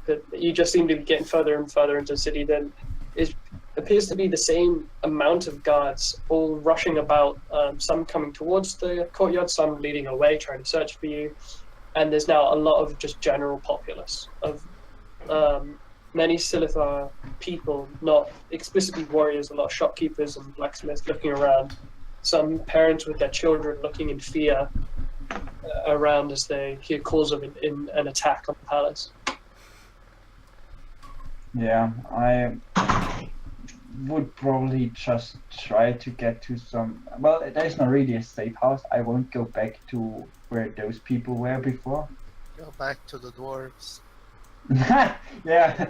But you just seem to be getting further and further into the city. Then it appears to be the same amount of guards all rushing about, some coming towards the courtyard, some leading away, trying to search for you. And there's now a lot of just general populace of many Silithar people, not explicitly warriors, a lot of shopkeepers and blacksmiths looking around. Some parents with their children looking in fear around as they hear calls of in an attack on the palace. Yeah, I would probably just try to get to some. Well, there's not really a safe house. I won't go back to where those people were before. Go back to the dwarves. Yeah,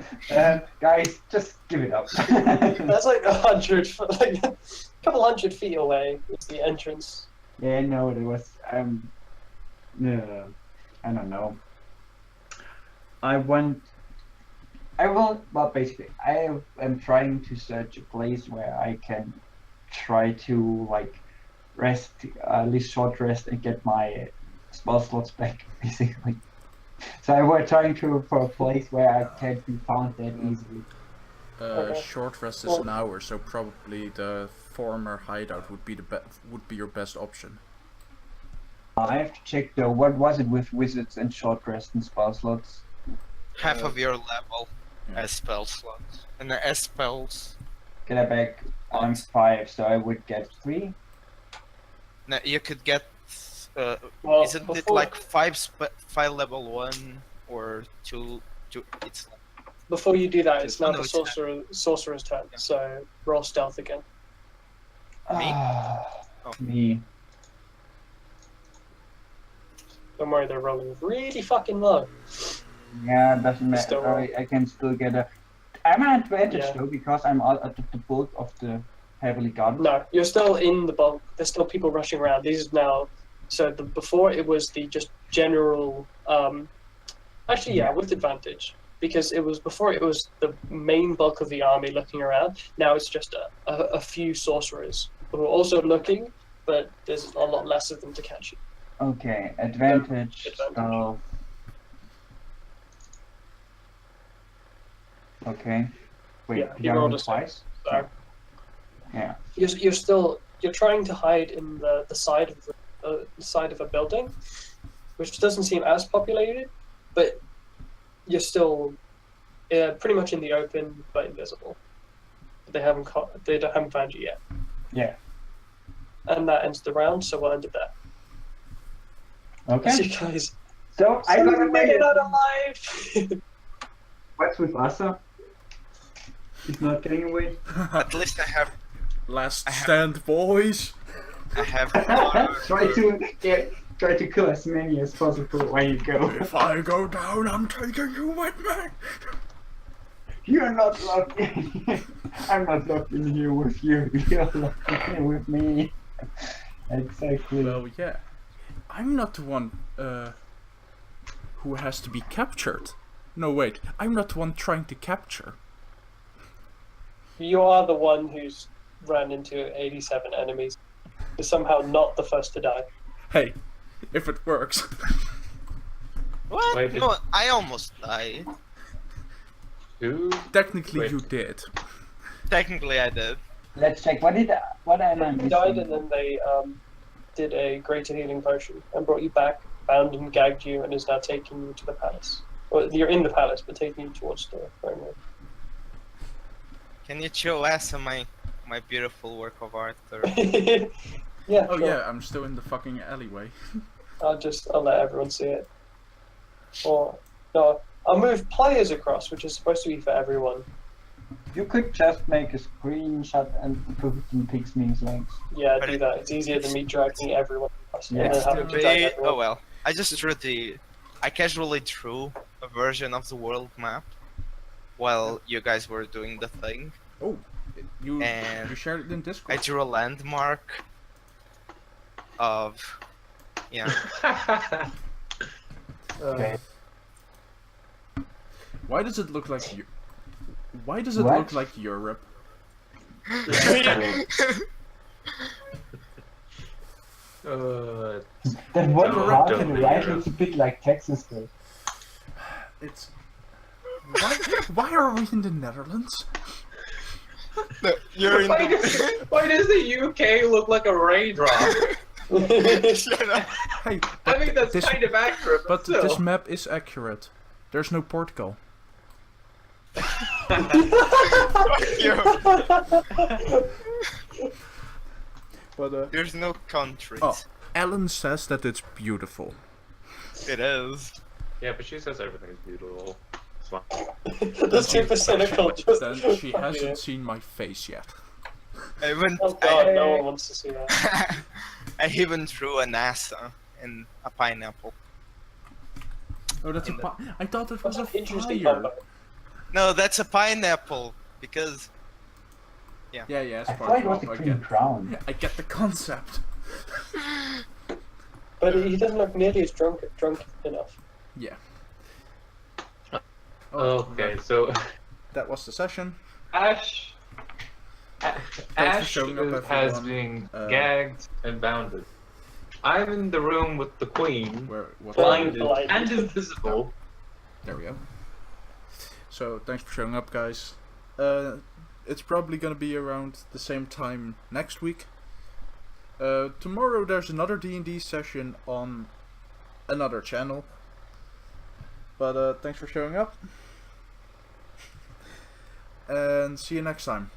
guys, just give it up. That's like 100, like a couple 100 feet away is the entrance. Yeah, no, there was I don't know. Well, basically, I am trying to search a place where I can try to like rest, at least short rest, and get my spell slots back, basically. So I was trying to for a place where I can't be found that easily. Okay. Short rest is an hour, so probably the former hideout would be your best option. I have to check though. What was it with wizards and short rest and spell slots? Half of your level as spell slots. And the S spells. Get I back? I'm 5, so I would get 3. No, you could get. Well, Isn't it before- like 5 level 1 or 2? It's Before you do that, it's now No, the it's sorcerer's turn. So roll stealth again. Me? Ah, Oh. me. Don't worry, they're rolling really fucking low. Yeah, doesn't matter. Still roll. I can still get a. I'm an advantage Yeah. though because I'm out of the bulk of the heavily guarded. No, you're still in the bulk. There's still people rushing around. These is now. So before it was the just general. Actually, yeah, with advantage, because it was before it was the main bulk of the army looking around. Now it's just a few sorcerers who are also looking, but there's a lot less of them to catch you. Okay, advantage. Advantage. So. Okay. Wait, Yeah, did you I rolled roll a twice? So Yeah. you're trying to hide in the side of the side of a building, which doesn't seem as populated, but you're still pretty much in the open but invisible. They haven't found you yet. Yeah. And that ends the round, so we'll end it there. Okay. So you guys, So I got made it out away. alive. What's with Asa? He's not getting away. at least I have. Last stand, boys. I have. Try to kill as many as possible when you go. If I go down, I'm taking you with me. You're not locked in. I'm not locked in here with you. You're locked in here with me. Exactly. Well, yeah. I'm not the one who has to be captured. No, wait. I'm not the one trying to capture. You are the one who's ran into 87 enemies. You're somehow not the first to die. Hey, if it works. What? Wait, No, I almost died. Who? Technically, Wait. you did. Technically, I did. Let's check. What am I You missing? died, and then they did a greater healing potion and brought you back, bound and gagged you, and is now taking you to the palace. Well, you're in the palace, but taking you towards the throne room. Can you show us my beautiful work of art? Or... Yeah. Oh sure. yeah, I'm still in the fucking alleyway. I'll let everyone see it. Or no, I'll move players across, which is supposed to be for everyone. You could just make a screenshot and put it in Pixme's links. Yeah, But do it- that. It's easier than me dragging everyone across. Yeah. And then having to drag everyone. Oh well, I just drew I casually drew a version of the world map while you guys were doing the thing. Oh, you And shared it in I Discord. drew a landmark of yeah. Okay. Why does it look like Why does it What? look like Europe? Then what Don't part don't can be write hero. it's a bit like Texas though? It's why are we in the Netherlands? No, you're in Why does the UK look like a raindrop? Shut up. Hey, I think that's this- kind of accurate, but still. this map is accurate. There's no Portugal. Fuck you. But There's no countries. oh, Ellen says that it's beautiful. It is. Yeah, but she says everything's beautiful. It's fine. The super cynical. Just Then she hasn't yeah. seen my face yet. I went. Oh god, no one wants to see that. I even threw a NASA in a pineapple. Oh, that's a I thought it was That's a an interesting fire. combo. No, that's a pineapple because Yeah, yeah, I it's thought it was part a of green crown. I get the concept. But he doesn't look nearly as drunk enough. Yeah. Okay, right. so That was the session. Ash. Ash showing up, has everyone. been gagged and bounded. I'm in the room with the queen, Where what? blinded Blinded. and invisible. There we go. So thanks for showing up, guys. It's probably gonna be around the same time next week. Tomorrow there's another DnD session on another channel. But thanks for showing up. And see you next time.